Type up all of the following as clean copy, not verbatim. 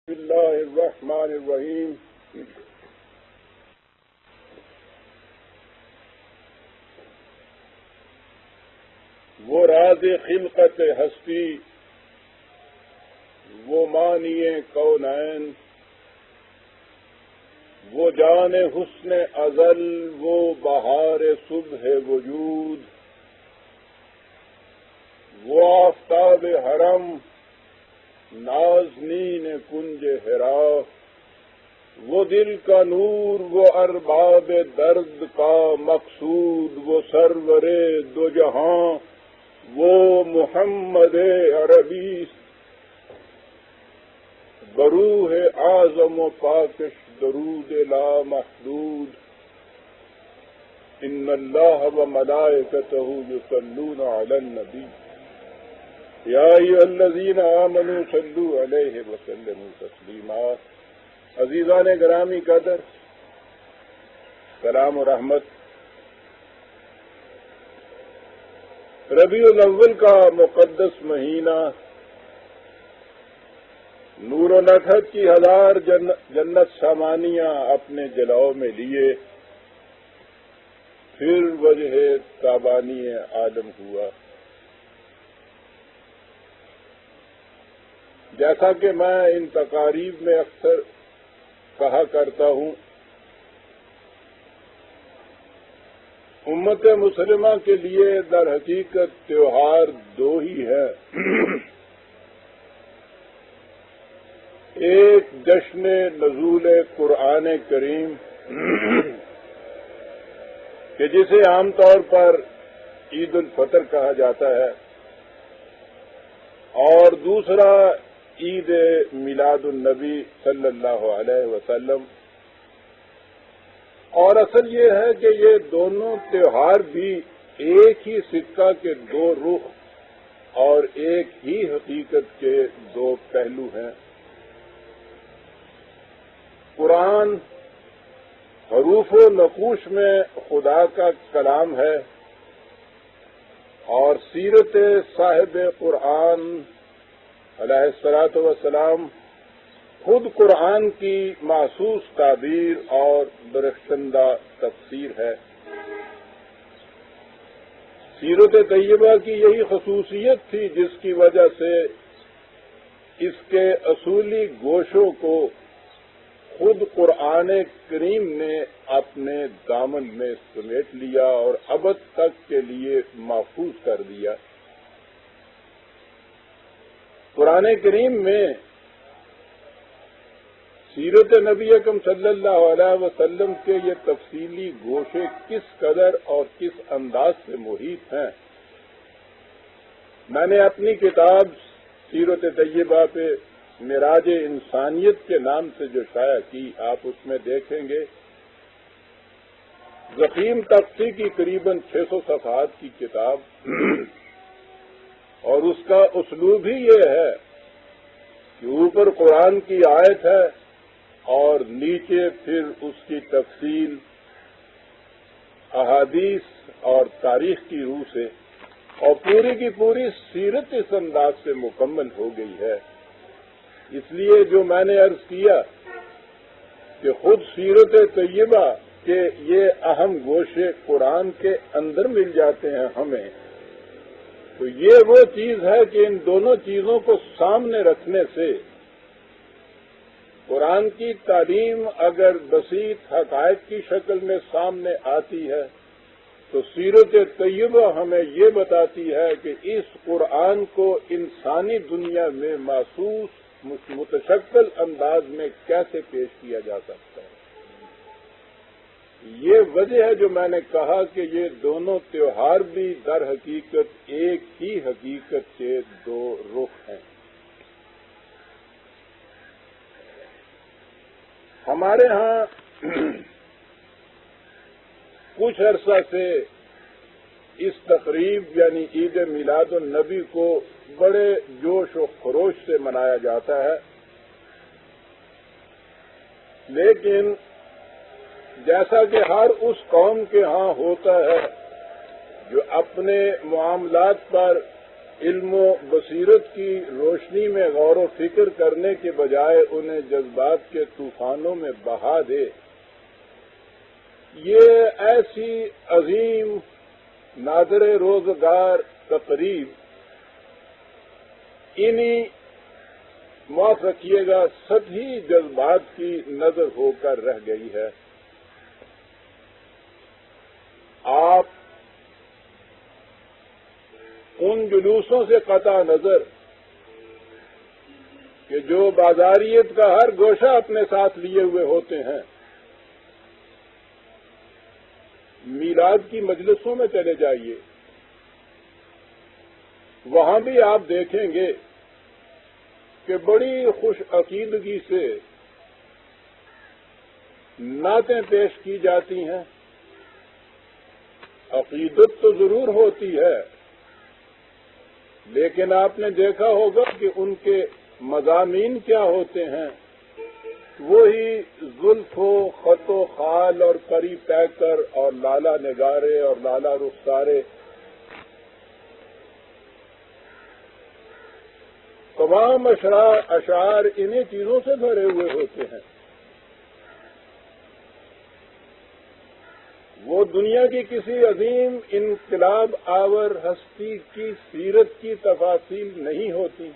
بسم اللہ الرحمن الرحیم وہ راز خلقت ہستی، وہ معنی کونین، وہ جان حسن ازل، وہ بہار صبح وجود، وہ آفتاب حرم، نازنین کنج حرا، وہ دل کا نور، وہ ارباب درد کا مقصود، وہ سرور دو جہاں، وہ محمد عربی، بروح اعظم و پاکش درود لا محدود، ان اللہ و ملائکتہ یصلون علی النبی یا ایھا الذین آمنوا صلوا علیہ وسلموا تسلیما۔ عزیزان گرامی قدر، سلام و رحمت۔ ربیع الاول کا مقدس مہینہ نور و نکہت کی ہزار جنت سامانیاں اپنے جلاؤ میں لیے پھر وجہ تابانی عالم ہوا۔ جیسا کہ میں ان تقاریب میں اکثر کہا کرتا ہوں، امت مسلمہ کے لیے در حقیقت تہوار دو ہی ہے، ایک جشن نزول قرآن کریم کہ جسے عام طور پر عید الفطر کہا جاتا ہے، اور دوسرا عید میلاد النبی صلی اللہ علیہ وسلم۔ اور اصل یہ ہے کہ یہ دونوں تہوار بھی ایک ہی سکہ کے دو رخ اور ایک ہی حقیقت کے دو پہلو ہیں۔ قرآن حروف و نقوش میں خدا کا کلام ہے، اور سیرت صاحب قرآن علیہ الصلاۃ والسلام خود قرآن کی محسوس تعبیر اور درخشندہ تفسیر ہے۔ سیرت طیبہ کی یہی خصوصیت تھی جس کی وجہ سے اس کے اصولی گوشوں کو خود قرآن کریم نے اپنے دامن میں سمیٹ لیا اور ابد تک کے لیے محفوظ کر دیا۔ قرآن کریم میں سیرت نبی اکرم صلی اللہ علیہ وسلم کے یہ تفصیلی گوشے کس قدر اور کس انداز سے محیط ہیں، میں نے اپنی کتاب سیرت طیبہ پہ معراج انسانیت کے نام سے جو شائع کی، آپ اس میں دیکھیں گے ضخیم تختی کی قریباً 600 صفحات کی کتاب، اور اس کا اسلوب ہی یہ ہے کہ اوپر قرآن کی آیت ہے اور نیچے پھر اس کی تفصیل احادیث اور تاریخ کی روح سے، اور پوری کی پوری سیرت اس انداز سے مکمل ہو گئی ہے۔ اس لیے جو میں نے عرض کیا کہ خود سیرت طیبہ کے یہ اہم گوشے قرآن کے اندر مل جاتے ہیں ہمیں، تو یہ وہ چیز ہے کہ ان دونوں چیزوں کو سامنے رکھنے سے قرآن کی تعلیم اگر بسیط حقائق کی شکل میں سامنے آتی ہے تو سیرت طیبہ ہمیں یہ بتاتی ہے کہ اس قرآن کو انسانی دنیا میں محسوس متشکل انداز میں کیسے پیش کیا جا سکتا ہے۔ یہ وجہ ہے جو میں نے کہا کہ یہ دونوں تہوار بھی در حقیقت ایک ہی حقیقت کے دو رخ ہیں۔ ہمارے ہاں کچھ عرصہ سے اس تقریب یعنی عید میلاد النبی کو بڑے جوش و خروش سے منایا جاتا ہے، لیکن جیسا کہ ہر اس قوم کے ہاں ہوتا ہے جو اپنے معاملات پر علم و بصیرت کی روشنی میں غور و فکر کرنے کے بجائے انہیں جذبات کے طوفانوں میں بہا دے، یہ ایسی عظیم نادر روزگار تقریب انہی معاف رکھیے گا سطحی جذبات کی نظر ہو کر رہ گئی ہے۔ آپ ان جلوسوں سے قطع نظر کہ جو بازاریت کا ہر گوشہ اپنے ساتھ لیے ہوئے ہوتے ہیں، میلاد کی مجلسوں میں چلے جائیے، وہاں بھی آپ دیکھیں گے کہ بڑی خوش عقیدگی سے نعتیں پیش کی جاتی ہیں۔ عقیدت تو ضرور ہوتی ہے، لیکن آپ نے دیکھا ہوگا کہ ان کے مضامین کیا ہوتے ہیں، وہی زلف و خط و خال اور پری پیکر اور لالا نگارے اور لالا رخسارے، تمام اشعار انہی چیزوں سے بھرے ہوئے ہوتے ہیں۔ وہ دنیا کی کسی عظیم انقلاب آور ہستی کی سیرت کی تفاصیل نہیں ہوتی،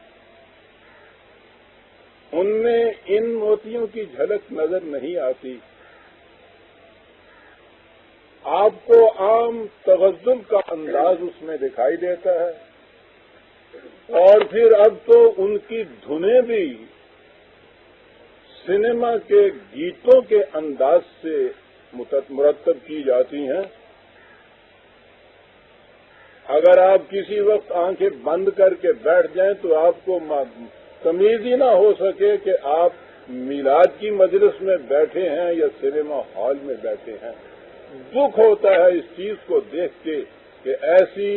ان میں ان موتیوں کی جھلک نظر نہیں آتی۔ آپ کو عام تغزل کا انداز اس میں دکھائی دیتا ہے، اور پھر اب تو ان کی دھنیں بھی سنیما کے گیتوں کے انداز سے مرتب کی جاتی ہیں۔ اگر آپ کسی وقت آنکھیں بند کر کے بیٹھ جائیں تو آپ کو تمیز ہی نہ ہو سکے کہ آپ میلاد کی مجلس میں بیٹھے ہیں یا سنیما ہال میں بیٹھے ہیں۔ دکھ ہوتا ہے اس چیز کو دیکھ کے کہ ایسی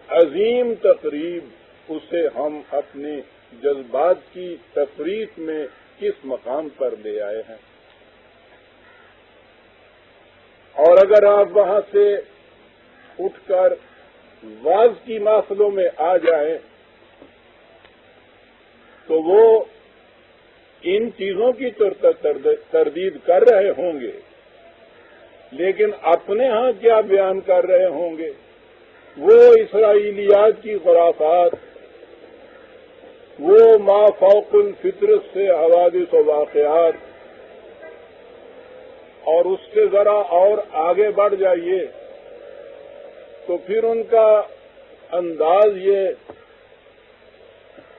عظیم تقریب اسے ہم اپنے جذبات کی تفریق میں کس مقام پر لے آئے ہیں۔ اور اگر آپ وہاں سے اٹھ کر واز کی محفلوں میں آ جائیں تو وہ ان چیزوں کی تردید کر رہے ہوں گے، لیکن اپنے ہاں کیا بیان کر رہے ہوں گے؟ وہ اسرائیلیات کی خرافات، وہ ما فوق الفطرت سے حوادث و واقعات، اور اس سے ذرا اور آگے بڑھ جائیے تو پھر ان کا انداز یہ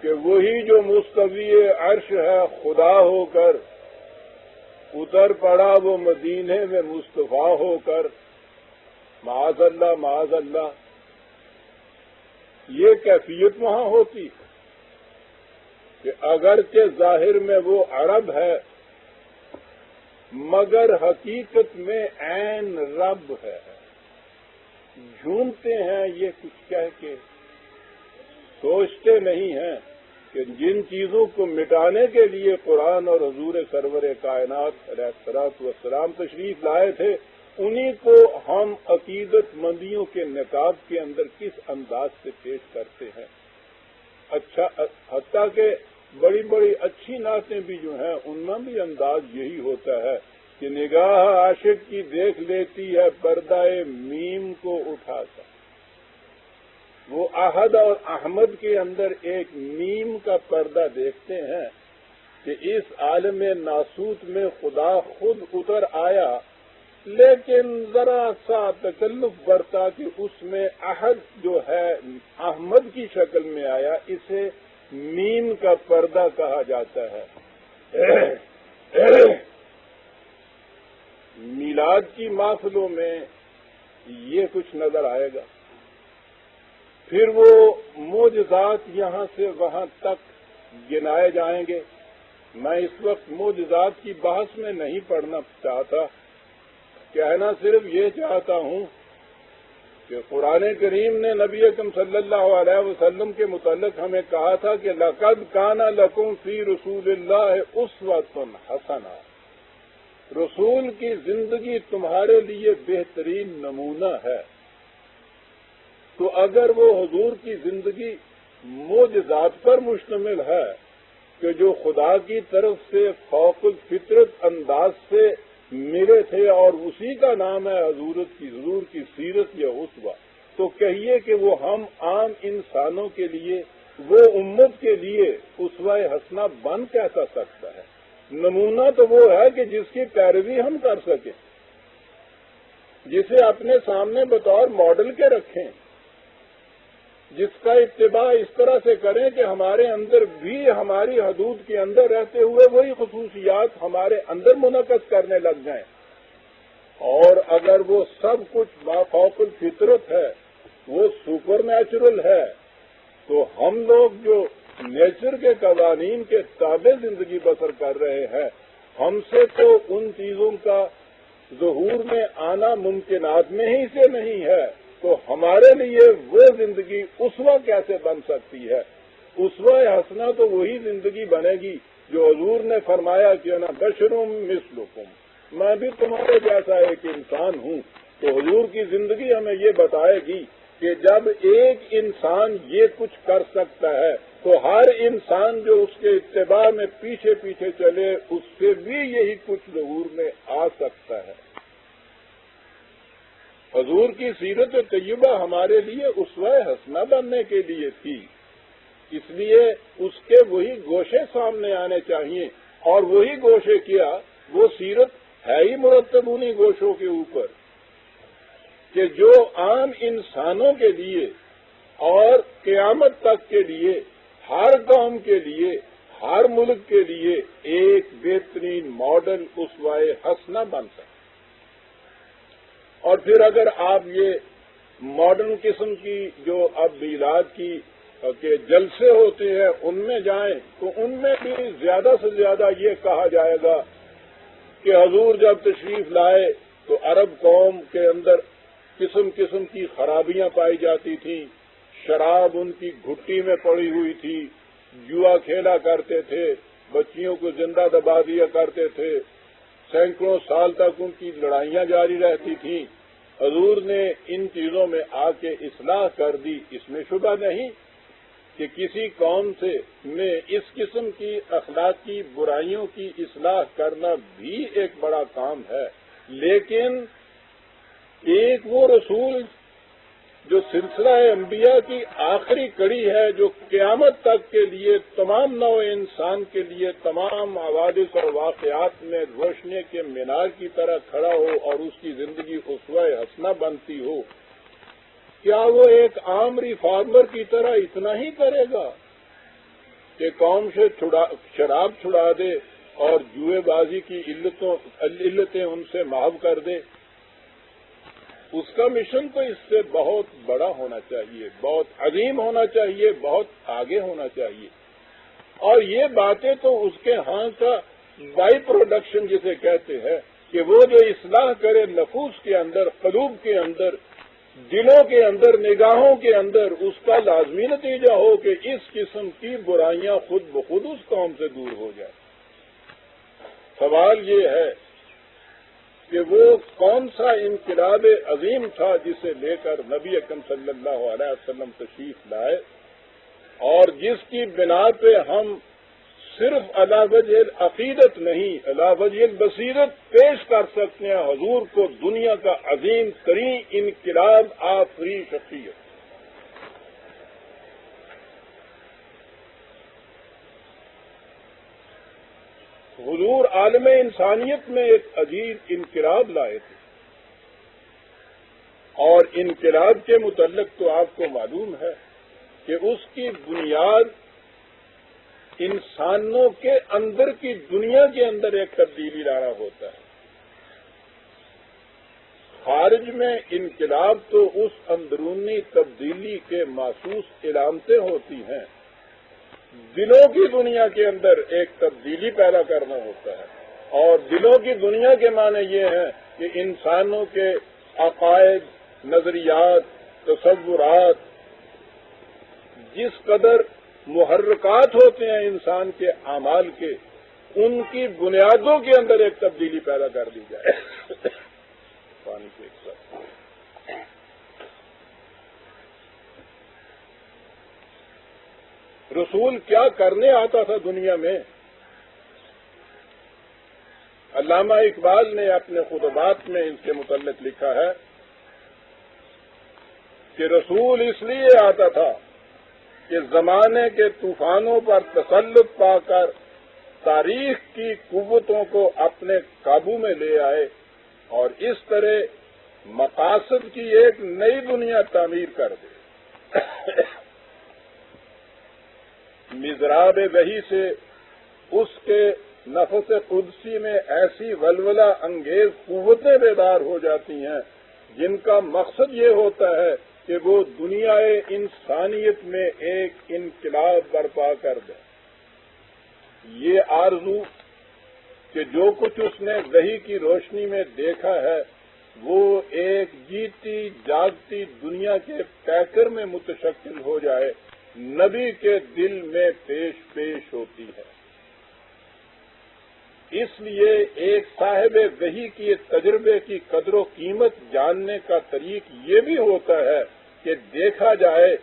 کہ وہی جو مستوی عرش ہے خدا ہو کر اتر پڑا وہ مدینے میں مصطفیٰ ہو کر، معاذ اللہ معاذ اللہ، یہ کیفیت وہاں ہوتی کہ اگرچہ ظاہر میں وہ عرب ہے مگر حقیقت میں عین رب ہے۔ جھومتے ہیں یہ کچھ کہہ کے، سوچتے نہیں ہیں کہ جن چیزوں کو مٹانے کے لیے قرآن اور حضور سرور کائنات علیہ الصلوۃ والسلام تشریف لائے تھے، انہی کو ہم عقیدت مندیوں کے نقاب کے اندر کس انداز سے پیش کرتے ہیں۔ اچھا، حتیٰ کہ بڑی بڑی اچھی نعتیں بھی جو ہیں ان میں بھی انداز یہی ہوتا ہے کہ نگاہ عاشق کی دیکھ لیتی ہے پردہ میم کو اٹھا کر۔ وہ احد اور احمد کے اندر ایک میم کا پردہ دیکھتے ہیں کہ اس عالم ناسوت میں خدا خود اتر آیا، لیکن ذرا سا تکلف برتا کہ اس میں احد جو ہے احمد کی شکل میں آیا، اسے میم کا پردہ کہا جاتا ہے۔ میلاد کی محفلوں میں یہ کچھ نظر آئے گا، پھر وہ معجزات یہاں سے وہاں تک گنائے جائیں گے۔ میں اس وقت معجزات کی بحث میں نہیں پڑھنا چاہتا، کہنا صرف یہ چاہتا ہوں کہ قرآن کریم نے نبی اکرم صلی اللہ علیہ وسلم کے متعلق ہمیں کہا تھا کہ لَقَدْ كَانَ لَكُمْ فِي رَسُولِ اللَّهِ أُسْوَةٌ حَسَنَةٌ، رسول کی زندگی تمہارے لیے بہترین نمونہ ہے۔ تو اگر وہ حضور کی زندگی معجزات پر مشتمل ہے کہ جو خدا کی طرف سے فوق الفطرت انداز سے ملے تھے، اور اسی کا نام ہے حضور کی سیرت یا اسوہ، تو کہیے کہ وہ ہم عام انسانوں کے لیے، وہ امت کے لیے اسوہ حسنہ بن کیسا سکتا ہے؟ نمونہ تو وہ ہے کہ جس کی پیروی ہم کر سکیں، جسے اپنے سامنے بطور ماڈل کے رکھیں، جس کا اتباع اس طرح سے کریں کہ ہمارے اندر بھی ہماری حدود کے اندر رہتے ہوئے وہی خصوصیات ہمارے اندر منعقد کرنے لگ جائیں۔ اور اگر وہ سب کچھ مافوق الفطرت ہے، وہ سپر نیچرل ہے، تو ہم لوگ جو نیچر کے قوانین کے تابع زندگی بسر کر رہے ہیں، ہم سے تو ان چیزوں کا ظہور میں آنا ممکنات میں ہی سے نہیں ہے، تو ہمارے لیے وہ زندگی اسوہ کیسے بن سکتی ہے؟ اسوہ حسنہ تو وہی زندگی بنے گی جو حضور نے فرمایا کہ انا بشرم مثلکم، میں بھی تمہارے جیسا ایک انسان ہوں۔ تو حضور کی زندگی ہمیں یہ بتائے گی کہ جب ایک انسان یہ کچھ کر سکتا ہے تو ہر انسان جو اس کے اتباع میں پیچھے پیچھے چلے، اس سے بھی یہی کچھ ظہور میں آ سکتا ہے۔ حضور کی سیرت طیبہ ہمارے لیے اسوہ حسنہ بننے کے لیے تھی، اس لیے اس کے وہی گوشے سامنے آنے چاہیے، اور وہی گوشے کیا، وہ سیرت ہے ہی مرتب انہی گوشوں کے اوپر کہ جو عام انسانوں کے لیے اور قیامت تک کے لیے، ہر قوم کے لیے، ہر ملک کے لیے ایک بہترین ماڈل اسوہ حسنہ بن سکے۔ اور پھر اگر آپ یہ ماڈرن قسم کی جو اب میلاد کی کے جلسے ہوتے ہیں ان میں جائیں تو ان میں بھی زیادہ سے زیادہ یہ کہا جائے گا کہ حضور جب تشریف لائے تو عرب قوم کے اندر قسم قسم کی خرابیاں پائی جاتی تھیں، شراب ان کی گھٹی میں پڑی ہوئی تھی، جوا کھیلا کرتے تھے، بچیوں کو زندہ دبا دیا کرتے تھے، سینکڑوں سال تک ان کی لڑائیاں جاری رہتی تھیں۔ حضور نے ان چیزوں میں آ کے اصلاح کر دی۔ اس میں شبہ نہیں کہ کسی قوم میں اس قسم کی اخلاقی برائیوں کی اصلاح کرنا بھی ایک بڑا کام ہے، لیکن ایک وہ رسول جو سلسلہ انبیاء کی آخری کڑی ہے، جو قیامت تک کے لیے تمام نوع انسان کے لیے تمام حوادث اور واقعات میں روشنی کے مینار کی طرح کھڑا ہو اور اس کی زندگی اسوہ حسنہ بنتی ہو، کیا وہ ایک عام ریفارمر کی طرح اتنا ہی کرے گا کہ قوم سے شراب چھڑا دے اور جوئے بازی کی علتیں ان سے محو کر دے؟ اس کا مشن تو اس سے بہت بڑا ہونا چاہیے، بہت عظیم ہونا چاہیے، بہت آگے ہونا چاہیے۔ اور یہ باتیں تو اس کے ہاں کا بائی پروڈکشن جسے کہتے ہیں کہ وہ جو اصلاح کرے نفوس کے اندر، قلوب کے اندر، دلوں کے اندر، نگاہوں کے اندر، اس کا لازمی نتیجہ ہو کہ اس قسم کی برائیاں خود بخود اس قوم سے دور ہو جائیں۔ سوال یہ ہے کہ وہ کون سا انقلاب عظیم تھا جسے لے کر نبی اکرم صلی اللہ علیہ وسلم تشریف لائے، اور جس کی بنا پہ ہم صرف علی وجہ عقیدت نہیں، علی وجہ بصیرت پیش کر سکتے ہیں حضور کو دنیا کا عظیم ترین انقلاب آفری شخصیت۔ حضور عالم انسانیت میں ایک عجیب انقلاب لائے تھے، اور انقلاب کے متعلق تو آپ کو معلوم ہے کہ اس کی بنیاد انسانوں کے اندر کی دنیا کے اندر ایک تبدیلی لانا ہوتا ہے۔ خارج میں انقلاب تو اس اندرونی تبدیلی کے محسوس علامتیں ہوتی ہیں، دلوں کی دنیا کے اندر ایک تبدیلی پیدا کرنا ہوتا ہے، اور دلوں کی دنیا کے معنی یہ ہے کہ انسانوں کے عقائد، نظریات، تصورات جس قدر محرکات ہوتے ہیں انسان کے اعمال کے، ان کی بنیادوں کے اندر ایک تبدیلی پیدا کر دی جائے۔ پانی کے ایک ساتھ رسول کیا کرنے آتا تھا دنیا میں؟ علامہ اقبال نے اپنے خطبات میں اس کے متعلق لکھا ہے کہ رسول اس لیے آتا تھا کہ زمانے کے طوفانوں پر تسلط پا کر تاریخ کی قوتوں کو اپنے قابو میں لے آئے اور اس طرح مقاصد کی ایک نئی دنیا تعمیر کر دے۔ مضراب وحی سے اس کے نفس قدسی میں ایسی ولولہ انگیز قوتیں بیدار ہو جاتی ہیں جن کا مقصد یہ ہوتا ہے کہ وہ دنیا انسانیت میں ایک انقلاب برپا کر دے۔ یہ آرزو کہ جو کچھ اس نے وحی کی روشنی میں دیکھا ہے وہ ایک جیتی جاگتی دنیا کے پیکر میں متشکل ہو جائے، نبی کے دل میں پیش ہوتی ہے۔ اس لیے ایک صاحب وحی کے تجربے کی قدر و قیمت جاننے کا طریق یہ بھی ہوتا ہے کہ دیکھا جائے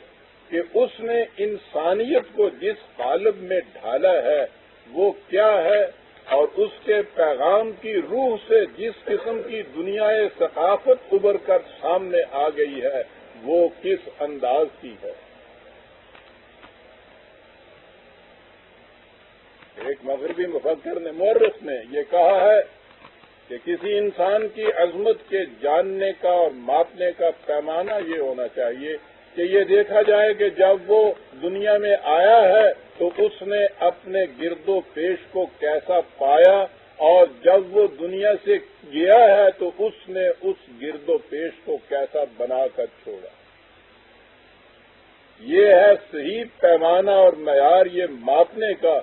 کہ اس نے انسانیت کو جس قالب میں ڈھالا ہے وہ کیا ہے، اور اس کے پیغام کی روح سے جس قسم کی دنیا ثقافت ابھر کر سامنے آ گئی ہے وہ کس انداز کی ہے۔ ایک مغربی مفکر نے، مورخ نے یہ کہا ہے کہ کسی انسان کی عظمت کے جاننے کا اور ماپنے کا پیمانہ یہ ہونا چاہیے کہ یہ دیکھا جائے کہ جب وہ دنیا میں آیا ہے تو اس نے اپنے گرد و پیش کو کیسا پایا، اور جب وہ دنیا سے گیا ہے تو اس نے اس گرد و پیش کو کیسا بنا کر چھوڑا۔ یہ ہے صحیح پیمانہ اور معیار یہ ماپنے کا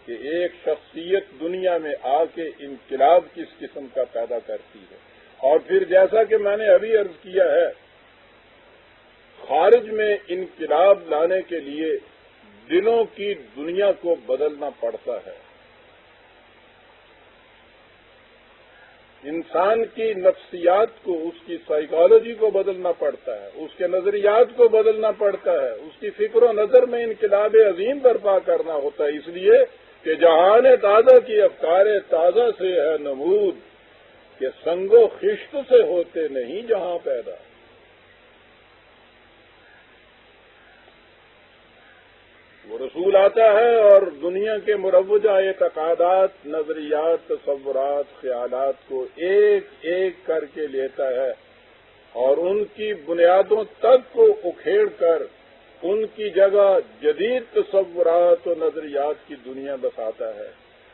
کہ ایک شخصیت دنیا میں آ کے انقلاب کس قسم کا پیدا کرتی ہے۔ اور پھر جیسا کہ میں نے ابھی عرض کیا ہے، خارج میں انقلاب لانے کے لیے دلوں کی دنیا کو بدلنا پڑتا ہے، انسان کی نفسیات کو، اس کی سائیکالوجی کو بدلنا پڑتا ہے، اس کے نظریات کو بدلنا پڑتا ہے، اس کی فکر و نظر میں انقلاب عظیم برپا کرنا ہوتا ہے، اس لیے کہ جہان تازہ کی افکار تازہ سے ہے نمود کہ سنگ و خشت سے ہوتے نہیں جہاں پیدا۔ وہ رسول آتا ہے اور دنیا کے مروجہ اعتقادات، نظریات، تصورات، خیالات کو ایک ایک کر کے لیتا ہے اور ان کی بنیادوں تک کو اکھیڑ کر ان کی جگہ جدید تصورات و نظریات کی دنیا بساتا ہے۔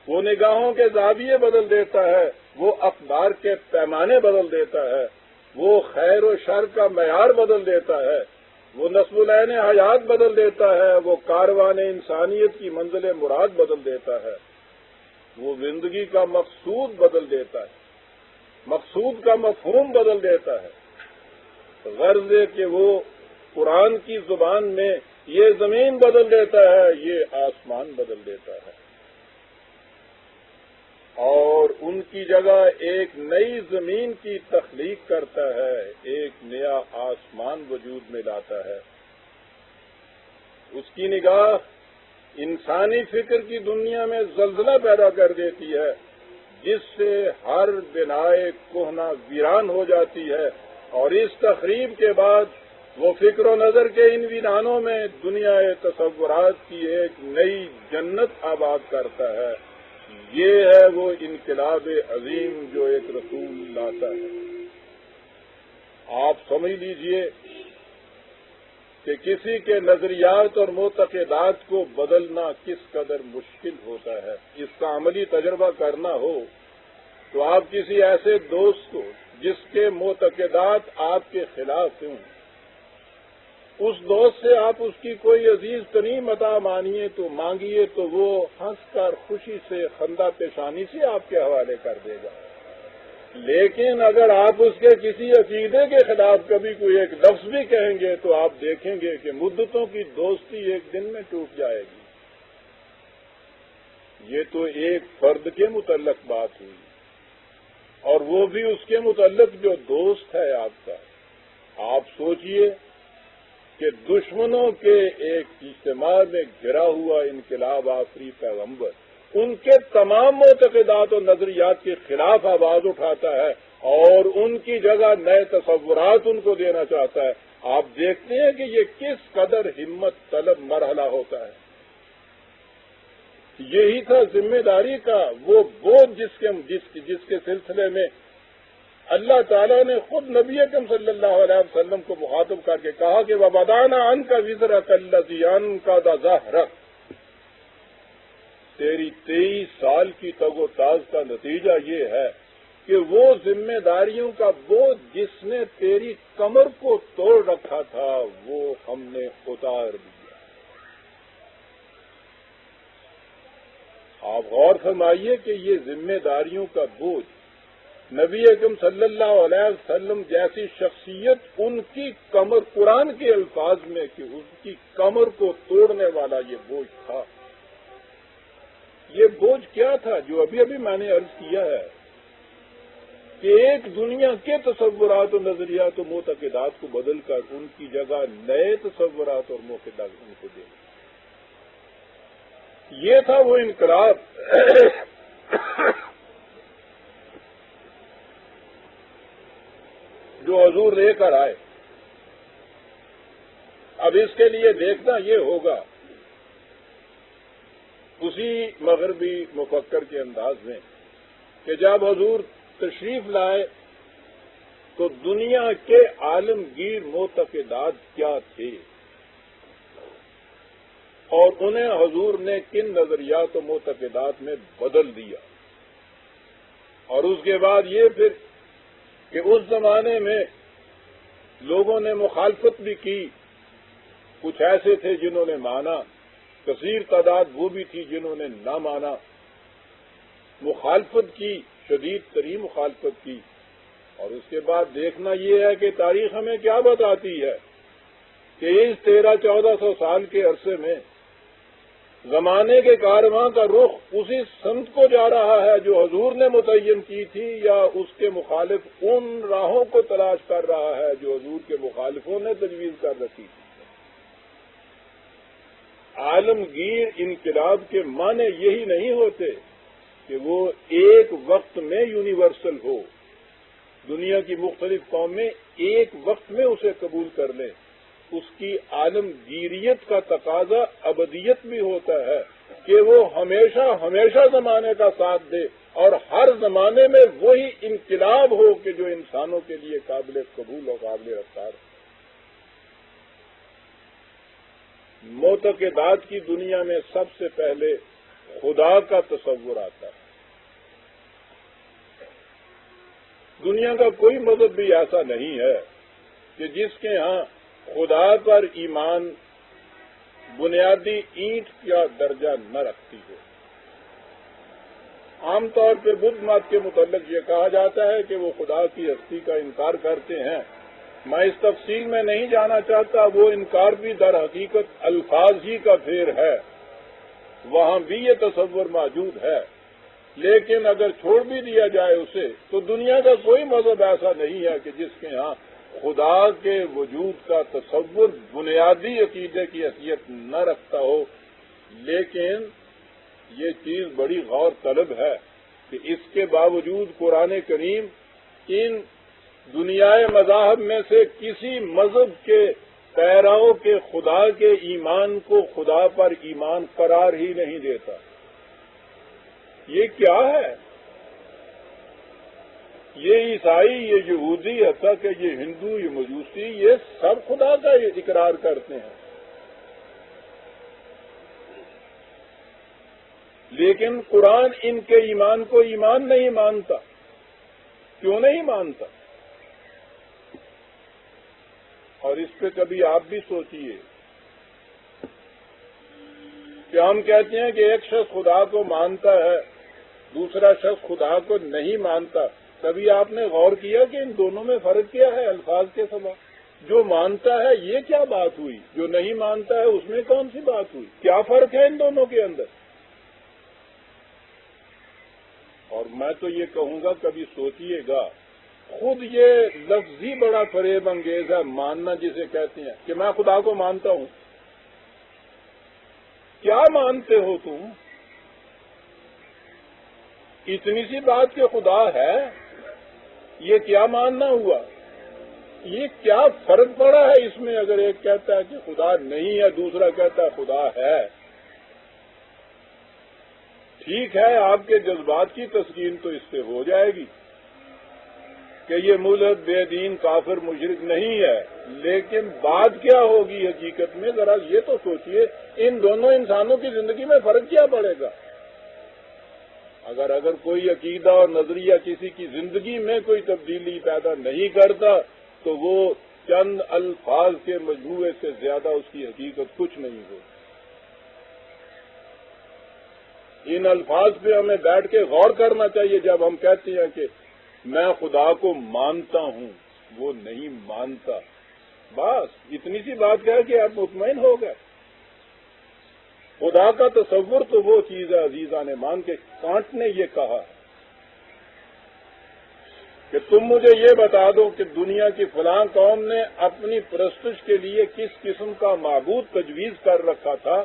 وہ نگاہوں کے زاویے بدل دیتا ہے، وہ اقدار کے پیمانے بدل دیتا ہے، وہ خیر و شر کا معیار بدل دیتا ہے، وہ نصب العین حیات بدل دیتا ہے، وہ کاروان انسانیت کی منزل مراد بدل دیتا ہے، وہ زندگی کا مقصود بدل دیتا ہے، مقصود کا مفہوم بدل دیتا ہے۔ غرض ہے کہ وہ قرآن کی زبان میں یہ زمین بدل دیتا ہے، یہ آسمان بدل دیتا ہے، اور ان کی جگہ ایک نئی زمین کی تخلیق کرتا ہے، ایک نیا آسمان وجود میں لاتا ہے۔ اس کی نگاہ انسانی فکر کی دنیا میں زلزلہ پیدا کر دیتی ہے، جس سے ہر بنائے کہنا ویران ہو جاتی ہے، اور اس تخریب کے بعد وہ فکر و نظر کے ان ویرانوں میں دنیا تصورات کی ایک نئی جنت آباد کرتا ہے۔ یہ ہے وہ انقلاب عظیم جو ایک رسول لاتا ہے۔ آپ سمجھ لیجئے کہ کسی کے نظریات اور معتقدات کو بدلنا کس قدر مشکل ہوتا ہے۔ اس کا عملی تجربہ کرنا ہو تو آپ کسی ایسے دوست کو جس کے معتقدات آپ کے خلاف ہوں، اس دوست سے آپ اس کی کوئی عزیز ترین عطا مانگیے تو وہ ہنس کر خوشی سے خندہ پیشانی سے آپ کے حوالے کر دے گا، لیکن اگر آپ اس کے کسی عقیدے کے خلاف کبھی کوئی ایک لفظ بھی کہیں گے تو آپ دیکھیں گے کہ مدتوں کی دوستی ایک دن میں ٹوٹ جائے گی۔ یہ تو ایک فرد کے متعلق بات ہوئی، اور وہ بھی اس کے متعلق جو دوست ہے آپ کا۔ آپ سوچئے کہ دشمنوں کے ایک اجتماع میں گھرا ہوا انقلاب آفری پیغمبر ان کے تمام معتقدات و نظریات کے خلاف آواز اٹھاتا ہے اور ان کی جگہ نئے تصورات ان کو دینا چاہتا ہے. آپ دیکھتے ہیں کہ یہ کس قدر ہمت طلب مرحلہ ہوتا ہے. یہی تھا ذمہ داری کا وہ بوجھ جس کے سلسلے میں اللہ تعالیٰ نے خود نبی اکرم صلی اللہ علیہ وسلم کو مخاطب کر کے کہا کہ وَوَضَعْنَا عَنْكَ وِزْرَكَ الَّذِي أَنقَضَ ظَهْرَكَ. تیری 23 سال کی تگ و تاز کا نتیجہ یہ ہے کہ وہ ذمہ داریوں کا بوجھ جس نے تیری کمر کو توڑ رکھا تھا وہ ہم نے اتار دیا. آپ غور فرمائیے کہ یہ ذمہ داریوں کا بوجھ نبی اکرم صلی اللہ علیہ وسلم جیسی شخصیت ان کی کمر قرآن کے الفاظ میں کہ ان کی کمر کو توڑنے والا یہ بوجھ تھا. یہ بوجھ کیا تھا جو ابھی ابھی میں نے عرض کیا ہے کہ ایک دنیا کے تصورات و نظریات و معتقدات کو بدل کر ان کی جگہ نئے تصورات اور معتقدات ان کو دے. یہ تھا وہ انقلاب جو حضور لے کر آئے. اب اس کے لیے دیکھنا یہ ہوگا اسی مغربی مفکر کے انداز میں کہ جب حضور تشریف لائے تو دنیا کے عالمگیر معتقدات کیا تھے اور انہیں حضور نے کن نظریات و معتقدات میں بدل دیا. اور اس کے بعد یہ پھر کہ اس زمانے میں لوگوں نے مخالفت بھی کی. کچھ ایسے تھے جنہوں نے مانا، کثیر تعداد وہ بھی تھی جنہوں نے نہ مانا. مخالفت کی، شدید ترین مخالفت کی. اور اس کے بعد دیکھنا یہ ہے کہ تاریخ ہمیں کیا بتاتی ہے کہ اس 1300-1400 سال کے عرصے میں زمانے کے کارواں کا رخ اسی سمت کو جا رہا ہے جو حضور نے متعین کی تھی، یا اس کے مخالف ان راہوں کو تلاش کر رہا ہے جو حضور کے مخالفوں نے تجویز کر رکھی تھی. عالمگیر انقلاب کے معنی یہی نہیں ہوتے کہ وہ ایک وقت میں یونیورسل ہو، دنیا کی مختلف قومیں ایک وقت میں اسے قبول کر لیں. اس کی عالمگیریت کا تقاضا ابدیت بھی ہوتا ہے کہ وہ ہمیشہ ہمیشہ زمانے کا ساتھ دے اور ہر زمانے میں وہی انقلاب ہو کہ جو انسانوں کے لیے قابل قبول اور قابل رفتار. معتقدات کی دنیا میں سب سے پہلے خدا کا تصور آتا ہے. دنیا کا کوئی مذہب بھی ایسا نہیں ہے کہ جس کے ہاں خدا پر ایمان بنیادی اینٹ کا درجہ نہ رکھتی ہو. عام طور پہ بدھ مت کے متعلق یہ کہا جاتا ہے کہ وہ خدا کی ہستی کا انکار کرتے ہیں. میں اس تفصیل میں نہیں جانا چاہتا. وہ انکار بھی در حقیقت الفاظ ہی کا پھیر ہے، وہاں بھی یہ تصور موجود ہے. لیکن اگر چھوڑ بھی دیا جائے اسے تو دنیا کا کوئی مذہب ایسا نہیں ہے کہ جس کے ہاں خدا کے وجود کا تصور بنیادی عقیدے کی حیثیت نہ رکھتا ہو. لیکن یہ چیز بڑی غور طلب ہے کہ اس کے باوجود قرآن کریم ان دنیائے مذاہب میں سے کسی مذہب کے پیراؤں کے خدا کے ایمان کو خدا پر ایمان قرار ہی نہیں دیتا. یہ کیا ہے؟ یہ عیسائی، یہ یہودی، حتیٰ کہ یہ ہندو، یہ مجوسی، یہ سب خدا کا اقرار کرتے ہیں. لیکن قرآن ان کے ایمان کو ایمان نہیں مانتا. کیوں نہیں مانتا؟ اور اس پہ کبھی آپ بھی سوچئے کہ ہم کہتے ہیں کہ ایک شخص خدا کو مانتا ہے، دوسرا شخص خدا کو نہیں مانتا. کبھی آپ نے غور کیا کہ ان دونوں میں فرق کیا ہے الفاظ کے سوا؟ جو مانتا ہے یہ کیا بات ہوئی، جو نہیں مانتا ہے اس میں کون سی بات ہوئی؟ کیا فرق ہے ان دونوں کے اندر؟ اور میں تو یہ کہوں گا کبھی سوچئے گا خود یہ لفظی بڑا فریب انگیز ہے، ماننا جسے کہتے ہیں کہ میں خدا کو مانتا ہوں۔ کیا مانتے ہو تم؟ اتنی سی بات کہ خدا ہے، یہ کیا ماننا ہوا؟ یہ کیا فرق پڑا ہے اس میں اگر ایک کہتا ہے کہ خدا نہیں ہے، دوسرا کہتا ہے خدا ہے؟ ٹھیک ہے، آپ کے جذبات کی تسکین تو اس سے ہو جائے گی کہ یہ ملحد بے دین کافر مشرک نہیں ہے، لیکن بات کیا ہوگی حقیقت میں؟ ذرا یہ تو سوچئے، ان دونوں انسانوں کی زندگی میں فرق کیا پڑے گا؟ اگر کوئی عقیدہ اور نظریہ کسی کی زندگی میں کوئی تبدیلی پیدا نہیں کرتا تو وہ چند الفاظ کے مجموعے سے زیادہ اس کی حقیقت کچھ نہیں ہو۔ ان الفاظ پہ ہمیں بیٹھ کے غور کرنا چاہیے جب ہم کہتے ہیں کہ میں خدا کو مانتا ہوں، وہ نہیں مانتا۔ بس اتنی سی بات کہہ کہ آپ مطمئن ہو گئے۔ خدا کا تصور تو وہ چیز ہے عزیزان مان کے کانٹ نے یہ کہا کہ تم مجھے یہ بتا دو کہ دنیا کی فلاں قوم نے اپنی پرستش کے لیے کس قسم کا معبود تجویز کر رکھا تھا،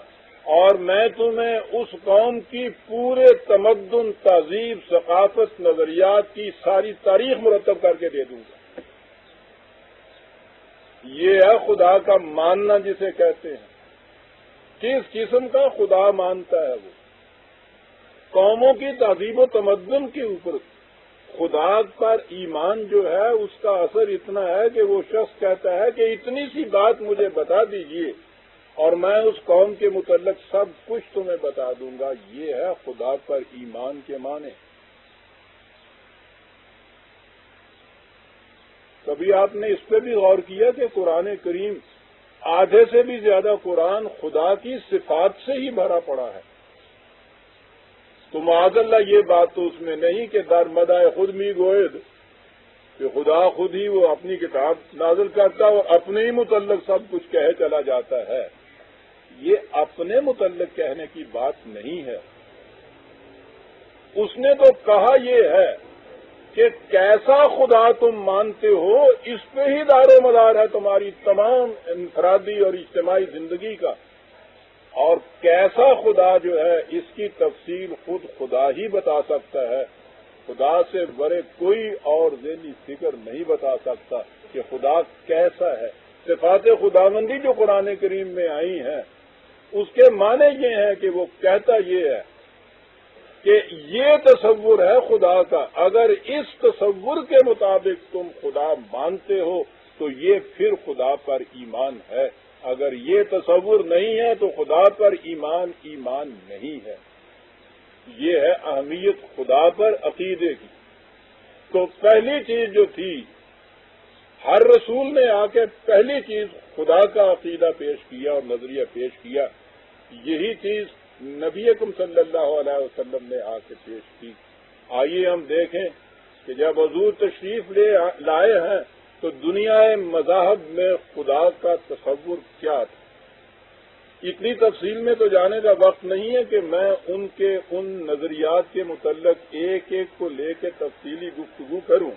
اور میں تمہیں اس قوم کی پورے تمدن، تہذیب، ثقافت، نظریات کی ساری تاریخ مرتب کر کے دے دوں گا۔ یہ ہے خدا کا ماننا جسے کہتے ہیں۔ کس قسم کا خدا مانتا ہے وہ؟ قوموں کی تہذیب و تمدن کے اوپر خدا پر ایمان جو ہے اس کا اثر اتنا ہے کہ وہ شخص کہتا ہے کہ اتنی سی بات مجھے بتا دیجئے اور میں اس قوم کے متعلق سب کچھ تمہیں بتا دوں گا۔ یہ ہے خدا پر ایمان کے معنی۔ کبھی آپ نے اس پہ بھی غور کیا کہ قرآن کریم آدھے سے بھی زیادہ قرآن خدا کی صفات سے ہی بھرا پڑا ہے؟ تو معاذ اللہ یہ بات تو اس میں نہیں کہ در مدح خود می گوید کہ خدا خود ہی وہ اپنی کتاب نازل کرتا اور اپنے ہی متعلق سب کچھ کہے چلا جاتا ہے۔ یہ اپنے متعلق کہنے کی بات نہیں ہے۔ اس نے تو کہا یہ ہے کہ کیسا خدا تم مانتے ہو، اس پہ ہی دار و مدار ہے تمہاری تمام انفرادی اور اجتماعی زندگی کا، اور کیسا خدا جو ہے اس کی تفصیل خود خدا ہی بتا سکتا ہے۔ خدا سے بڑے کوئی اور ذہنی فکر نہیں بتا سکتا کہ خدا کیسا ہے۔ صفات خداوندی جو قرآن کریم میں آئی ہیں اس کے معنی یہ ہے کہ وہ کہتا یہ ہے کہ یہ تصور ہے خدا کا، اگر اس تصور کے مطابق تم خدا مانتے ہو تو یہ پھر خدا پر ایمان ہے، اگر یہ تصور نہیں ہے تو خدا پر ایمان نہیں ہے۔ یہ ہے اہمیت خدا پر عقیدے کی۔ تو پہلی چیز جو تھی، ہر رسول نے آ کے پہلی چیز خدا کا عقیدہ پیش کیا اور نظریہ پیش کیا، یہی چیز نبی اکرم صلی اللہ علیہ وسلم نے آ کے پیش کی۔ آئیے ہم دیکھیں کہ جب حضور تشریف لائے ہیں تو دنیا مذاہب میں خدا کا تصور کیا تھا۔ اتنی تفصیل میں تو جانے کا وقت نہیں ہے کہ میں ان نظریات کے متعلق ایک ایک کو لے کے تفصیلی گفتگو کروں۔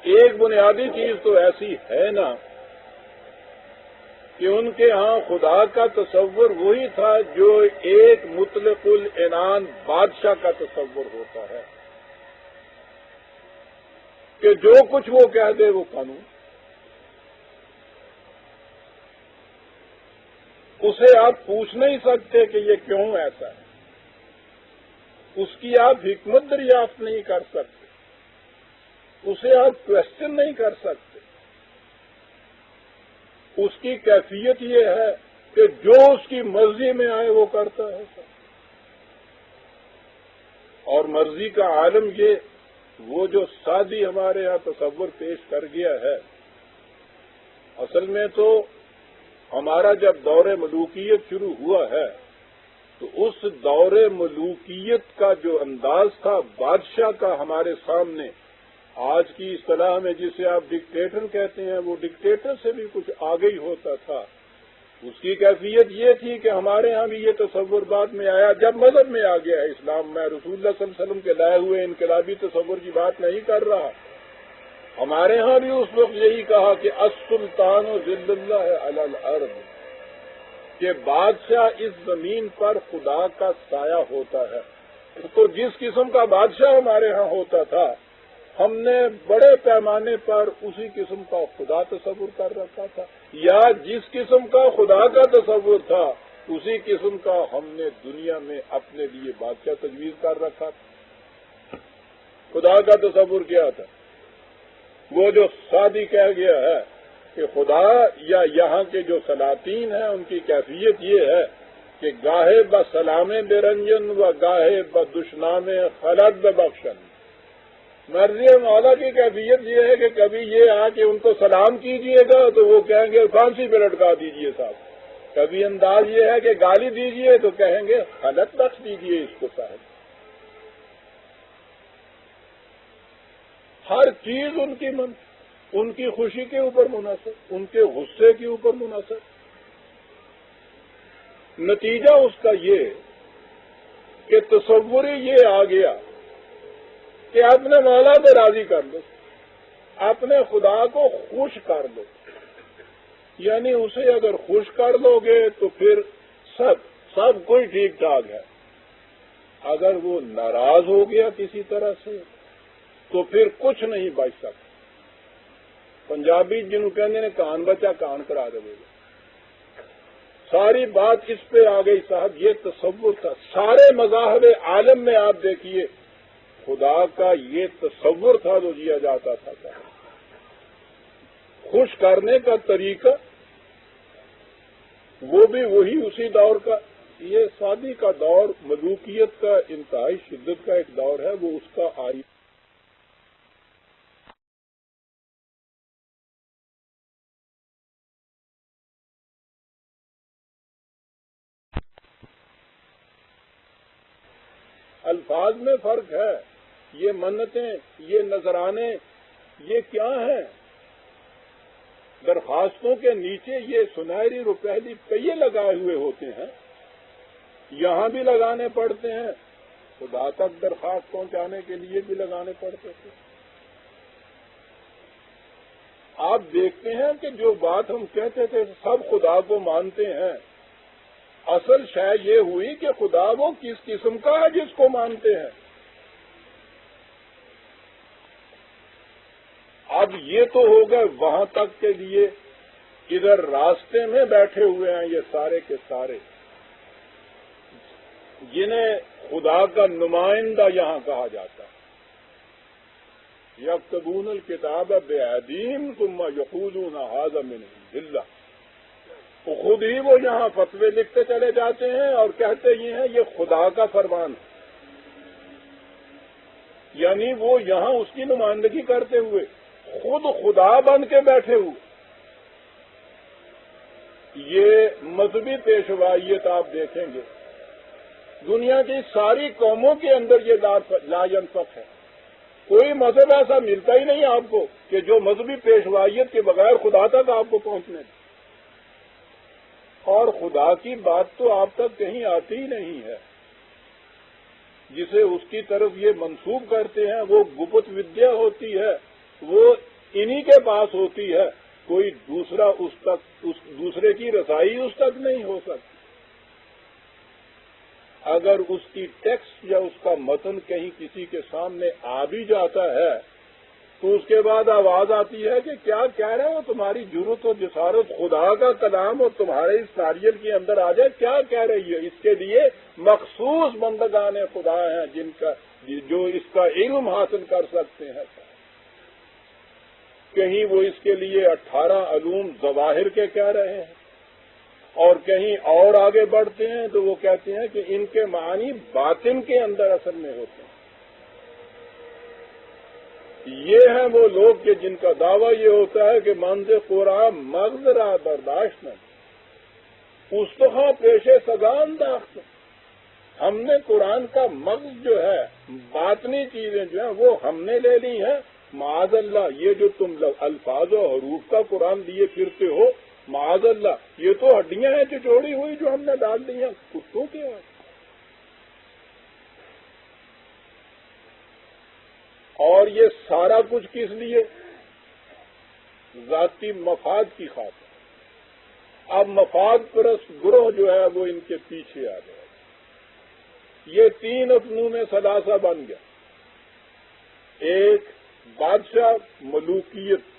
ایک بنیادی چیز تو ایسی ہے نا کہ ان کے ہاں خدا کا تصور وہی تھا جو ایک مطلق العنان بادشاہ کا تصور ہوتا ہے کہ جو کچھ وہ کہہ دے وہ قانون۔ اسے آپ پوچھ نہیں سکتے کہ یہ کیوں ایسا ہے، اس کی آپ حکمت دریافت نہیں کر سکتے، اسے آپ کوشچن نہیں کر سکتے۔ اس کی کیفیت یہ ہے کہ جو اس کی مرضی میں آئے وہ کرتا ہے، اور مرضی کا عالم یہ وہ جو سادی ہمارے یہاں تصور پیش کر گیا ہے، اصل میں تو ہمارا جب دور ملوکیت شروع ہوا ہے تو اس دور ملوکیت کا جو انداز تھا بادشاہ کا ہمارے سامنے، آج کی اصطلاح میں جسے آپ ڈکٹیٹر کہتے ہیں، وہ ڈکٹیٹر سے بھی کچھ آگے ہی ہوتا تھا اس کی کیفیت یہ تھی کہ ہمارے ہاں بھی یہ تصور بعد میں آیا جب مذہب میں آ گیا اسلام میں. رسول اللہ صلی اللہ علیہ وسلم کے لائے ہوئے انقلابی تصور کی بات نہیں کر رہا. ہمارے ہاں بھی اس وقت یہی کہا کہ السلطان ذل اللہ علی الارض، کہ بادشاہ اس زمین پر خدا کا سایہ ہوتا ہے. تو جس قسم کا بادشاہ ہمارے ہاں ہوتا تھا ہم نے بڑے پیمانے پر اسی قسم کا خدا تصور کر رکھا تھا، یا جس قسم کا خدا کا تصور تھا اسی قسم کا ہم نے دنیا میں اپنے لیے بادشاہ تجویز کر رکھا تھا. خدا کا تصور کیا تھا؟ وہ جو سادی کہہ گیا ہے کہ خدا یا یہاں کے جو سلاطین ہیں ان کی کیفیت یہ ہے کہ گاہے بسلام بے رنجن و گاہے بدشنام خلد بخشن. مرضی مولا کی کیفیت یہ ہے کہ کبھی یہ آ کہ ان کو سلام کیجئے گا تو وہ کہیں گے پھانسی پہ لٹکا دیجئے صاحب. کبھی انداز یہ ہے کہ گالی دیجئے تو کہیں گے خلط بخش دیجئے اس کو صاحب. ہر چیز ان کی خوشی کے اوپر منحصر، ان کے غصے کے اوپر منحصر. نتیجہ اس کا یہ کہ تصور یہ آ گیا کہ اپنے مولا کو راضی کر لو، اپنے خدا کو خوش کر لو. یعنی اسے اگر خوش کر لو گے تو پھر سب کوئی ٹھیک ٹھاک ہے. اگر وہ ناراض ہو گیا کسی طرح سے تو پھر کچھ نہیں بچ سکتا. پنجابی جنہوں کہنے نے کان بچا کان کرا دے گا. ساری بات اس پہ آ گئی صاحب. یہ تصور تھا سارے مذاہب عالم میں. آپ دیکھیے خدا کا یہ تصور تھا جو جیا جاتا تھا. خوش کرنے کا طریقہ وہ بھی وہی اسی دور کا. یہ شادی کا دور ملوکیت کا انتہائی شدت کا ایک دور ہے. وہ اس کا آئی الفاظ میں فرق ہے. یہ منتیں، یہ نذرانے، یہ کیا ہیں؟ درخواستوں کے نیچے یہ سنہری روپہلی پہیے لگائے ہوئے ہوتے ہیں. یہاں بھی لگانے پڑتے ہیں، خدا تک درخواست پہنچانے کے لیے بھی لگانے پڑتے تھے. آپ دیکھتے ہیں کہ جو بات ہم کہتے تھے سب خدا کو مانتے ہیں، اصل شے یہ ہوئی کہ خدا وہ کس قسم کا ہے جس کو مانتے ہیں. اب یہ تو ہو گئے وہاں تک کے لیے. ادھر راستے میں بیٹھے ہوئے ہیں یہ سارے کے سارے جنہیں خدا کا نمائندہ یہاں کہا جاتا ہے. یکتبون الکتاب بایدیہم ثم یقولون ھذا من عند اللہ. تو خود ہی وہ یہاں فتوے لکھتے چلے جاتے ہیں اور کہتے یہ ہیں یہ خدا کا فرمان ہے. یعنی وہ یہاں اس کی نمائندگی کرتے ہوئے خود خدا بن کے بیٹھے ہوئے. یہ مذہبی پیشوائیت آپ دیکھیں گے دنیا کی ساری قوموں کے اندر یہ لا ينفق ہے. کوئی مذہب ایسا ملتا ہی نہیں آپ کو کہ جو مذہبی پیشوائیت کے بغیر خدا تک آپ کو پہنچنے دے. اور خدا کی بات تو آپ تک کہیں آتی ہی نہیں ہے. جسے اس کی طرف یہ منسوب کرتے ہیں وہ گپت ودیا ہوتی ہے، وہ انہی کے پاس ہوتی ہے. کوئی دوسرا اس دوسرے کی رسائی اس تک نہیں ہو سکتی. اگر اس کی ٹیکسٹ یا اس کا متن کہیں کسی کے سامنے آ بھی جاتا ہے تو اس کے بعد آواز آتی ہے کہ کیا کہہ رہے ہو، تمہاری جرت و جسارت خدا کا کلام اور تمہارے اس ناریل کے اندر آ جائے، کیا کہہ رہی ہے؟ اس کے لیے مخصوص بندگان خدا ہیں جو اس کا علم حاصل کر سکتے ہیں. کہیں وہ اس کے لیے 18 علوم ظواہر کے کہہ رہے ہیں اور کہیں اور آگے بڑھتے ہیں تو وہ کہتے ہیں کہ ان کے معنی باطن کے اندر اصل میں ہوتے ہیں. یہ ہیں وہ لوگ کہ جن کا دعویٰ یہ ہوتا ہے کہ منز قرآن مغز را برداشت نہ استخا پیشے سگان داخت. ہم نے قرآن کا مغز جو ہے باطنی چیزیں جو ہیں وہ ہم نے لے لی ہیں. معاذ اللہ یہ جو تم الفاظ و حروف کا قرآن لیے پھرتے ہو معاذ اللہ، یہ تو ہڈیاں ہیں چچوڑی ہوئی جو ہم نے ڈال دی ہیں کتوں کے ہیں۔ اور یہ سارا کچھ کس لیے؟ ذاتی مفاد کی خاطر۔ اب مفاد پرست گروہ جو ہے وہ ان کے پیچھے آ گیا، یہ تین افنون ثلاثہ بن گیا۔ ایک بادشاہ ملوکیت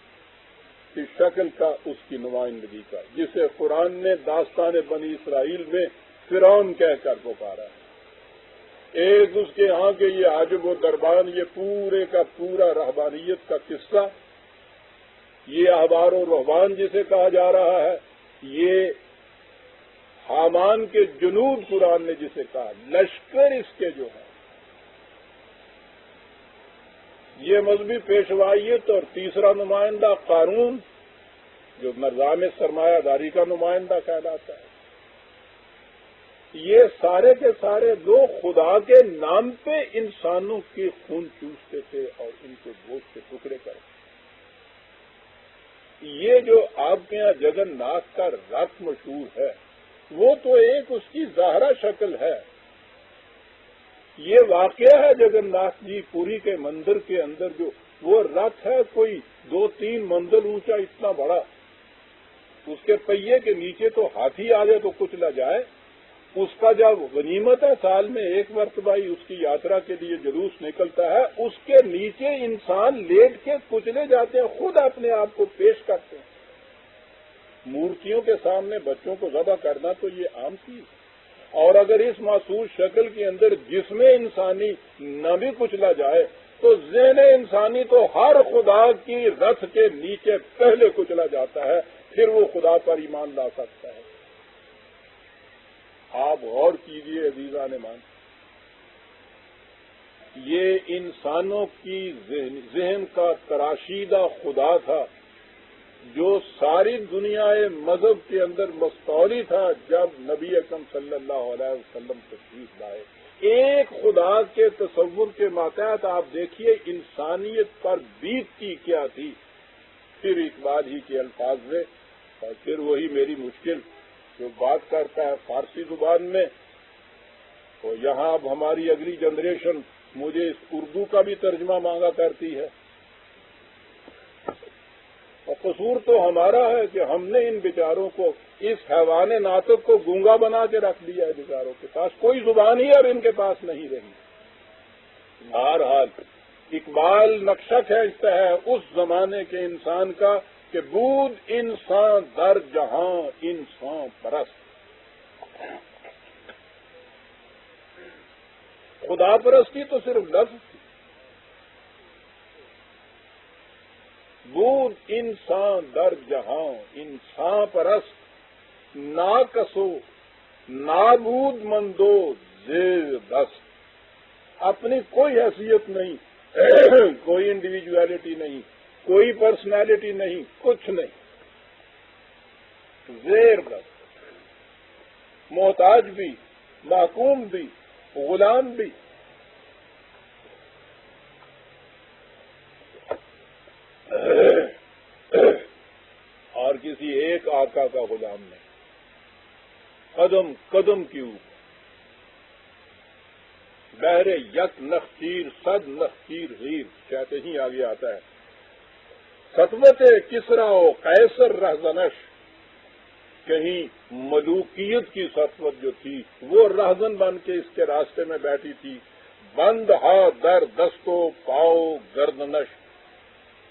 کی شکل کا، اس کی نمائندگی کا، جسے قرآن نے داستان بنی اسرائیل میں فرعون کہہ کر پکارا ہے۔ ایک اس کے ہاں کے یہ عاجب و دربان، یہ پورے کا پورا رہبانیت کا قصہ، یہ احبار و رہبان جسے کہا جا رہا ہے، یہ حامان کے جنود قرآن نے جسے کہا، لشکر اس کے جو ہے، یہ مذہبی پیشوائیت۔ اور تیسرا نمائندہ قارون، جو نظام سرمایہ داری کا نمائندہ کہلاتا ہے۔ یہ سارے کے سارے لوگ خدا کے نام پہ انسانوں کے خون چوستے تھے اور ان کو گوشت کے ٹکڑے کرتے۔ یہ جو آپ کے یہاں جگن ناتھ کا رتھ مشہور ہے، وہ تو ایک اس کی ظاہرہ شکل ہے۔ یہ واقعہ ہے جگن ناتھ جی پوری کے مندر کے اندر جو وہ رتھ ہے، کوئی 2-3 منزل اونچا، اتنا بڑا، اس کے پہیے کے نیچے تو ہاتھی آ جائے تو کچلا جائے۔ اس کا جب غنیمت ہے سال میں ایک مرتبہ ہی اس کی یاترا کے لیے جلوس نکلتا ہے، اس کے نیچے انسان لیٹ کے کچلے جاتے ہیں، خود اپنے آپ کو پیش کرتے ہیں۔ مورتیوں کے سامنے بچوں کو ذبح کرنا تو یہ عام چیز ہے، اور اگر اس معصوص شکل کے اندر جسم انسانی نہ بھی کچلا جائے تو ذہن انسانی تو ہر خدا کی رتھ کے نیچے پہلے کچلا جاتا ہے، پھر وہ خدا پر ایمان لا سکتا ہے۔ آپ غور کیجئے عزیزان مان، یہ انسانوں کی ذہن کا تراشیدہ خدا تھا جو ساری دنیا مذہب کے اندر مستولی تھا جب نبی اکرم صلی اللہ علیہ وسلم تشریف لائے۔ ایک خدا کے تصور کے ماتحت آپ دیکھیے انسانیت پر بیتتی کیا تھی۔ پھر اقبال ہی کے الفاظ میں، اور پھر وہی میری مشکل جو بات کرتا ہے فارسی زبان میں، تو یہاں اب ہماری اگلی جنریشن مجھے اس اردو کا بھی ترجمہ مانگا کرتی ہے، اور قصور تو ہمارا ہے کہ ہم نے ان بیچاروں کو، اس حیوان ناطق کو گونگا بنا کے رکھ دیا ہے۔ بیچاروں کے پاس کوئی زبان ہی اب ان کے پاس نہیں رہی۔ بہرحال اقبال نقشہ کھینچتا ہے اس زمانے کے انسان کا کہ بود انسان در جہاں انسان پرست۔ خدا پرستی تو صرف لفظ تھی، بود انسان در جہاں انسان پرست، نا کسو نابود مندو زیر دست۔ اپنی کوئی حیثیت نہیں، کوئی انڈیویجویلٹی نہیں، کوئی پرسنالٹی نہیں، کچھ نہیں، زیر دست، محتاج بھی، محکوم بھی، غلام بھی۔ اور کسی ایک آقا کا غلام نہیں، قدم قدم کی اوپر بہر یک نخچیر صد نخچیر غیر، کہتے ہی آگے آتا ہے، سطوت کسرا و قیصر رہزنش، کہیں ملوکیت کی سطوت جو تھی وہ رہزن بن کے اس کے راستے میں بیٹھی تھی، بند ہا در دستو پاؤ گردنش،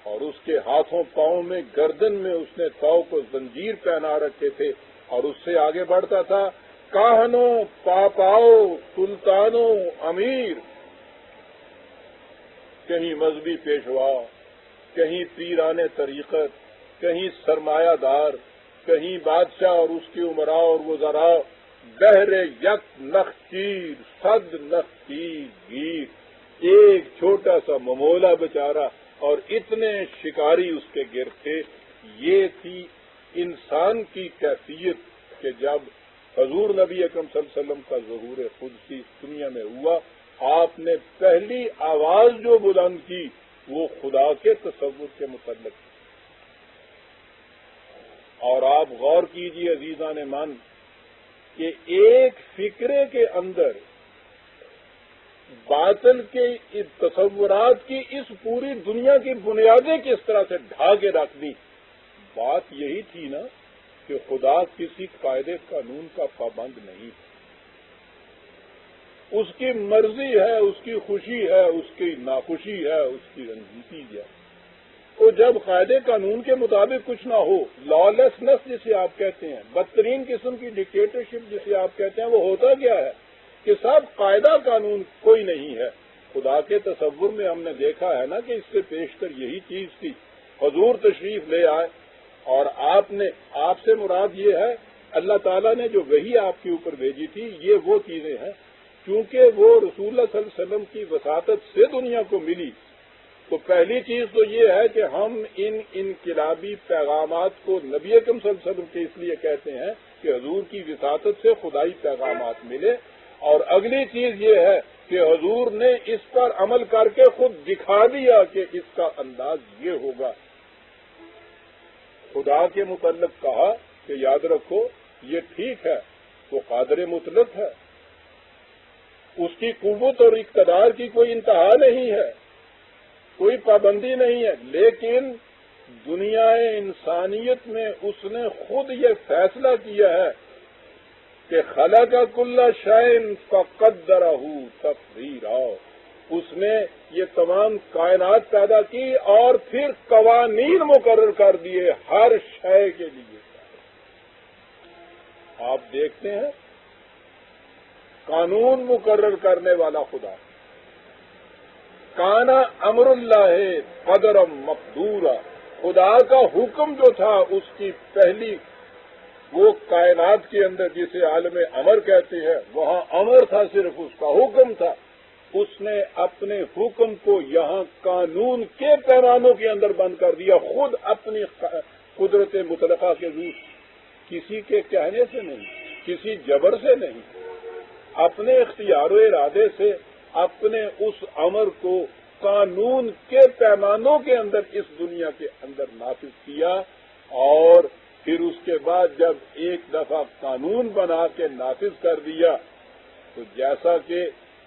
اور اس کے ہاتھوں پاؤں میں گردن میں اس نے پاؤں کو زنجیر پہنا رکھے تھے، اور اس سے آگے بڑھتا تھا، کاہنوں پاپاؤ سلطانوں امیر، کہیں مذہبی پیشوا، کہیں پیران طریقت، کہیں سرمایہ دار، کہیں بادشاہ اور اس کے امراء اور وزراء، بہر یک نخچیر صد نخچیر گیر، ایک چھوٹا سا ممولا بیچارہ اور اتنے شکاری اس کے گرد تھے۔ یہ تھی انسان کی کیفیت کہ جب حضور نبی اکرم صلی اللہ علیہ وسلم کا ظہور قدسی اس دنیا میں ہوا، آپ نے پہلی آواز جو بلند کی وہ خدا کے تصور کے متعلق، اور آپ غور کیجئے عزیزان من کہ ایک فکرے کے اندر باطل کے تصورات کی اس پوری دنیا کی بنیادیں کس طرح سے ڈھا کے رکھ دی. بات یہی تھی نا کہ خدا کسی قاعدے قانون کا پابند نہیں. اس کی مرضی ہے، اس کی خوشی ہے، اس کی ناخوشی ہے، اس کی رنجیتی ہے. تو جب قاعدے قانون کے مطابق کچھ نہ ہو، لا لیسنس جسے آپ کہتے ہیں، بدترین قسم کی ڈکٹیٹرشپ جسے آپ کہتے ہیں، وہ ہوتا کیا ہے کہ صاحب قاعدہ قانون کوئی نہیں ہے. خدا کے تصور میں ہم نے دیکھا ہے نا کہ اس سے پیشتر یہی چیز تھی. حضور تشریف لے آئے اور آپ سے مراد یہ ہے اللہ تعالیٰ نے جو وحی آپ کے اوپر بھیجی تھی، یہ وہ چیزیں ہیں. چونکہ وہ رسول اللہ صلی اللہ علیہ وسلم کی وساطت سے دنیا کو ملی، تو پہلی چیز تو یہ ہے کہ ہم ان انقلابی پیغامات کو نبی اکرم صلی اللہ علیہ وسلم کے اس لیے کہتے ہیں کہ حضور کی وساطت سے خدائی پیغامات ملے. اور اگلی چیز یہ ہے کہ حضور نے اس پر عمل کر کے خود دکھا دیا کہ اس کا انداز یہ ہوگا. خدا کے متعلق کہا کہ یاد رکھو یہ ٹھیک ہے، وہ قادر مطلق ہے، اس کی قوت اور اقتدار کی کوئی انتہا نہیں ہے، کوئی پابندی نہیں ہے، لیکن دنیا انسانیت میں اس نے خود یہ فیصلہ کیا ہے کہ خلق کل شیء فقدرہ تقدیرا. اس نے یہ تمام کائنات پیدا کی اور پھر قوانین مقرر کر دیے ہر شے کے لیے. آپ دیکھتے ہیں قانون مقرر کرنے والا خدا. کانا امر اللہ قدرم مقدورا. خدا کا حکم جو تھا اس کی پہلی وہ کائنات کے اندر جسے عالم امر کہتے ہیں، وہاں امر تھا، صرف اس کا حکم تھا. اس نے اپنے حکم کو یہاں قانون کے پیمانوں کے اندر بند کر دیا، خود اپنی قدرت مطلقہ کے روح، کسی کے کہنے سے نہیں، کسی جبر سے نہیں، اپنے اختیار و ارادے سے اپنے اس امر کو قانون کے پیمانوں کے اندر اس دنیا کے اندر نافذ کیا. اور پھر اس کے بعد جب ایک دفعہ قانون بنا کے نافذ کر دیا تو جیسا کہ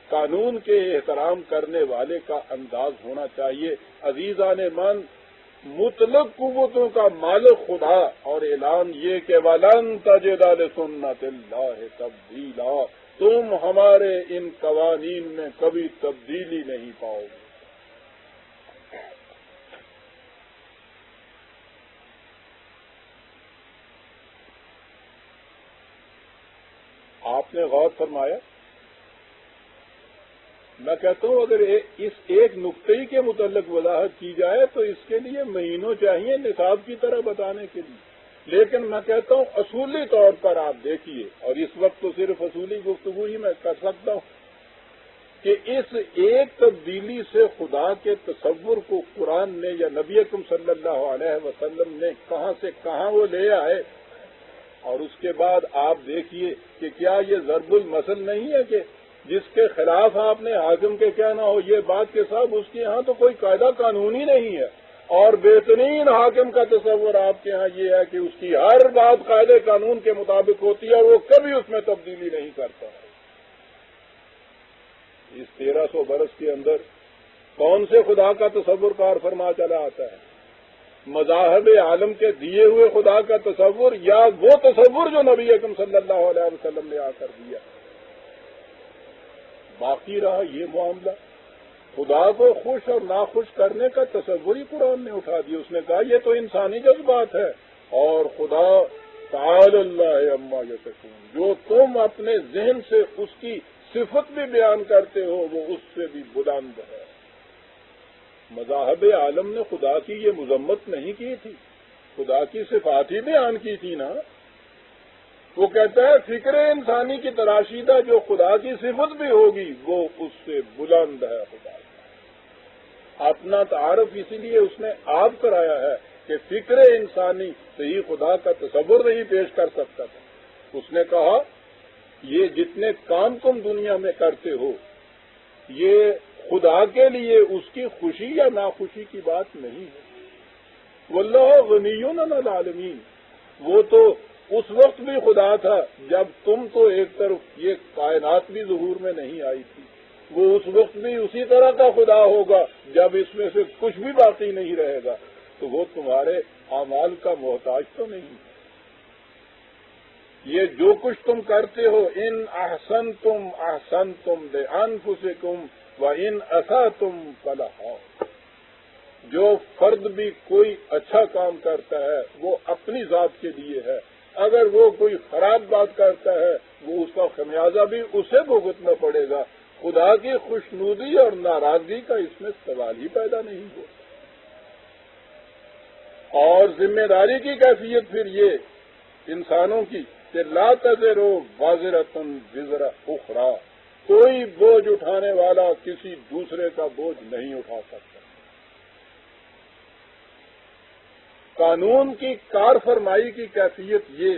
قانون کے احترام کرنے والے کا انداز ہونا چاہیے. عزیزان من، مطلق قوتوں کا مالک خدا، اور اعلان یہ کہ وَلَن تَجِدَ لِسُنَّتِ اللَّهِ تَبْدِيلًا. تم ہمارے ان قوانین میں کبھی تبدیلی نہیں پاؤ گے. آپ نے غور فرمایا؟ میں کہتا ہوں اگر اس ایک نقطے کے متعلق وضاحت کی جائے تو اس کے لیے مہینوں چاہیے نصاب کی طرح بتانے کے لیے. لیکن میں کہتا ہوں اصولی طور پر آپ دیکھیے، اور اس وقت تو صرف اصولی گفتگو ہی میں کر سکتا ہوں، کہ اس ایک تبدیلی سے خدا کے تصور کو قرآن نے یا نبی اکرم صلی اللہ علیہ وسلم نے کہاں سے کہاں وہ لے آئے. اور اس کے بعد آپ دیکھیے کہ کیا یہ ضرب المثل نہیں ہے کہ جس کے خلاف آپ نے حاکم کے کہنا ہو یہ بات کہ صاحب اس کے ہاں تو کوئی قاعدہ قانون ہی نہیں ہے، اور بہترین حاکم کا تصور آپ کے ہاں یہ ہے کہ اس کی ہر بات قاعدے قانون کے مطابق ہوتی ہے اور وہ کبھی اس میں تبدیلی نہیں کرتا. اس 1300 برس کے اندر کون سے خدا کا تصور کار فرما چلا آتا ہے؟ مذاہب عالم کے دیے ہوئے خدا کا تصور یا وہ تصور جو نبی اکرم صلی اللہ علیہ وسلم نے آ کر دیا؟ باقی رہا یہ معاملہ، خدا کو خوش اور ناخوش کرنے کا تصور ہی قرآن نے اٹھا دیا. اس نے کہا یہ تو انسانی جذبات ہے، اور خدا تعالی اللہ عما یصفون، جو تم اپنے ذہن سے اس کی صفت بھی بیان کرتے ہو وہ اس سے بھی بلند ہے. مذاہب عالم نے خدا کی یہ مذمت نہیں کی تھی، خدا کی صفات ہی بیان کی تھی نا. وہ کہتا ہے فکر انسانی کی تراشیدہ جو خدا کی صفت بھی ہوگی وہ اس سے بلند ہے. خدا اپنا تعارف اسی لیے اس نے آپ کرایا ہے کہ فکر انسانی صحیح خدا کا تصور نہیں پیش کر سکتا تھا. اس نے کہا یہ جتنے کام تم دنیا میں کرتے ہو یہ خدا کے لیے اس کی خوشی یا ناخوشی کی بات نہیں ہے. واللہ غنی عن العالمین. وہ تو اس وقت بھی خدا تھا جب تم تو ایک طرف یہ کائنات بھی ظہور میں نہیں آئی تھی، وہ اس وقت بھی اسی طرح کا خدا ہوگا جب اس میں سے کچھ بھی باقی نہیں رہے گا، تو وہ تمہارے اعمال کا محتاج تو نہیں۔ یہ جو کچھ تم کرتے ہو، ان احسنتم احسنتم لانفسکم وان اسأتم فلہا، جو فرد بھی کوئی اچھا کام کرتا ہے وہ اپنی ذات کے لیے ہے، اگر وہ کوئی خراب بات کرتا ہے وہ اس کا خمیازہ بھی اسے بھگتنا پڑے گا۔ خدا کی خوشنودی اور ناراضگی کا اس میں سوال ہی پیدا نہیں ہوتا۔ اور ذمہ داری کی کیفیت پھر یہ انسانوں کی کہ لا تزر وازرۃ وزر اخری، کوئی بوجھ اٹھانے والا کسی دوسرے کا بوجھ نہیں اٹھا سکتا۔ قانون کی کار فرمائی کی کیفیت یہ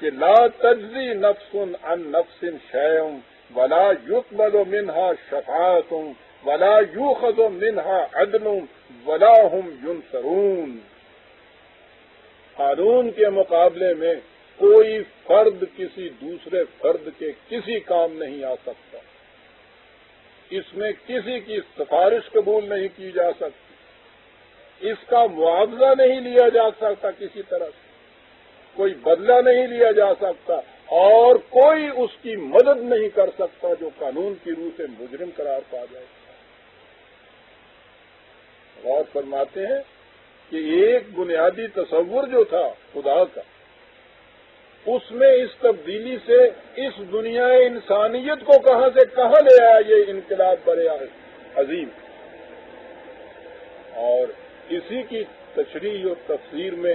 کہ لا تجزی نفس عن نفس شیئا ولا يقبل منها شفاعۃ ولا یؤخذ منها عدل ولا هم ينصرون، قانون کے مقابلے میں کوئی فرد کسی دوسرے فرد کے کسی کام نہیں آ سکتا، اس میں کسی کی سفارش قبول نہیں کی جا سکتی، اس کا معاوضہ نہیں لیا جا سکتا، کسی طرح سے کوئی بدلہ نہیں لیا جا سکتا، اور کوئی اس کی مدد نہیں کر سکتا جو قانون کی روح سے مجرم قرار پا جائے۔ غور فرماتے ہیں کہ ایک بنیادی تصور جو تھا خدا کا، اس میں اس تبدیلی سے اس دنیا انسانیت کو کہاں سے کہاں لے آیا یہ انقلاب بڑے عظیم، اور اسی کی تشریح اور تفسیر میں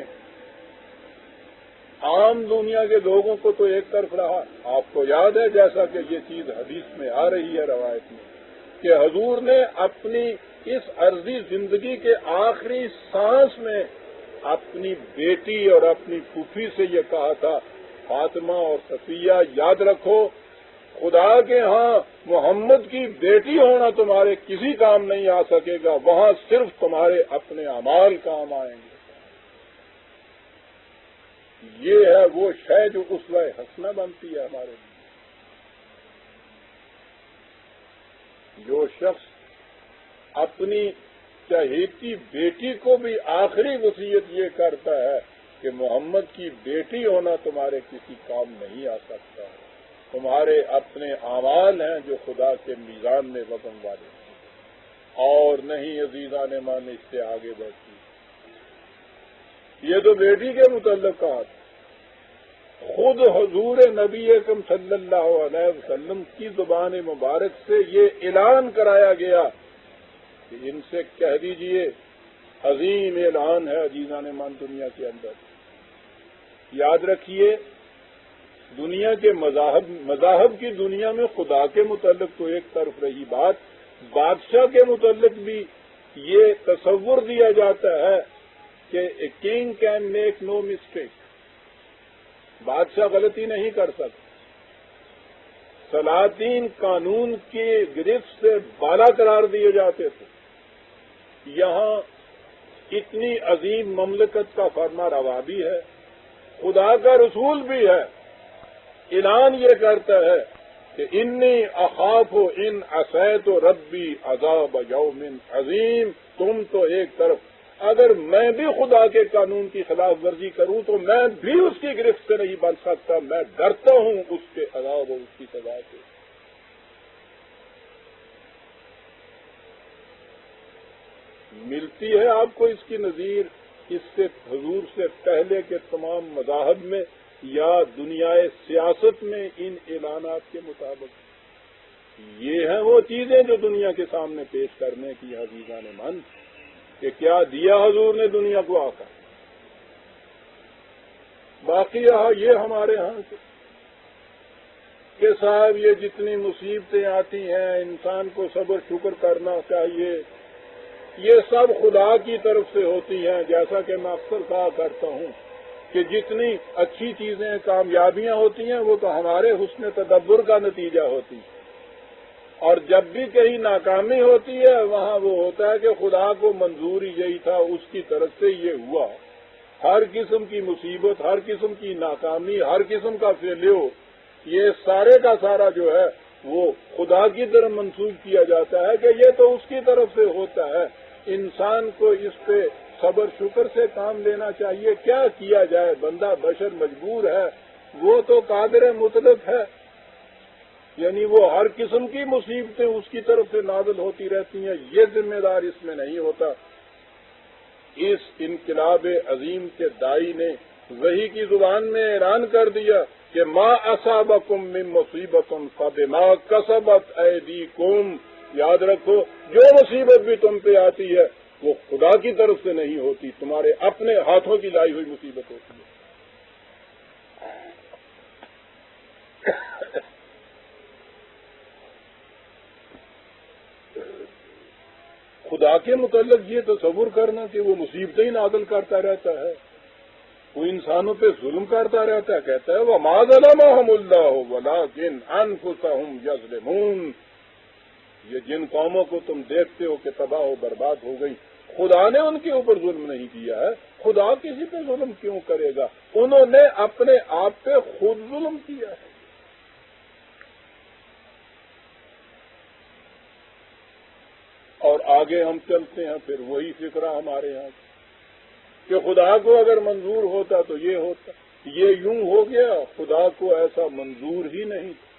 عام دنیا کے لوگوں کو تو ایک طرف رہا۔ آپ کو یاد ہے جیسا کہ یہ چیز حدیث میں آ رہی ہے روایت میں کہ حضور نے اپنی اس عرضی زندگی کے آخری سانس میں اپنی بیٹی اور اپنی پھوپھی سے یہ کہا تھا، فاطمہ اور صفیہ یاد رکھو، خدا کے ہاں محمد کی بیٹی ہونا تمہارے کسی کام نہیں آ سکے گا، وہاں صرف تمہارے اپنے اعمال کام آئیں گے۔ یہ ہے وہ شے جو اسوہ حسنہ بنتی ہے ہمارے لیے۔ جو شخص اپنی چہیتی بیٹی کو بھی آخری وصیت یہ کرتا ہے کہ محمد کی بیٹی ہونا تمہارے کسی کام نہیں آ سکتا، تمہارے اپنے اعمال ہیں جو خدا کے میزان میں وزن والے ہیں، اور نہیں عزیزان مان اس سے آگے بڑھتی۔ یہ تو بیٹی کے متعلق کہا تھا، خود حضور نبی اکرم صلی اللہ علیہ وسلم کی زبان مبارک سے یہ اعلان کرایا گیا کہ ان سے کہہ دیجئے، عظیم اعلان ہے عزیزان مان دنیا کے اندر۔ یاد رکھیے، دنیا کے مذاہب کی دنیا میں خدا کے متعلق تو ایک طرف رہی بات، بادشاہ کے متعلق بھی یہ تصور دیا جاتا ہے کہ a king can make no mistake, بادشاہ غلطی نہیں کر سکتا۔ سلاطین قانون کے گرفت سے بالا قرار دیے جاتے تھے، یہاں اتنی عظیم مملکت کا فرما روا بھی ہے، خدا کا رسول بھی ہے، اعلان یہ کرتا ہے کہ انی اخاف ان عصیت ربی عذاب یوم عظیم۔ تم تو ایک طرف، اگر میں بھی خدا کے قانون کی خلاف ورزی کروں تو میں بھی اس کی گرفت سے نہیں بچ سکتا، میں ڈرتا ہوں اس کے عذاب اور اس کی سزا سے۔ ملتی ہے آپ کو اس کی نظیر اس سے حضور سے پہلے کے تمام مذاہب میں یا دنیا سیاست میں ان اعلانات کے مطابق؟ یہ ہیں وہ چیزیں جو دنیا کے سامنے پیش کرنے کی عزیزان من، کہ کیا دیا حضور نے دنیا کو آ کر۔ باقی یہ ہمارے ہاں سے کہ صاحب یہ جتنی مصیبتیں آتی ہیں انسان کو صبر شکر کرنا چاہیے، یہ سب خدا کی طرف سے ہوتی ہیں۔ جیسا کہ میں اکثر کہا کرتا ہوں کہ جتنی اچھی چیزیں کامیابیاں ہوتی ہیں وہ تو ہمارے حسن تدبر کا نتیجہ ہوتی ہے، اور جب بھی کہیں ناکامی ہوتی ہے وہاں وہ ہوتا ہے کہ خدا کو منظور ہی یہی تھا، اس کی طرف سے یہ ہوا، ہر قسم کی مصیبت، ہر قسم کی ناکامی، ہر قسم کا فیلیور، یہ سارے کا سارا جو ہے وہ خدا کی طرف منسوخ کیا جاتا ہے کہ یہ تو اس کی طرف سے ہوتا ہے. انسان کو اس پہ صبر شکر سے کام لینا چاہیے. کیا کیا جائے، بندہ بشر مجبور ہے. وہ تو قادر مطلق ہے، یعنی وہ ہر قسم کی مصیبتیں اس کی طرف سے نازل ہوتی رہتی ہیں. یہ ذمہ دار اس میں نہیں ہوتا. اس انقلاب عظیم کے دائی نے وحی کی زبان میں اعلان کر دیا کہ ما اصابکم من مصیبت فبما کسبت ایدیکم. یاد رکھو، جو مصیبت بھی تم پہ آتی ہے وہ خدا کی طرف سے نہیں ہوتی، تمہارے اپنے ہاتھوں کی لائی ہوئی مصیبت ہوتی ہے. خدا کے متعلق یہ تصور کرنا کہ وہ مصیبتیں نازل کرتا رہتا ہے، وہ انسانوں پہ ظلم کرتا رہتا ہے. کہتا ہے وَمَا ظَلَمَهُمُ اللَّهُ وَلَٰكِنْ أَنفُسَهُمْ يَظْلِمُونَ. یہ جن قوموں کو تم دیکھتے ہو کہ تباہ و برباد ہو گئی، خدا نے ان کے اوپر ظلم نہیں کیا ہے. خدا کسی پہ ظلم کیوں کرے گا؟ انہوں نے اپنے آپ پہ خود ظلم کیا ہے. اور آگے ہم چلتے ہیں، پھر وہی فکرہ ہمارے یہاں کہ خدا کو اگر منظور ہوتا تو یہ ہوتا. یہ یوں ہو گیا، خدا کو ایسا منظور ہی نہیں تھا.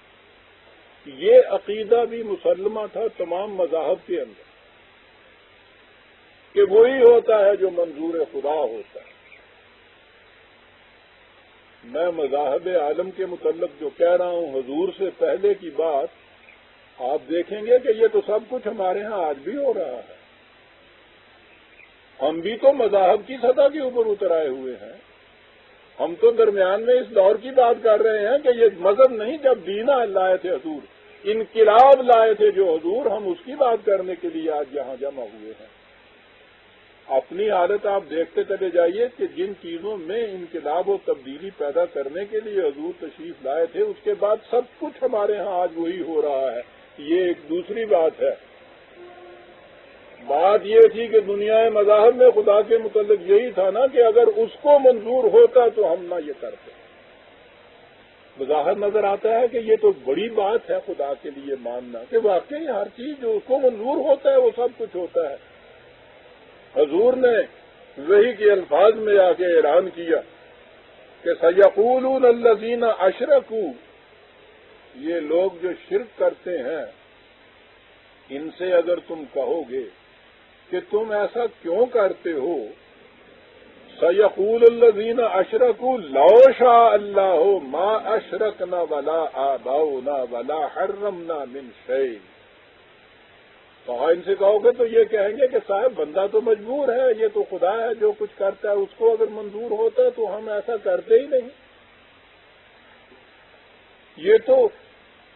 یہ عقیدہ بھی مسلمہ تھا تمام مذاہب کے اندر کہ وہی ہوتا ہے جو منظور خدا ہوتا ہے. میں مذاہب عالم کے متعلق جو کہہ رہا ہوں، حضور سے پہلے کی بات، آپ دیکھیں گے کہ یہ تو سب کچھ ہمارے ہاں آج بھی ہو رہا ہے. ہم بھی تو مذاہب کی سطح کے اوپر اتر آئے ہوئے ہیں. ہم تو درمیان میں اس دور کی بات کر رہے ہیں کہ یہ مذہب نہیں، جب دین لائے تھے حضور، انقلاب لائے تھے جو حضور، ہم اس کی بات کرنے کے لیے آج یہاں جمع ہوئے ہیں. اپنی حالت آپ دیکھتے چلے جائیے کہ جن چیزوں میں انقلاب و تبدیلی پیدا کرنے کے لیے حضور تشریف لائے تھے، اس کے بعد سب کچھ ہمارے ہاں آج وہی ہو رہا ہے. یہ ایک دوسری بات ہے. بات یہ تھی کہ دنیا مذاہب میں خدا کے متعلق یہی تھا نا کہ اگر اس کو منظور ہوتا تو ہم نہ یہ کرتے. بظاہر نظر آتا ہے کہ یہ تو بڑی بات ہے خدا کے لیے ماننا کہ واقعی ہر چیز جو اس کو منظور ہوتا ہے وہ سب کچھ ہوتا ہے. حضور نے وحی کے الفاظ میں آ کے اعلان کیا کہ سَيَقُولُونَ الَّذِينَ أَشْرَكُوا، یہ لوگ جو شرک کرتے ہیں، ان سے اگر تم کہو گے کہ تم ایسا کیوں کرتے ہو، سَيَقُولُ الَّذِينَ أَشْرَكُوا لَوْ شَاءَ اللَّهُ مَا أَشْرَكْنَا وَلَا آبَاؤُنَا وَلَا حَرَّمْنَا مِنْ شَيْءٍ. کہا ان سے کہو گے تو یہ کہیں گے کہ صاحب بندہ تو مجبور ہے، یہ تو خدا ہے جو کچھ کرتا ہے، اس کو اگر منظور ہوتا تو ہم ایسا کرتے ہی نہیں. یہ تو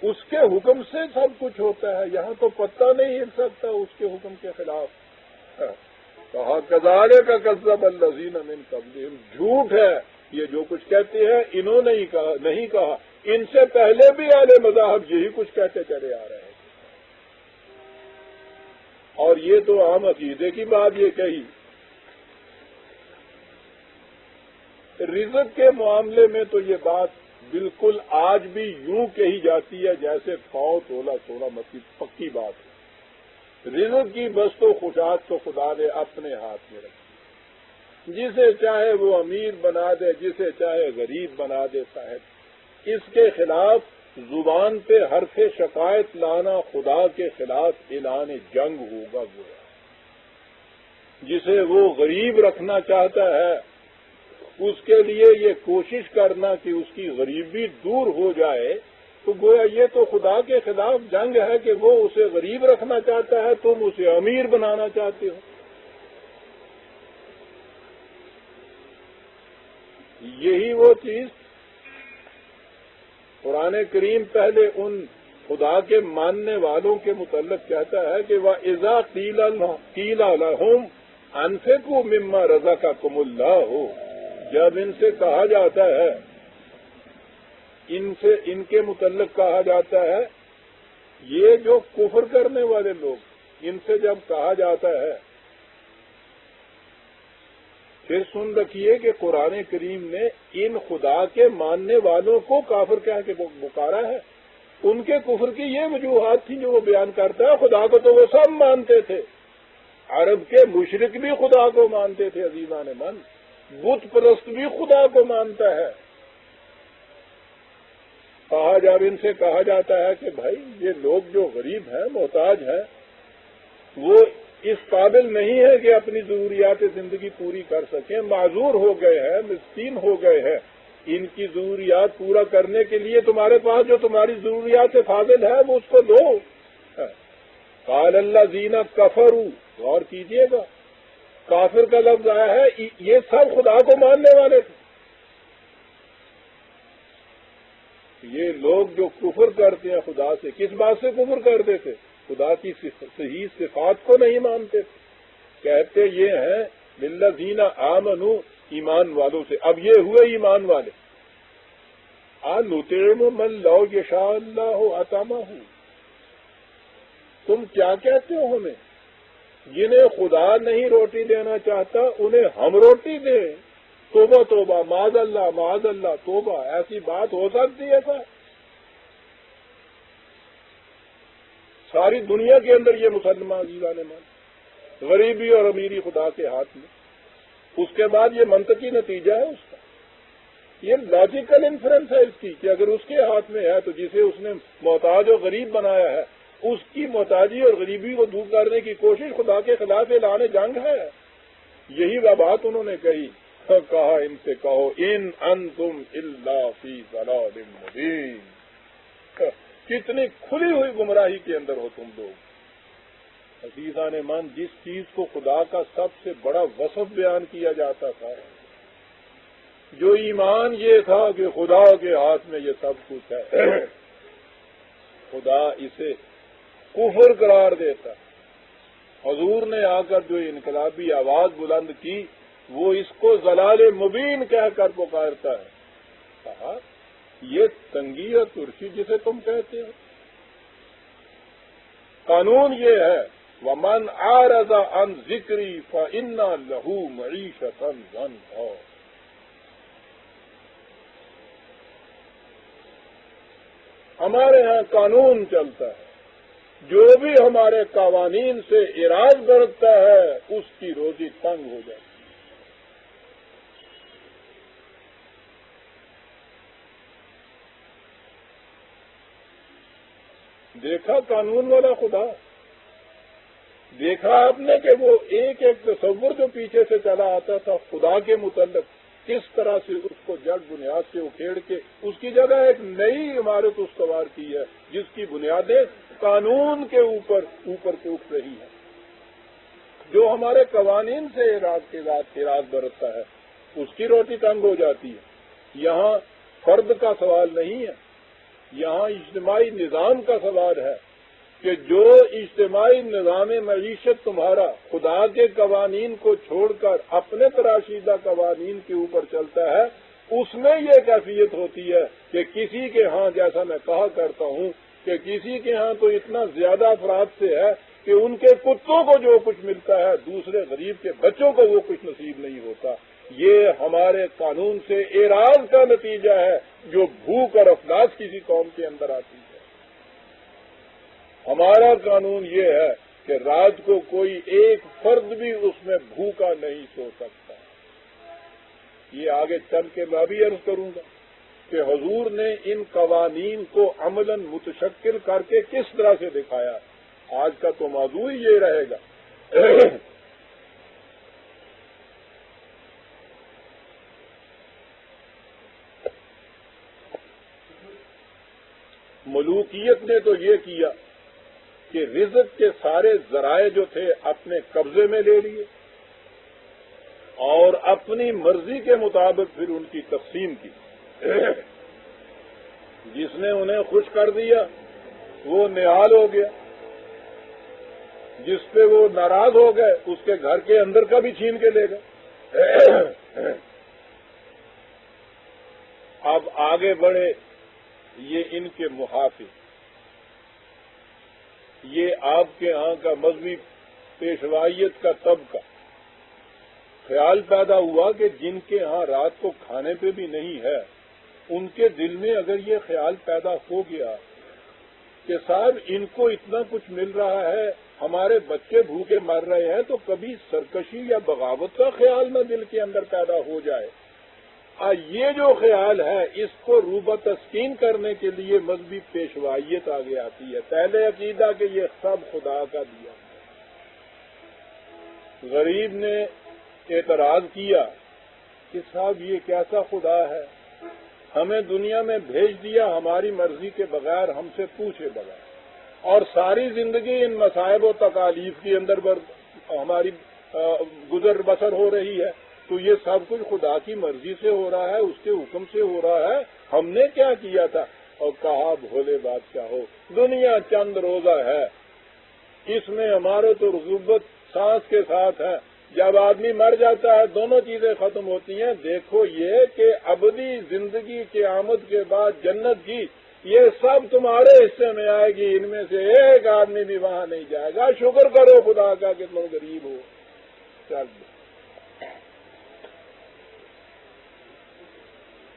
اس کے حکم سے سب کچھ ہوتا ہے، یہاں تو پتہ نہیں ہل سکتا اس کے حکم کے خلاف. کہا کذالک کذب الذین من قبلہم، جھوٹ ہے یہ جو کچھ کہتے ہیں، انہوں نے نہیں کہا، ان سے پہلے بھی اہل مذاہب یہی کچھ کہتے چلے آ رہے ہیں. اور یہ تو عام عقیدے کی بات یہ کہی. رزق کے معاملے میں تو یہ بات بالکل آج بھی یوں کہی جاتی ہے جیسے پاؤں تولا سونا مچھی، پکی بات ہے. رزق کی بست و خوشاک تو خدا نے اپنے ہاتھ میں رکھی، جسے چاہے وہ امیر بنا دے، جسے چاہے غریب بنا دے. صاحب اس کے خلاف زبان پہ حرف شکایت لانا خدا کے خلاف اعلان جنگ ہوگا. گویا جسے وہ غریب رکھنا چاہتا ہے اس کے لیے یہ کوشش کرنا کہ اس کی غریبی دور ہو جائے، تو گویا یہ تو خدا کے خلاف جنگ ہے کہ وہ اسے غریب رکھنا چاہتا ہے، تم اسے امیر بنانا چاہتے ہو. یہی وہ چیز قرآن کریم پہلے ان خدا کے ماننے والوں کے متعلق کہتا ہے کہ وَإِذَا قِيلَ لَهُمْ أَنفِقُوا مِمَّا رَزَقَكُمُ اللَّهُ، جب ان سے کہا جاتا ہے، ان کے متعلق کہا جاتا ہے، یہ جو کفر کرنے والے لوگ، ان سے جب کہا جاتا ہے پھر سن رکھیے کہ قرآن کریم نے ان خدا کے ماننے والوں کو کافر کہہ کے پکارا ہے. ان کے کفر کی یہ وجوہات تھیں جو وہ بیان کرتا ہے. خدا کو تو وہ سب مانتے تھے. عرب کے مشرک بھی خدا کو مانتے تھے. عزیزان من، بت پرست بھی خدا کو مانتا ہے. جب ان سے کہا جاتا ہے کہ بھائی یہ لوگ جو غریب ہیں، محتاج ہیں، وہ اس قابل نہیں ہے کہ اپنی ضروریات زندگی پوری کر سکیں، معذور ہو گئے ہیں، مسکین ہو گئے ہیں، ان کی ضروریات پورا کرنے کے لیے تمہارے پاس جو تمہاری ضروریات سے فاضل ہے وہ اس کو دو. قال الذین کفروا، غور کیجئے گا، کافر کا لفظ آیا ہے. یہ سب خدا کو ماننے والے تھے. یہ لوگ جو کفر کرتے ہیں خدا سے، کس بات سے کفر کرتے تھے؟ خدا کی صحیح صفات کو نہیں مانتے تھے. کہتے یہ ہیں للذین آمنوا، ایمان والوں سے. اب یہ ہوئے ایمان والے. نطعم من لو یشاء اللہ اطعمہ، تم کیا کہتے ہو ہمیں؟ جنہیں خدا نہیں روٹی دینا چاہتا انہیں ہم روٹی دیں. توبہ توبہ، معاذ اللہ معاذ اللہ، توبہ، ایسی بات ہو سکتی ہے سر؟ ساری دنیا کے اندر یہ مسلمان عزیزان مان، غریبی اور امیری خدا کے ہاتھ میں. اس کے بعد یہ منطقی نتیجہ ہے اس کا، یہ لاجیکل انفرنس ہے اس کی کہ اگر اس کے ہاتھ میں ہے تو جسے اس نے محتاج اور غریب بنایا ہے اس کی محتاجی اور غریبی کو دور کرنے کی کوشش خدا کے خلاف اعلان جنگ ہے. یہی وہ بات انہوں نے کہی. کہا ان سے کہو ان انتم الا فی ضلال مبین، کتنی کھلی ہوئی گمراہی کے اندر ہو تم لوگ. عزیزان من، جس چیز کو خدا کا سب سے بڑا وصف بیان کیا جاتا تھا، جو ایمان یہ تھا کہ خدا کے ہاتھ میں یہ سب کچھ ہے، خدا اسے کفر قرار دیتا. حضور نے آ کر جو انقلابی آواز بلند کی وہ اس کو ضلال مبین کہہ کر پکارتا ہے. کہا یہ تنگی اور ترشی جسے تم کہتے ہو، قانون یہ ہے وَمَنْ أَعْرَضَ عَنْ ذِكْرِي فَإِنَّ لَهُ مَعِيشَةً ضَنْكًا. ہمارے ہاں قانون چلتا ہے، جو بھی ہمارے قوانین سے اعراض برتتا ہے اس کی روزی تنگ ہو جاتی ہے. دیکھا قانون والا خدا، دیکھا آپ نے کہ وہ ایک ایک تصور جو پیچھے سے چلا آتا تھا خدا کے متعلق کس طرح سے اس کو جڑ بنیاد سے اکھیڑ کے اس کی جگہ ایک نئی عمارت استوار کی ہے جس کی بنیادیں قانون کے اوپر سے اٹھ رہی ہیں. جو ہمارے قوانین سے اعراض برتتا ہے اس کی روٹی تنگ ہو جاتی ہے. یہاں فرد کا سوال نہیں ہے، یہاں اجتماعی نظام کا سوال ہے کہ جو اجتماعی نظام معیشت تمہارا خدا کے قوانین کو چھوڑ کر اپنے تراشیدہ قوانین کے اوپر چلتا ہے، اس میں یہ کیفیت ہوتی ہے کہ کسی کے ہاں، جیسا میں کہا کرتا ہوں کہ کسی کے ہاں تو اتنا زیادہ افراد سے ہے کہ ان کے کتوں کو جو کچھ ملتا ہے دوسرے غریب کے بچوں کو وہ کچھ نصیب نہیں ہوتا. یہ ہمارے قانون سے اعراض کا نتیجہ ہے جو بھوک اور افلاس کسی قوم کے اندر آتی ہے. ہمارا قانون یہ ہے کہ رات کو کوئی ایک فرد بھی اس میں بھوکا نہیں سو سکتا. یہ آگے چل کے میں بھی عرض کروں گا کہ حضور نے ان قوانین کو عملاً متشکل کر کے کس طرح سے دکھایا. آج کا تو موضوع ہی یہ رہے گا. ملوکیت نے تو یہ کیا کہ رزق کے سارے ذرائع جو تھے اپنے قبضے میں لے لیے اور اپنی مرضی کے مطابق پھر ان کی تقسیم کی. جس نے انہیں خوش کر دیا وہ نہال ہو گیا، جس پہ وہ ناراض ہو گئے اس کے گھر کے اندر کا بھی چھین کے لے گئے. اب آگے بڑھے یہ ان کے محافظ، یہ آپ کے ہاں کا مذہبی پیشوائیت کا طبقہ خیال پیدا ہوا کہ جن کے ہاں رات کو کھانے پہ بھی نہیں ہے، ان کے دل میں اگر یہ خیال پیدا ہو گیا کہ صاحب ان کو اتنا کچھ مل رہا ہے، ہمارے بچے بھوکے مر رہے ہیں، تو کبھی سرکشی یا بغاوت کا خیال نہ دل کے اندر پیدا ہو جائے۔ یہ جو خیال ہے اس کو روبہ تسکین کرنے کے لیے مذہبی پیشوائیت آگے آتی ہے۔ پہلے عقیدہ کہ یہ سب خدا کا دیا۔ غریب نے اعتراض کیا کہ صاحب یہ کیسا خدا ہے، ہمیں دنیا میں بھیج دیا ہماری مرضی کے بغیر، ہم سے پوچھے بغیر، اور ساری زندگی ان مصائب و تکالیف کے اندر ہماری گزر بسر ہو رہی ہے، تو یہ سب کچھ خدا کی مرضی سے ہو رہا ہے، اس کے حکم سے ہو رہا ہے، ہم نے کیا کیا تھا؟ اور کہا بھولے بادشاہ ہو، دنیا چند روزہ ہے، اس میں ہمارے تو رغبت سانس کے ساتھ ہے، جب آدمی مر جاتا ہے دونوں چیزیں ختم ہوتی ہیں۔ دیکھو یہ کہ ابدی زندگی قیامت کے بعد جنت کی، یہ سب تمہارے حصے میں آئے گی، ان میں سے ایک آدمی بھی وہاں نہیں جائے گا، شکر کرو خدا کا کہ تم غریب ہو۔ چل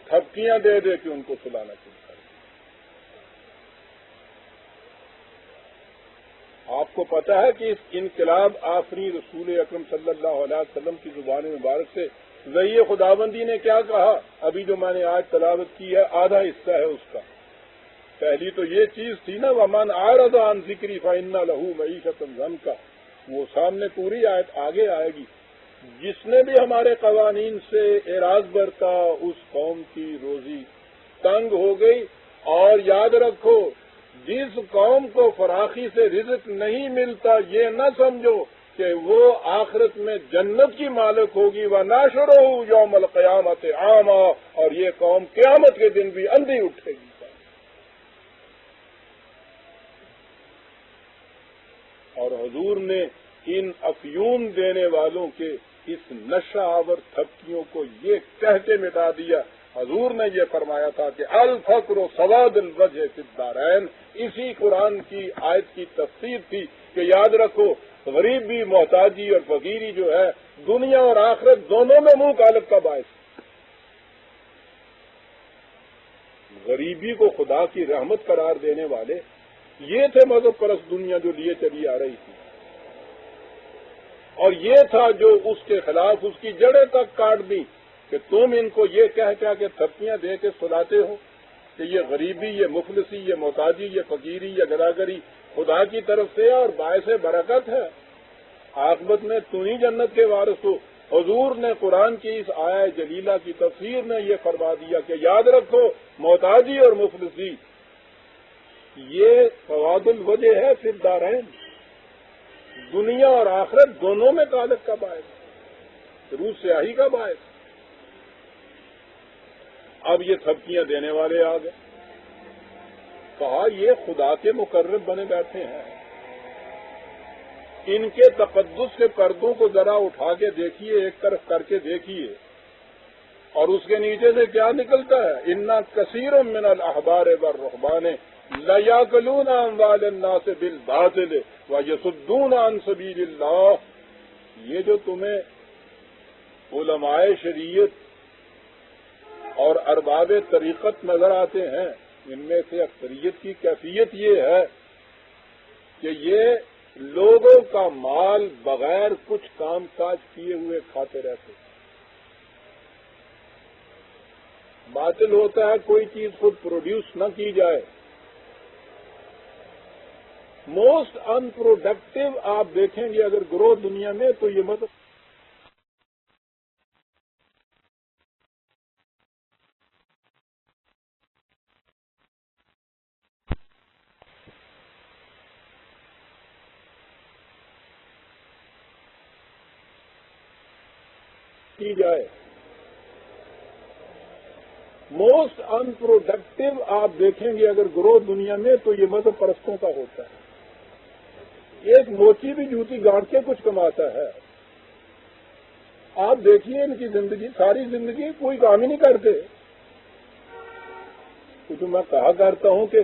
تھپکیاں دے دے کہ ان کو سلانا چاہیے۔ آپ کو پتا ہے کہ اس انقلاب آفری رسول اکرم صلی اللہ علیہ وسلم کی زبان مبارک سے وحی خداوندی نے کیا کہا؟ ابھی جو میں نے آج تلاوت کی ہے آدھا حصہ ہے اس کا۔ پہلی تو یہ چیز تھی نا ومن اعرض عن ذکری فإن لہ معیشۃ ضنکا، وہ سامنے پوری آیت آگے آئے گی۔ جس نے بھی ہمارے قوانین سے اعراض برتا اس قوم کی روزی تنگ ہو گئی، اور یاد رکھو جس قوم کو فراخی سے رزق نہیں ملتا یہ نہ سمجھو کہ وہ آخرت میں جنت کی مالک ہوگی، وَنَحْشُرُهُ يَوْمَ الْقِيَامَةِ أَعْمَىٰ، اور یہ قوم قیامت کے دن بھی اندھی اٹھے گی۔ اور حضور نے ان افیون دینے والوں کے اس نشہ آور تھپکیوں کو یہ کہہ کے مٹا دیا۔ حضور نے یہ فرمایا تھا کہ الفقر سواد الوجہ فی الدارین، اسی قرآن کی آیت کی تفسیر تھی کہ یاد رکھو غریبی، محتاجی اور فقیری جو ہے دنیا اور آخرت دونوں میں منہ کالب کا باعث۔ غریبی کو خدا کی رحمت قرار دینے والے یہ تھے مذہب پرست دنیا جو لیے چلی آ رہی تھی، اور یہ تھا جو اس کے خلاف اس کی جڑیں تک کاٹ دی کہ تم ان کو یہ کہہ کے تھپکیاں دے کے سلاتے ہو کہ یہ غریبی، یہ مفلسی، یہ محتاجی، یہ فقیری، یہ گداگری خدا کی طرف سے اور باعث برکت ہے، عاقبت میں تم ہی جنت کے وارث ہو۔ حضور نے قرآن کی اس آیہ جلیلہ کی تفسیر میں یہ فرما دیا کہ یاد رکھو محتاجی اور مفلسی یہ سواد الوجہ ہے فی الدارین، دنیا اور آخرت دونوں میں کالب کا باعث، روح سیاہی کا باعث۔ اب یہ تھپکیاں دینے والے آ گئے، کہا یہ خدا کے مقرب بنے بیٹھے ہیں، ان کے تقدس کے پردوں کو ذرا اٹھا کے دیکھیے، ایک طرف کر کے دیکھیے، اور اس کے نیچے سے کیا نکلتا ہے؟ اِنَّ كَثِيرٌ مِّنَ الْأَحْبَارِ وَالرُّهْبَانِ لَيَأْكُلُونَ أَمْوَالَ النَّاسِ بِالْبَاطِلِ وَيَصُدُّونَ عَن سَبِيلِ اللَّهِ، یہ جو تمہیں علماء شریعت اور ارباب طریقت نظر آتے ہیں، ان میں سے اکثریت کی کیفیت یہ ہے کہ یہ لوگوں کا مال بغیر کچھ کام کاج کیے ہوئے کھاتے رہتے ہیں۔ باطل ہوتا ہے کوئی چیز خود پروڈیوس نہ کی جائے۔ موسٹ ان پروڈکٹیو آپ دیکھیں گے اگر گروہ دنیا میں تو یہ مطلب کی جائے۔ موسٹ ان پروڈکٹیو آپ دیکھیں گے اگر گروہ دنیا میں تو یہ مذہب پرستوں کا ہوتا ہے۔ ایک موچی بھی جوتی گانٹ کے کچھ کماتا ہے۔ آپ دیکھیے ان کی زندگی، ساری زندگی کوئی کام ہی نہیں کرتے۔ کیونکہ میں کہا کرتا ہوں کہ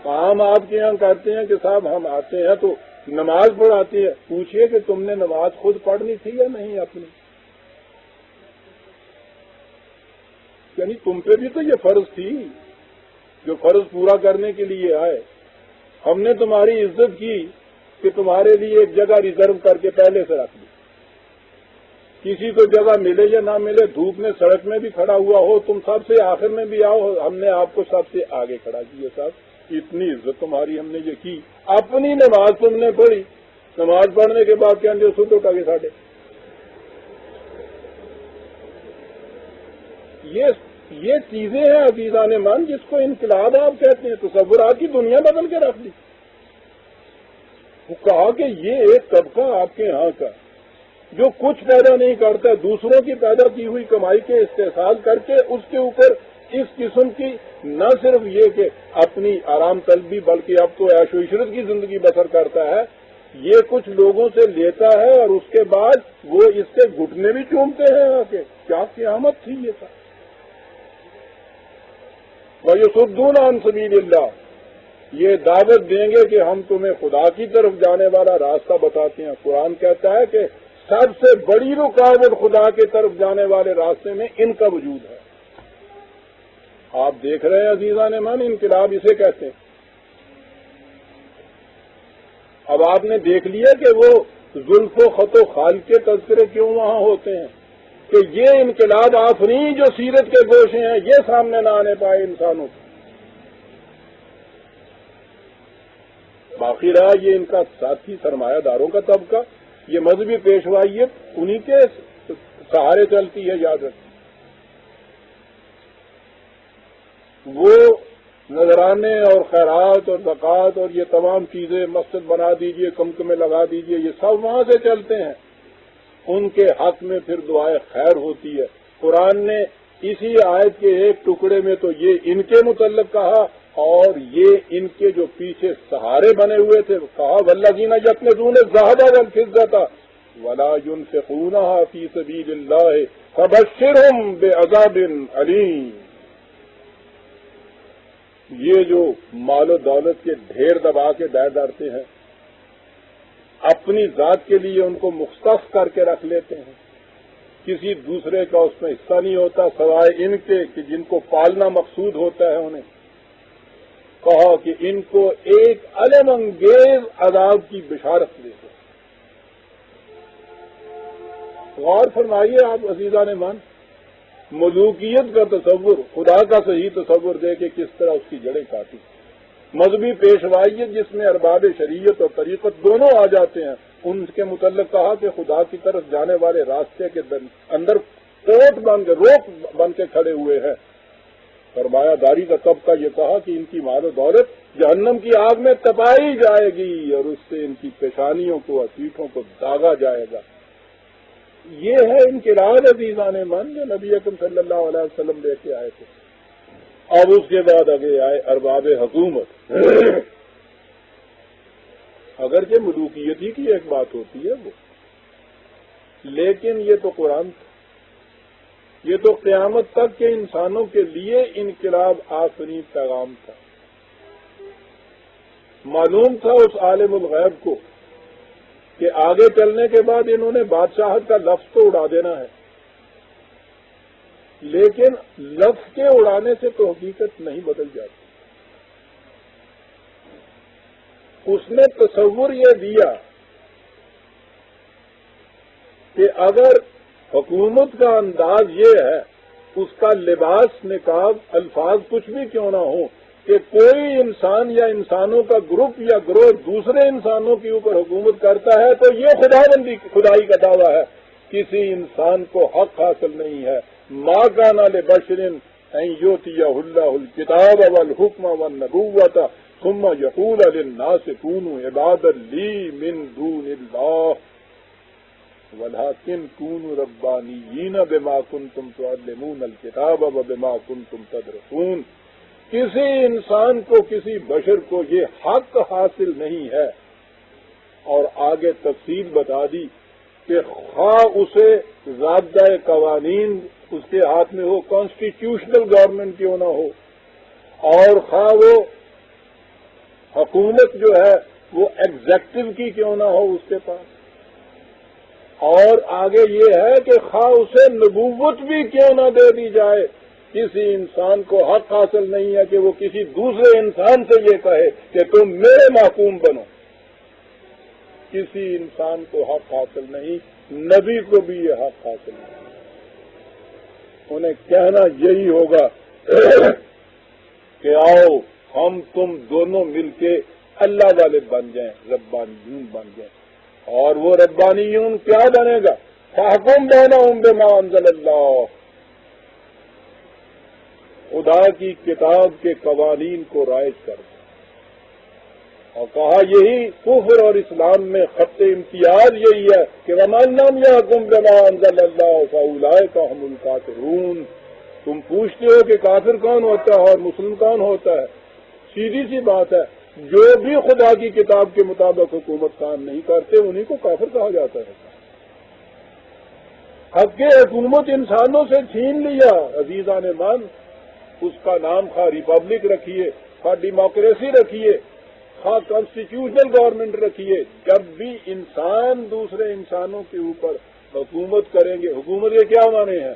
کام آپ کے یہاں کرتے ہیں کہ صاحب ہم آتے ہیں تو نماز پڑھاتے ہیں، پوچھئے کہ تم نے نماز خود پڑھنی تھی یا نہیں اپنی؟ یعنی تم پہ بھی تو یہ فرض تھی جو فرض پورا کرنے کے لیے آئے. ہم نے تمہاری عزت کی کہ تمہارے لیے ایک جگہ ریزرو کر کے پہلے سے رکھ دی. کسی کو جگہ ملے یا نہ ملے، دھوپ میں سڑک میں بھی کھڑا ہوا ہو، تم سب سے آخر میں بھی آؤ، ہم نے آپ کو سب سے آگے کھڑا کیا. صاحب اتنی عزت تمہاری ہم نے یہ کی. اپنی نماز تم نے پڑھی، نماز پڑھنے کے بعد کیا سو تو ٹاگے ساڑھے. یہ چیزیں ہیں عزیزان من جس کو انقلاب آپ کہتے ہیں. تصورات کی دنیا بدل کے رکھ دی. وہ کہا کہ یہ ایک طبقہ آپ کے یہاں کا جو کچھ پیدا نہیں کرتا، دوسروں کی پیدا کی ہوئی کمائی کے استحصال کر کے اس کے اوپر اس قسم کی نہ صرف یہ کہ اپنی آرام طلبی بلکہ اب تو عیش و عشرت کی زندگی بسر کرتا ہے. یہ کچھ لوگوں سے لیتا ہے اور اس کے بعد وہ اس کے گھٹنے بھی چومتے ہیں آ کے. کیا قیامت تھی یہ تھا. وَيَصُدُّونَ عَن سَبِيلِ اللَّهِ، یہ دعوت دیں گے کہ ہم تمہیں خدا کی طرف جانے والا راستہ بتاتے ہیں. قرآن کہتا ہے کہ سب سے بڑی رکاوٹ خدا کی طرف جانے والے راستے میں ان کا وجود ہے. آپ دیکھ رہے ہیں عزیزان من، انقلاب اسے کہتے ہیں. اب آپ نے دیکھ لیا کہ وہ زلف و خط و خال کے تذکرے کیوں وہاں ہوتے ہیں کہ یہ انقلاب آفرین جو سیرت کے گوشے ہیں یہ سامنے نہ آنے پائے انسانوں کو. باقی رہا یہ ان کا ساتھی سرمایہ داروں کا طبقہ، یہ مذہبی پیشوائیت انہی کے سہارے چلتی ہے. یاد رکھیں وہ نذرانے اور خیرات اور زکوٰۃ اور یہ تمام چیزیں، مسجد بنا دیجئے، کمکمے لگا دیجئے، یہ سب وہاں سے چلتے ہیں. ان کے حق میں پھر دعائے خیر ہوتی ہے. قرآن نے اسی آیت کے ایک ٹکڑے میں تو یہ ان کے متعلق کہا اور یہ ان کے جو پیچھے سہارے بنے ہوئے تھے کہا والذین یکنزون الذھب والفضة ولا ينفقونها فی سبیل اللہ فبشرهم بعذاب علیم. یہ جو مال و دولت کے ڈھیر دبا کے ڈرتے ہیں، اپنی ذات کے لیے ان کو مختص کر کے رکھ لیتے ہیں، کسی دوسرے کا اس میں حصہ نہیں ہوتا سوائے ان کے کہ جن کو پالنا مقصود ہوتا ہے. انہیں کہا کہ ان کو ایک الم انگیز عذاب کی بشارت دے دو. غور فرمائیے آپ عزیزان من، ملوکیت کا تصور، خدا کا صحیح تصور دے کے کس طرح اس کی جڑیں کاٹی. مذہبی پیشوائیت جس میں ارباب شریعت اور طریقت دونوں آ جاتے ہیں، ان کے متعلق کہا کہ خدا کی طرف جانے والے راستے کے اندر کوٹ بن کے روک بن کے کھڑے ہوئے ہیں. سرمایہ داری کا طبقہ یہ کہا کہ ان کی مال و دولت جہنم کی آگ میں تپائی جائے گی اور اس سے ان کی پیشانیوں کو اور پیٹھوں کو داغا جائے گا. یہ ہے انقلاب عزیزان من جو نبی اکرم صلی اللہ علیہ وسلم لے کے آئے تھے. اب اس کے بعد آگے آئے ارباب حکومت. اگرچہ ملوکیت ہی کی ایک بات ہوتی ہے وہ، لیکن یہ تو قرآن تھا. یہ تو قیامت تک کے انسانوں کے لیے انقلاب آفرین پیغام تھا. معلوم تھا اس عالم الغیب کو کہ آگے چلنے کے بعد انہوں نے بادشاہت کا لفظ تو اڑا دینا ہے، لیکن لفظ کے اڑانے سے تو حقیقت نہیں بدل جاتی. اس نے تصور یہ دیا کہ اگر حکومت کا انداز یہ ہے، اس کا لباس نقاب الفاظ کچھ بھی کیوں نہ ہو، کہ کوئی انسان یا انسانوں کا گروپ یا گروہ دوسرے انسانوں کے اوپر حکومت کرتا ہے تو یہ خدائی کا دعویٰ ہے. کسی انسان کو حق حاصل نہیں ہے. ما کان لبشر ان یؤتیہ اللہ الکتاب والحکم والنبوۃ ثم یقول للناس کونوا عبادا لی من دون اللہ ولكن كونوا ربانیین بما کنتم تعلمون الکتاب وبما کنتم تدرسون. کسی انسان کو، کسی بشر کو یہ حق حاصل نہیں ہے. اور آگے تفصیل بتا دی کہ خواہ اسے ضابطۂ قوانین اس کے ہاتھ میں ہو، کانسٹیٹیوشنل گورنمنٹ کیوں نہ ہو، اور خواہ وہ حکومت جو ہے وہ ایگزیکٹو کی کیوں نہ ہو اس کے پاس، اور آگے یہ ہے کہ خواہ اسے نبوت بھی کیوں نہ دے دی جائے، کسی انسان کو حق حاصل نہیں ہے کہ وہ کسی دوسرے انسان سے یہ کہے کہ تم میرے محکوم بنو. کسی انسان کو حق حاصل نہیں، نبی کو بھی یہ حق حاصل نہیں. انہیں کہنا یہی ہوگا کہ آؤ ہم تم دونوں مل کے اللہ والے بن جائیں، ربانیون بن جائیں. اور وہ ربانیون کیا بنے گا؟ فاحکم بینہم بما انزل اللہ، خدا کی کتاب کے قوانین کو رائج کر دیں. اور کہا یہی کفر اور اسلام میں خط امتیاز یہی ہے کہ ومن لم یحکم بما انزل اللہ فاولئک هم الکافرون. تم پوچھتے ہو کہ کافر کون ہوتا ہے اور مسلم کون ہوتا ہے؟ سیدھی سی بات ہے، جو بھی خدا کی کتاب کے مطابق حکومت کام نہیں کرتے انہیں کو کافر کہا جاتا ہے. حق حکومت انسانوں سے چھین لیا عزیزان من، اس کا نام خواہ ریپبلک رکھیے، خواہ ڈیموکریسی رکھیے، خواہ کانسٹیٹیوشنل گورنمنٹ رکھیے، جب بھی انسان دوسرے انسانوں کے اوپر حکومت کریں گے، حکومت کے کیا معنی ہے؟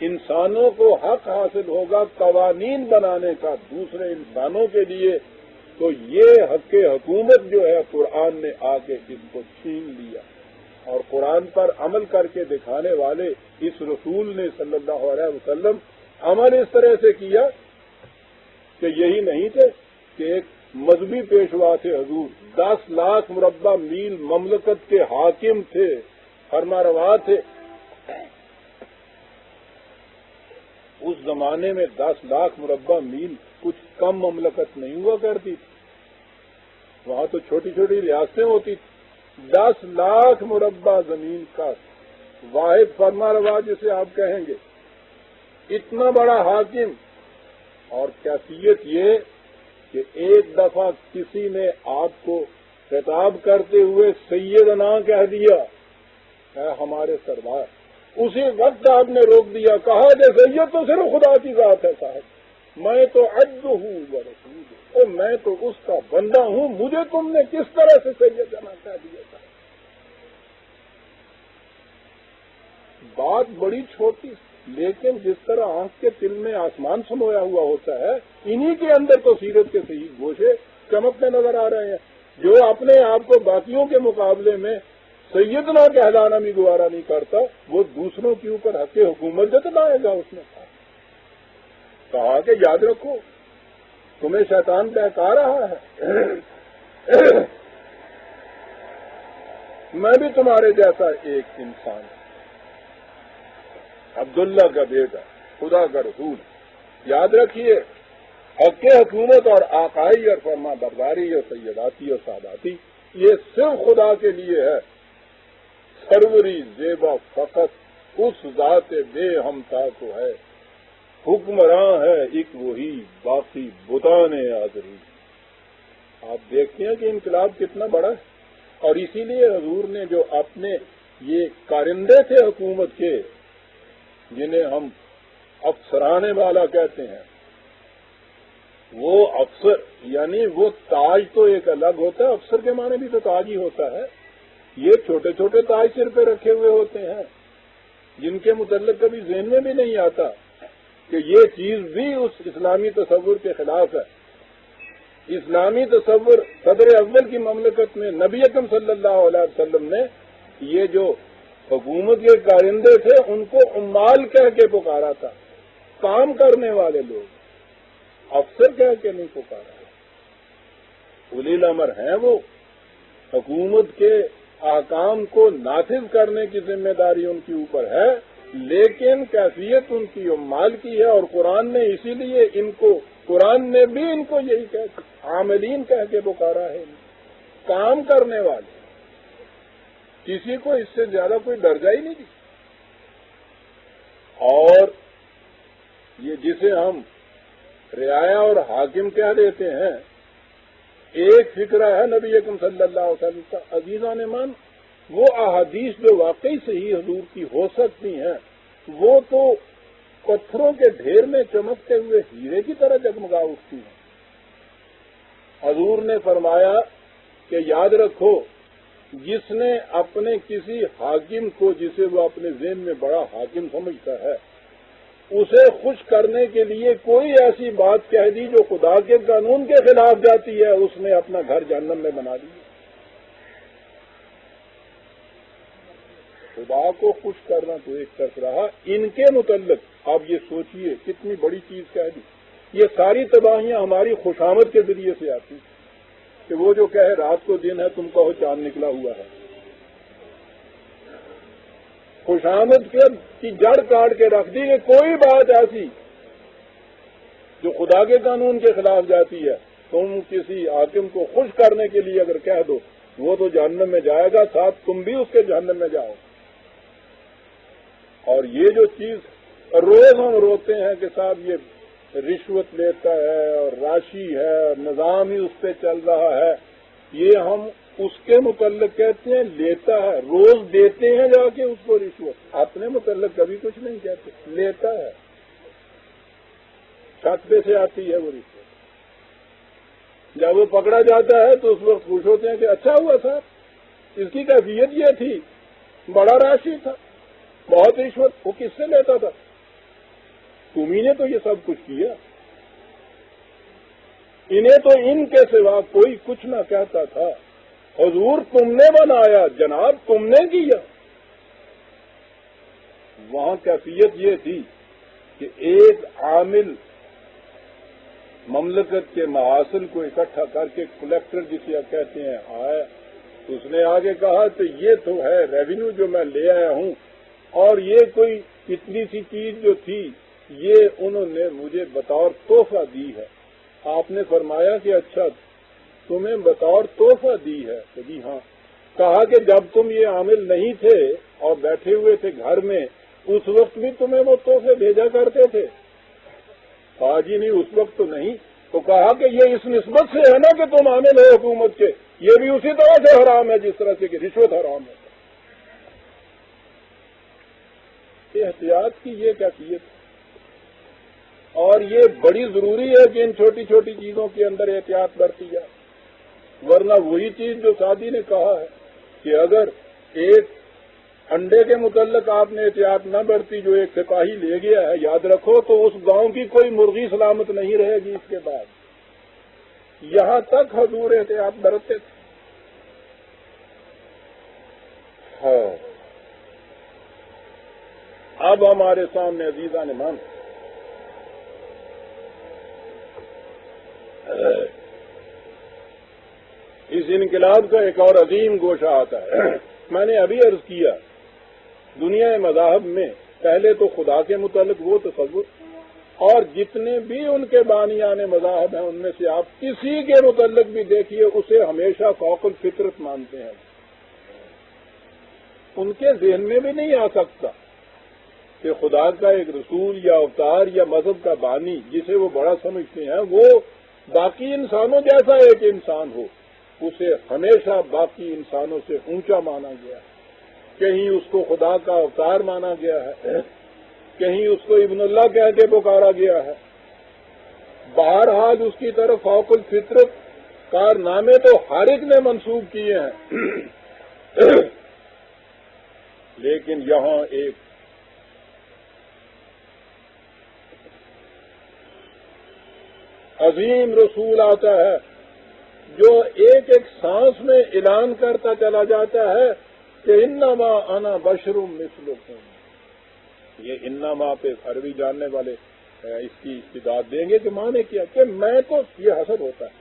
انسانوں کو حق حاصل ہوگا قوانین بنانے کا دوسرے انسانوں کے لیے، تو یہ حق حکومت جو ہے قرآن نے آ کے اس کو چھین لیا. اور قرآن پر عمل کر کے دکھانے والے اس رسول نے صلی اللہ علیہ وسلم عمل اس طرح سے کیا کہ یہی نہیں تھے کہ ایک مذہبی پیشوا تھے حضور، 10 لاکھ مربع میل مملکت کے حاکم تھے، فرما روا تھے. اس زمانے میں 10 لاکھ مربع میل کچھ کم مملکت نہیں ہوا کرتی تھی، وہاں تو چھوٹی چھوٹی ریاستیں ہوتی تھیں. 10 لاکھ مربع زمین کا واحد فرما روا جسے آپ کہیں گے، اتنا بڑا حاکم. اور کیفیت یہ کہ ایک دفعہ کسی نے آپ کو خطاب کرتے ہوئے سیدنا کہہ دیا، اے ہمارے سردار، اسی وقت آپ نے روک دیا، کہا کہ سید تو صرف خدا کی ذات ہے صاحب، میں تو عبد ہوں ورسول، اور میں تو اس کا بندہ ہوں، مجھے تم نے کس طرح سے سیدنا کہہ دیا تھا. بات بڑی چھوٹی، لیکن جس طرح آنکھ کے تل میں آسمان سمویا ہوا ہوتا ہے، انہی کے اندر تو سیرت کے صحیح گوشے چمکتے نظر آ رہے ہیں. جو اپنے آپ کو باقیوں کے مقابلے میں سیدنا کہلانا بھی گوارا نہیں کرتا، وہ دوسروں کے اوپر حق حکومت جتلائے گا. اس نے کہا کہ یاد رکھو تمہیں شیطان بہکا رہا ہے، میں بھی تمہارے جیسا ایک انسان ہوں، عبداللہ کا بیٹا، خدا کا رسول. یاد رکھیے حق حکومت اور آقائی اور فرما برداری اور سیداتی اور ساداتی یہ صرف خدا کے لیے ہے. سروری زیبا فقط اس ذات بے ہمتا کو ہے، حکمراں ہے ایک وہی، باقی بتان آزری. آپ دیکھتے ہیں کہ انقلاب کتنا بڑا ہے. اور اسی لیے حضور نے جو اپنے یہ کارندے تھے حکومت کے، جنہیں ہم افسرانے والا کہتے ہیں، وہ افسر یعنی وہ تاج تو ایک الگ ہوتا ہے، افسر کے معنی بھی تو تاج ہی ہوتا ہے. یہ چھوٹے چھوٹے تاج سر پہ رکھے ہوئے ہوتے ہیں جن کے متعلق کبھی ذہن میں بھی نہیں آتا کہ یہ چیز بھی اس اسلامی تصور کے خلاف ہے. اسلامی تصور صدر اول کی مملکت میں نبی اکرم صلی اللہ علیہ وسلم نے یہ جو حکومت کے کارندے تھے ان کو عمال کہہ کے پکارا تھا، کام کرنے والے لوگ، افسر کہہ کے نہیں پکارا. اولی الامر ہیں وہ، حکومت کے احکام کو نافذ کرنے کی ذمہ داری ان کے اوپر ہے، لیکن کیفیت ان کی عمال کی ہے. اور قرآن نے اسی لیے ان کو، قرآن نے بھی ان کو یہی کہہ عاملین کہہ کے پکارا ہے، کام کرنے والے. کسی کو اس سے زیادہ کوئی درجہ ہی نہیں دی. اور یہ جسے ہم رعایا اور حاکم کہہ دیتے ہیں، ایک فکرہ ہے نبی اکرم صلی اللہ علیہ وسلم کا. عزیزان من، وہ احادیث جو واقعی صحیح حضور کی ہو سکتی ہیں وہ تو پتھروں کے ڈھیر میں چمکتے ہوئے ہیرے کی طرح جگمگا اٹھتی ہیں. حضور نے فرمایا کہ یاد رکھو، جس نے اپنے کسی حاکم کو، جسے وہ اپنے ذہن میں بڑا حاکم سمجھتا ہے، اسے خوش کرنے کے لیے کوئی ایسی بات کہہ دی جو خدا کے قانون کے خلاف جاتی ہے، اس نے اپنا گھر جہنم میں بنا دیا۔ خدا کو خوش کرنا تو ایک طرف رہا، ان کے متعلق آپ یہ سوچئے کتنی بڑی چیز کہہ دی۔ یہ ساری تباہیاں ہماری خوشامد کے ذریعے سے آتی کہ وہ جو کہے رات کو دن ہے تم کہو چاند نکلا ہوا ہے۔ خوشامد کی جڑ کاٹ کے رکھ دی کہ کوئی بات ایسی جو خدا کے قانون کے خلاف جاتی ہے تم کسی حاکم کو خوش کرنے کے لیے اگر کہہ دو وہ تو جہنم میں جائے گا، ساتھ تم بھی اس کے جہنم میں جاؤ۔ اور یہ جو چیز روز ہم روتے ہیں کہ صاحب یہ رشوت لیتا ہے اور راشی ہے اور نظام ہی اس پہ چل رہا ہے، یہ ہم اس کے متعلق کہتے ہیں لیتا ہے، روز دیتے ہیں جا کے اس کو رشوت، اپنے متعلق کبھی کچھ نہیں کہتے، لیتا ہے، چھت پہ سے آتی ہے وہ رشوت۔ جب وہ پکڑا جاتا ہے تو اس وقت خوش ہوتے ہیں کہ اچھا ہوا صاحب، اس کی کیفیت یہ تھی، بڑا راشی تھا، بہت رشوت، وہ کس سے لیتا تھا؟ تمہیں نے تو یہ سب کچھ کیا۔ انہیں تو ان کے سوا کوئی کچھ نہ کہتا تھا، حضور تم نے بنایا، جناب تم نے کیا۔ وہاں کیفیت یہ تھی کہ ایک عامل مملکت کے محاصل کو اکٹھا کر کے کلیکٹر جسے آپ کہتے ہیں آیا، اس نے آگے کہا تو یہ تو ہے ریونیو جو میں لے آیا ہوں، اور یہ کوئی اتنی سی چیز جو تھی یہ انہوں نے مجھے بطور تحفہ دی ہے۔ آپ نے فرمایا کہ اچھا تمہیں بطور تحفہ دی ہے؟ تو جی ہاں۔ کہا کہ جب تم یہ عامل نہیں تھے اور بیٹھے ہوئے تھے گھر میں اس وقت بھی تمہیں وہ تحفے بھیجا کرتے تھے؟ کہا جی نہیں اس وقت تو نہیں۔ تو کہا کہ یہ اس نسبت سے ہے نا کہ تم عامل ہو حکومت کے، یہ بھی اسی طرح سے حرام ہے جس طرح سے کہ رشوت حرام ہے۔ احتیاط کی یہ کیفیت، اور یہ بڑی ضروری ہے کہ ان چھوٹی چھوٹی چیزوں کے اندر احتیاط برتی جائے، ورنہ وہی چیز جو سعدی نے کہا ہے کہ اگر ایک انڈے کے متعلق آپ نے احتیاط نہ برتی جو ایک سپاہی لے گیا ہے، یاد رکھو تو اس گاؤں کی کوئی مرغی سلامت نہیں رہے گی اس کے بعد۔ یہاں تک حضور احتیاط برتتے تھے۔ ہاں اب ہمارے سامنے عزیزان مان اس انقلاب کا ایک اور عظیم گوشہ آتا ہے۔ میں نے ابھی عرض کیا دنیا مذاہب میں پہلے تو خدا کے متعلق وہ تصور، اور جتنے بھی ان کے بانیان مذاہب ہیں ان میں سے آپ کسی کے متعلق بھی دیکھیے اسے ہمیشہ فوق الفطرت مانتے ہیں۔ ان کے ذہن میں بھی نہیں آ سکتا کہ خدا کا ایک رسول یا اوتار یا مذہب کا بانی جسے وہ بڑا سمجھتے ہیں وہ باقی انسانوں جیسا ایک انسان ہو، اسے ہمیشہ باقی انسانوں سے اونچا مانا گیا ہے۔ کہیں اس کو خدا کا اوتار مانا گیا ہے، کہیں اس کو ابن اللہ کہہ کے پکارا گیا ہے۔ بہرحال اس کی طرف فوق الفطرت کارنامے تو ہر ایک نے منسوب کیے ہیں، لیکن یہاں ایک عظیم رسول آتا ہے جو ایک ایک سانس میں اعلان کرتا چلا جاتا ہے کہ انما انا بشر مثلکم۔ یہ انما پہ عربی جاننے والے اس کی استداد دیں گے کہ مانے کیا کہ میں تو یہ حسد ہوتا ہے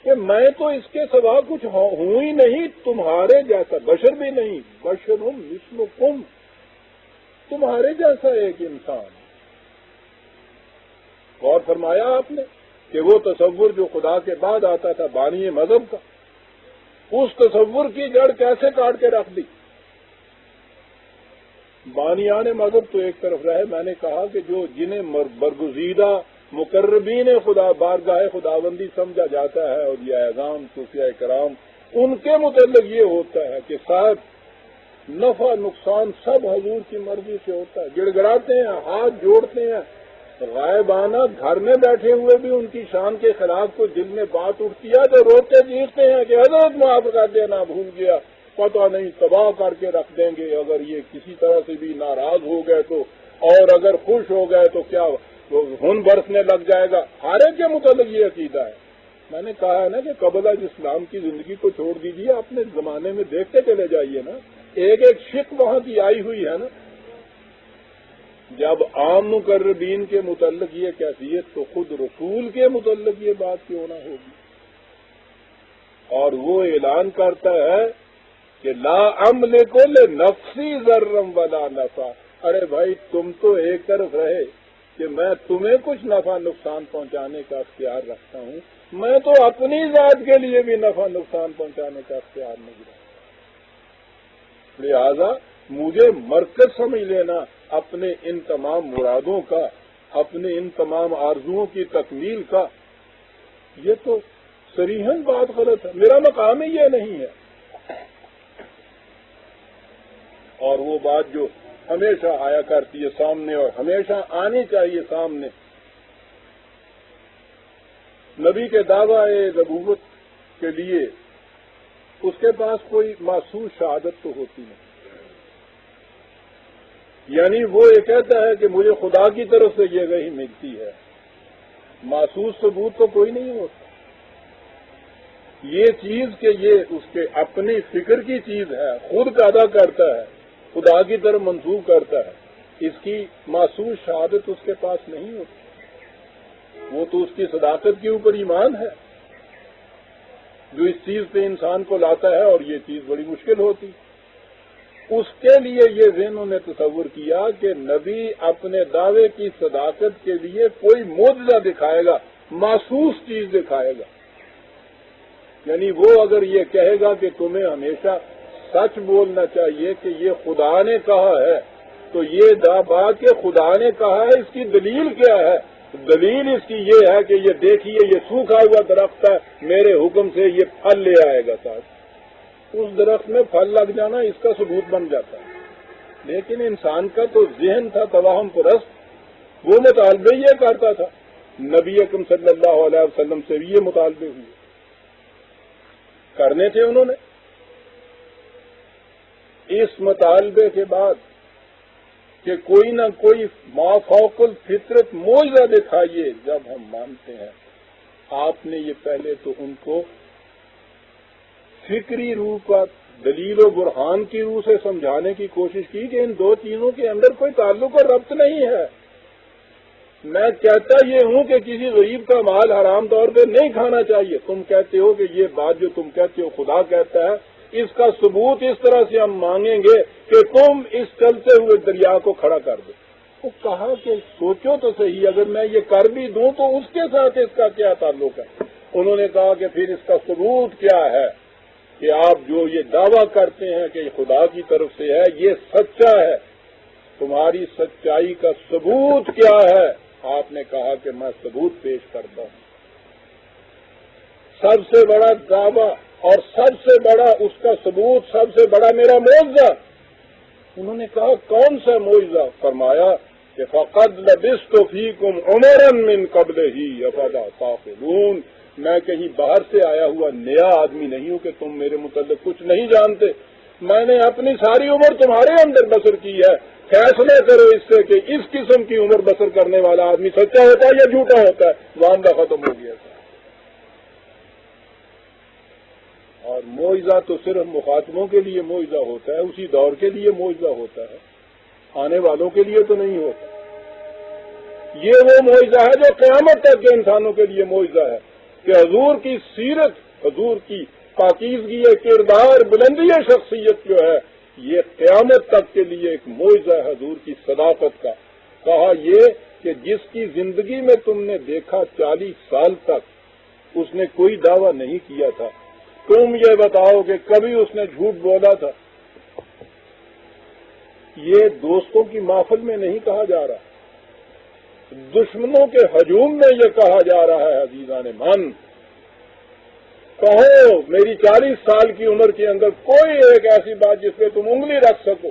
کہ میں تو اس کے سوا کچھ ہوں ہی نہیں، تمہارے جیسا بشر بھی نہیں، بشر مثلکم، تمہارے جیسا ایک انسان۔ غور فرمایا آپ نے کہ وہ تصور جو خدا کے بعد آتا تھا بانی مذہب کا، اس تصور کی جڑ کیسے کاٹ کے رکھ دی۔ بانیان مذہب تو ایک طرف رہے، میں نے کہا کہ جو جنہیں برگزیدہ مقربین خدا بارگاہ خداوندی سمجھا جاتا ہے اور یہ اعظام صوفیاء کرام، ان کے متعلق یہ ہوتا ہے کہ صاحب نفع نقصان سب حضور کی مرضی سے ہوتا ہے، گڑ گڑاتے ہیں، ہاتھ جوڑتے ہیں، غائبانہ گھر میں بیٹھے ہوئے بھی ان کی شان کے خلاف کوئی دل میں بات اٹھتی ہے تو روتے چیختے ہیں کہ حضرت معاف کر دینا، بھول گیا، پتہ نہیں تباہ کر کے رکھ دیں گے، اگر یہ کسی طرح سے بھی ناراض ہو گئے تو اور اگر خوش ہو گئے تو کیا خون برسنے لگ جائے گا. ہر ایک کے متعلق یہ عقیدہ ہے. میں نے کہا ہے نا کہ قبل از اسلام کی زندگی کو چھوڑ دیجیے, اپنے زمانے میں دیکھتے چلے جائیے نا, ایک ایک شک وہاں کی آئی ہوئی ہے نا. جب عام مقربین کے متعلق یہ کیفیت تو خود رسول کے متعلق یہ بات کیوں نہ ہوگی. اور وہ اعلان کرتا ہے کہ لا املک لنفسی ضرا ولا نفع. ارے بھائی تم تو ایک طرف رہے کہ میں تمہیں کچھ نفع نقصان پہنچانے کا اختیار رکھتا ہوں, میں تو اپنی ذات کے لیے بھی نفع نقصان پہنچانے کا اختیار نہیں رکھتا. لہذا مجھے مرکز سمجھ لینا اپنے ان تمام مرادوں کا, اپنے ان تمام آرزوؤں کی تکمیل کا, یہ تو صریحاً بات غلط ہے. میرا مقام ہی یہ نہیں ہے. اور وہ بات جو ہمیشہ آیا کرتی ہے سامنے اور ہمیشہ آنی چاہیے سامنے, نبی کے دعوی نبوت کے لیے اس کے پاس کوئی محسوس شہادت تو ہوتی نہیں. یعنی وہ یہ کہتا ہے کہ مجھے خدا کی طرف سے یہ وحی ملتی ہے, محسوس ثبوت تو کوئی نہیں ہوتا. یہ چیز کہ یہ اس کے اپنی فکر کی چیز ہے, خود پیدا کرتا ہے, خدا کی طرف منسوب کرتا ہے, اس کی محسوس شہادت اس کے پاس نہیں ہوتی. وہ تو اس کی صداقت کے اوپر ایمان ہے جو اس چیز پہ انسان کو لاتا ہے, اور یہ چیز بڑی مشکل ہوتی. اس کے لیے یہ ذہنوں نے تصور کیا کہ نبی اپنے دعوے کی صداقت کے لیے کوئی معجزہ دکھائے گا, محسوس چیز دکھائے گا. یعنی وہ اگر یہ کہے گا کہ تمہیں ہمیشہ سچ بولنا چاہیے کہ یہ خدا نے کہا ہے, تو یہ بات کہ خدا نے کہا ہے اس کی دلیل کیا ہے؟ دلیل اس کی یہ ہے کہ یہ دیکھیے یہ سوکھا ہوا درخت ہے, میرے حکم سے یہ پھل لے آئے گا. ساتھ اس درخت میں پھل لگ جانا اس کا ثبوت بن جاتا ہے. لیکن انسان کا تو ذہن تھا توہم پرست, وہ مطالبے یہ کرتا تھا. نبی اکرم صلی اللہ علیہ وسلم سے بھی یہ مطالبے ہوئے, کرنے تھے انہوں نے. اس مطالبے کے بعد کہ کوئی نہ کوئی مافوق الفطرت معجزہ دکھائیے, جب ہم مانتے ہیں, آپ نے یہ پہلے تو ان کو فکری روح پر دلیل و برہان کی روح سے سمجھانے کی کوشش کی کہ ان دو چیزوں کے اندر کوئی تعلق اور ربط نہیں ہے. میں کہتا یہ ہوں کہ کسی غریب کا مال حرام طور پہ نہیں کھانا چاہیے. تم کہتے ہو کہ یہ بات جو تم کہتے ہو خدا کہتا ہے, اس کا ثبوت اس طرح سے ہم مانگیں گے کہ تم اس چلتے ہوئے دریا کو کھڑا کر دو. وہ کہا کہ سوچو تو صحیح, اگر میں یہ کر بھی دوں تو اس کے ساتھ اس کا کیا تعلق ہے؟ انہوں نے کہا کہ پھر اس کا ثبوت کیا ہے کہ آپ جو یہ دعویٰ کرتے ہیں کہ خدا کی طرف سے ہے یہ سچا ہے, تمہاری سچائی کا ثبوت کیا ہے؟ آپ نے کہا کہ میں ثبوت پیش کرتا ہوں. سب سے بڑا دعویٰ اور سب سے بڑا اس کا ثبوت, سب سے بڑا میرا معجزہ. انہوں نے کہا کون سا معجزہ؟ فرمایا کہ فقد لبثت فیکم عمرا من قبلہ افلا تعقلون. میں کہیں باہر سے آیا ہوا نیا آدمی نہیں ہوں کہ تم میرے متعلق کچھ نہیں جانتے. میں نے اپنی ساری عمر تمہارے اندر بسر کی ہے. فیصلہ کرو اس سے کہ اس قسم کی عمر بسر کرنے والا آدمی سچا ہوتا ہے یا جھوٹا ہوتا ہے. معاملہ ختم ہو گیا. اور معجزہ تو صرف مخاطبوں کے لیے معجزہ ہوتا ہے, اسی دور کے لیے معجزہ ہوتا ہے, آنے والوں کے لیے تو نہیں ہوتا. یہ وہ معجزہ ہے جو قیامت تک کے انسانوں کے لیے معجزہ ہے کہ حضور کی سیرت, حضور کی پاکیزگی کردار, بلندی شخصیت جو ہے یہ قیامت تک کے لیے ایک معجزہ ہے حضور کی صداقت کا. کہا یہ کہ جس کی زندگی میں تم نے دیکھا 40 سال تک اس نے کوئی دعویٰ نہیں کیا تھا, تم یہ بتاؤ کہ کبھی اس نے جھوٹ بولا تھا؟ یہ دوستوں کی محفل میں نہیں کہا جا رہا, دشمنوں کے ہجوم میں یہ کہا جا رہا ہے. عزیزان من, کہو میری 40 سال کی عمر کے اندر کوئی ایک ایسی بات جس پہ تم انگلی رکھ سکو,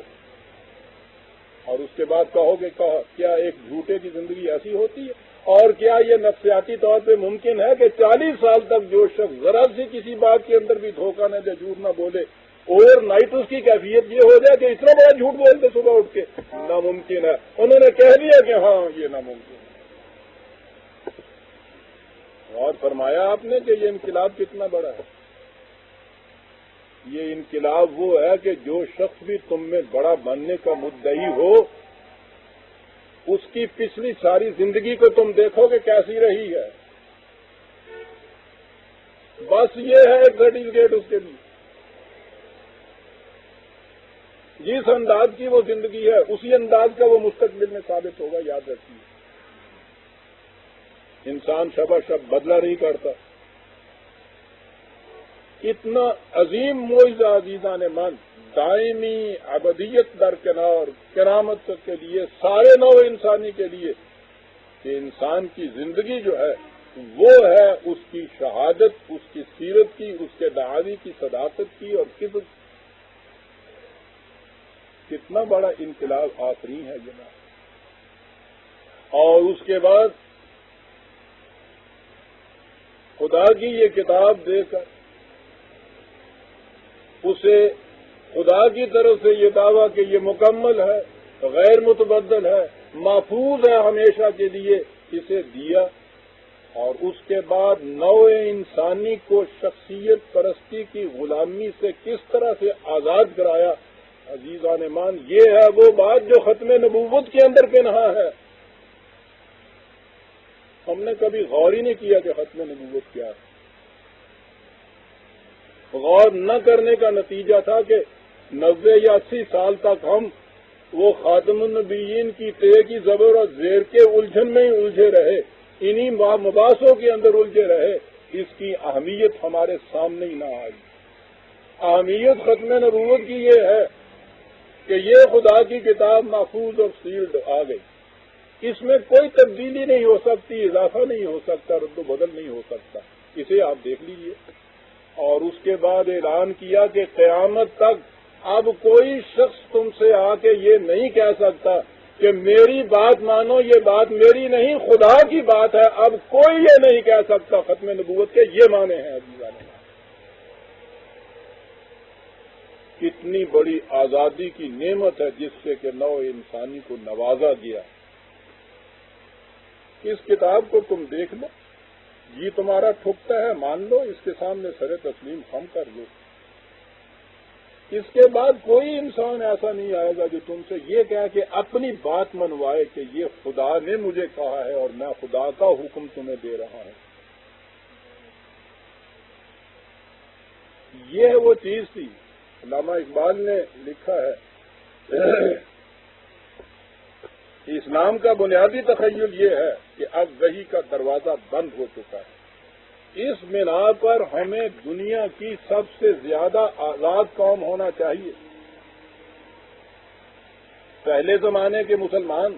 اور اس کے بعد کہو کہ کیا ایک جھوٹے کی زندگی ایسی ہوتی ہے؟ اور کیا یہ نفسیاتی طور پہ ممکن ہے کہ 40 سال تک جو شخص ذرا سی کسی بات کے اندر بھی دھوکہ نہ دے, جھوٹ نہ بولے, اوور نائٹ اس کی کیفیت یہ ہو جائے کہ اتنا بڑا جھوٹ بولتے صبح اٹھ کے ناممکن ہے، انہوں نے کہہ دیا کہ ہاں یہ ناممکن ہے۔ اور فرمایا آپ نے کہ یہ انقلاب کتنا بڑا ہے۔ یہ انقلاب وہ ہے کہ جو شخص بھی تم میں بڑا بننے کا مدعی ہو، اس کی پچھلی ساری زندگی کو تم دیکھو کہ کیسی رہی ہے، بس یہ ہے ایک سرٹیفکیٹ اس کے لیے۔ جس انداز کی وہ زندگی ہے اسی انداز کا وہ مستقبل میں ثابت ہوگا، یاد رکھیے۔ انسان شبہ شب بدلہ نہیں کرتا۔ اتنا عظیم معجزہ عزیزان من، دائمی ابدیت درکنار کرامت تک کے لیے، سارے نوع انسانی کے لیے، کہ انسان کی زندگی جو ہے وہ ہے اس کی شہادت، اس کی سیرت کی، اس کے دعاوی کی صداقت کی اور کتنا بڑا انقلاب آفرین ہے جناب۔ اور اس کے بعد خدا کی یہ کتاب دے کر اسے خدا کی طرف سے یہ دعویٰ کہ یہ مکمل ہے، غیر متبدل ہے، محفوظ ہے ہمیشہ کے لیے، اسے دیا، اور اس کے بعد نوع انسانی کو شخصیت پرستی کی غلامی سے کس طرح سے آزاد کرایا۔ عزیزان مان، یہ ہے وہ بات جو ختم نبوت کے اندر پنہا ہے۔ ہم نے کبھی غور ہی نہیں کیا کہ ختم نبوت کیا ہے۔ غور نہ کرنے کا نتیجہ تھا کہ 90 یا 80 سال تک ہم وہ خاتم النبیین کی تے کی زبر اور زیر کے الجھن میں ہی الجھے رہے، انہی مباحثوں کے اندر الجھے رہے، اس کی اہمیت ہمارے سامنے ہی نہ آئی۔ اہمیت ختم نبوت کی یہ ہے کہ یہ خدا کی کتاب محفوظ اور سیلڈ آ گئی، اس میں کوئی تبدیلی نہیں ہو سکتی، اضافہ نہیں ہو سکتا، رد و بدل نہیں ہو سکتا، اسے آپ دیکھ لیجئے۔ اور اس کے بعد اعلان کیا کہ قیامت تک اب کوئی شخص تم سے آ کے یہ نہیں کہہ سکتا کہ میری بات مانو، یہ بات میری نہیں خدا کی بات ہے، اب کوئی یہ نہیں کہہ سکتا ختم نبوت کے یہ معنی ہیں۔ عزیزان، کتنی بڑی آزادی کی نعمت ہے جس سے کہ نوع انسانی کو نوازا گیا۔ اس کتاب کو تم دیکھ لو، جی تمہارا ٹھکتا ہے مان لو، اس کے سامنے سر تسلیم خم کر لو۔ اس کے بعد کوئی انسان ایسا نہیں آئے گا جو تم سے یہ کہے کہ اپنی بات منوائے کہ یہ خدا نے مجھے کہا ہے اور میں خدا کا حکم تمہیں دے رہا ہوں۔ یہ ہے وہ چیز تھی۔ علامہ اقبال نے لکھا ہے کہ اسلام کا بنیادی تخیل یہ ہے کہ اب وحی کا دروازہ بند ہو چکا ہے، اس بنا پر ہمیں دنیا کی سب سے زیادہ آزاد قوم ہونا چاہیے۔ پہلے زمانے کے مسلمان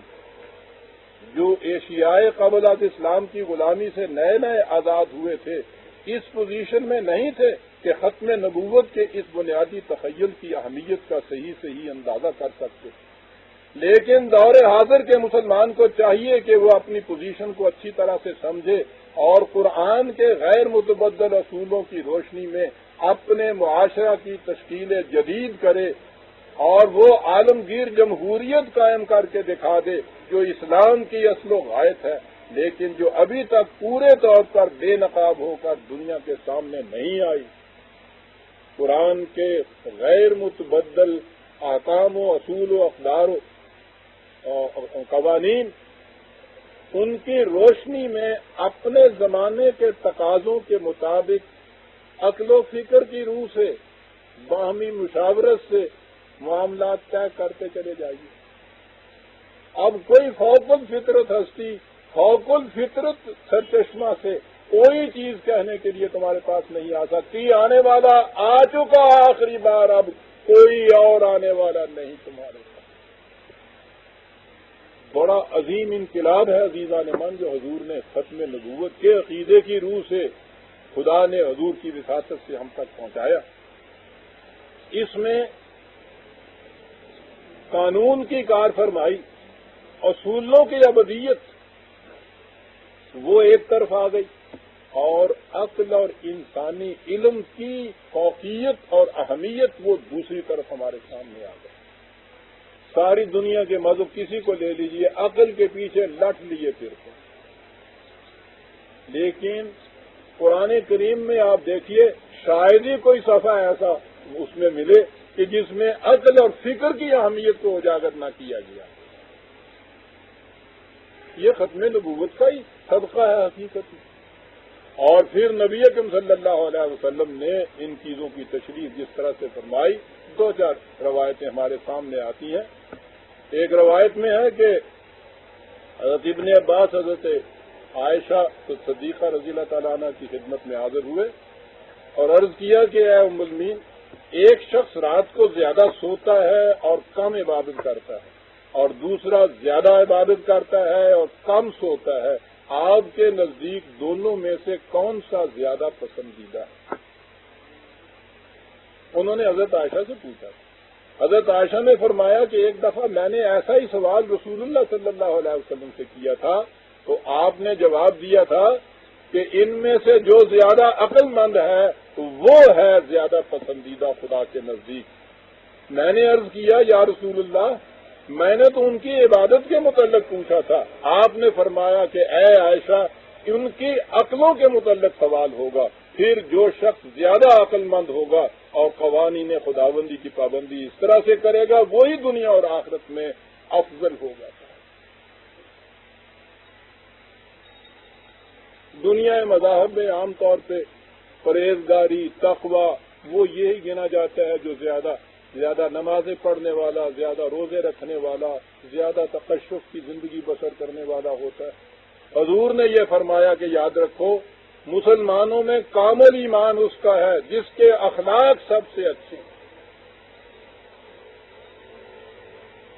جو ایشیائے قبل از اسلام کی غلامی سے نئے نئے آزاد ہوئے تھے، اس پوزیشن میں نہیں تھے کہ ختم نبوت کے اس بنیادی تخیل کی اہمیت کا صحیح اندازہ کر سکتے۔ لیکن دور حاضر کے مسلمان کو چاہیے کہ وہ اپنی پوزیشن کو اچھی طرح سے سمجھے اور قرآن کے غیر متبدل اصولوں کی روشنی میں اپنے معاشرہ کی تشکیل جدید کرے اور وہ عالمگیر جمہوریت قائم کر کے دکھا دے جو اسلام کی اصل و غایت ہے، لیکن جو ابھی تک پورے طور پر بے نقاب ہو کر دنیا کے سامنے نہیں آئی۔ قرآن کے غیر متبدل احکام و اصول و اقدار و قوانین، ان کی روشنی میں اپنے زمانے کے تقاضوں کے مطابق عقل و فکر کی روح سے باہمی مشاورت سے معاملات طے کرتے چلے جائیے۔ اب کوئی فوق الفطرت ہستی، فوق الفطرت سرچشمہ سے کوئی چیز کہنے کے لیے تمہارے پاس نہیں آ سکتی۔ آنے والا آ چکا آخری بار، اب کوئی اور آنے والا نہیں تمہارے پاس۔ بڑا عظیم انقلاب ہے عزیزان من جو حضور نے ختم نبوت کے عقیدے کی روح سے خدا نے حضور کی وساطت سے ہم تک پہنچایا۔ اس میں قانون کی کار فرمائی، اصولوں کی ابدیت وہ ایک طرف آ گئی، اور عقل اور انسانی علم کی فوقیت اور اہمیت وہ دوسری طرف ہمارے سامنے آ گئی۔ ساری دنیا کے مذہب کسی کو لے لیجئے، عقل کے پیچھے لٹ لیے پھرتے، لیکن قرآن کریم میں آپ دیکھیے شاید ہی کوئی صفحہ ایسا اس میں ملے کہ جس میں عقل اور فکر کی اہمیت کو اجاگر نہ کیا گیا۔ یہ ختم نبوت کا ہی صدقہ ہے حقیقت میں۔ اور پھر نبی اکرم صلی اللہ علیہ وسلم نے ان چیزوں کی تشریح جس طرح سے فرمائی، دو چار روایتیں ہمارے سامنے آتی ہیں۔ ایک روایت میں ہے کہ حضرت ابن عباس حضرت عائشہ صدیقہ رضی اللہ تعالیٰ عنہ کی خدمت میں حاضر ہوئے اور عرض کیا کہ اے ام المؤمنین، ایک شخص رات کو زیادہ سوتا ہے اور کم عبادت کرتا ہے، اور دوسرا زیادہ عبادت کرتا ہے اور کم سوتا ہے، آپ کے نزدیک دونوں میں سے کون سا زیادہ پسندیدہ ہے؟ انہوں نے حضرت عائشہ سے پوچھا۔ حضرت عائشہ نے فرمایا کہ ایک دفعہ میں نے ایسا ہی سوال رسول اللہ صلی اللہ علیہ وسلم سے کیا تھا تو آپ نے جواب دیا تھا کہ ان میں سے جو زیادہ عقل مند ہے وہ ہے زیادہ پسندیدہ خدا کے نزدیک۔ میں نے عرض کیا یا رسول اللہ، میں نے تو ان کی عبادت کے متعلق پوچھا تھا، آپ نے فرمایا کہ اے عائشہ ان کی عقلوں کے متعلق سوال ہوگا، پھر جو شخص زیادہ عقل مند ہوگا اور قوانین خداوندی کی پابندی اس طرح سے کرے گا وہی دنیا اور آخرت میں افضل ہوگا۔ دنیا مذاہب میں عام طور پہ پرہیزگاری، تقوی وہ یہی گنا جاتا ہے جو زیادہ نمازیں پڑھنے والا، زیادہ روزے رکھنے والا، زیادہ تقشف کی زندگی بسر کرنے والا ہوتا ہے۔ حضور نے یہ فرمایا کہ یاد رکھو مسلمانوں میں کامل ایمان اس کا ہے جس کے اخلاق سب سے اچھے ہیں۔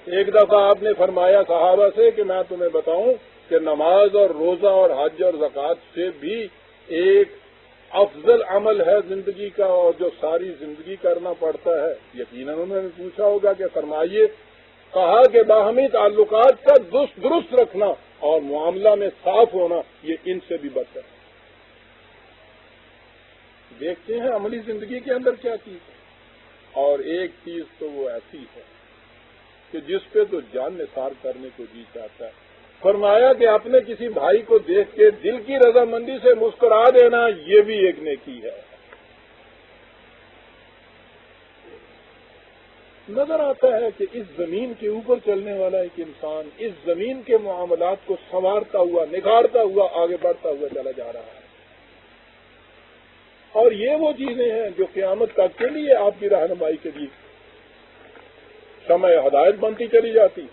ایک دفعہ آپ نے فرمایا صحابہ سے کہ میں تمہیں بتاؤں کہ نماز اور روزہ اور حج اور زکوٰۃ سے بھی ایک افضل عمل ہے زندگی کا اور جو ساری زندگی کرنا پڑتا ہے۔ یقیناً انہوں نے پوچھا ہوگا کہ فرمائیے، کہا کہ باہمی تعلقات کا درست رکھنا اور معاملہ میں صاف ہونا یہ ان سے بھی بہتر ہے۔ دیکھتے ہیں عملی زندگی کے اندر کیا چیز ہے، اور ایک چیز تو وہ ایسی ہے کہ جس پہ تو جان نثار کرنے کو جی چاہتا ہے۔ فرمایا کہ اپنے کسی بھائی کو دیکھ کے دل کی رضامندی سے مسکرا دینا یہ بھی ایک نیکی ہے۔ نظر آتا ہے کہ اس زمین کے اوپر چلنے والا ایک انسان اس زمین کے معاملات کو سنوارتا ہوا، نکھارتا ہوا آگے بڑھتا ہوا چلا جا رہا ہے، اور یہ وہ چیزیں ہیں جو قیامت تک کے لیے آپ کی رہنمائی کے لیے شمع ہدایت بنتی چلی جاتی۔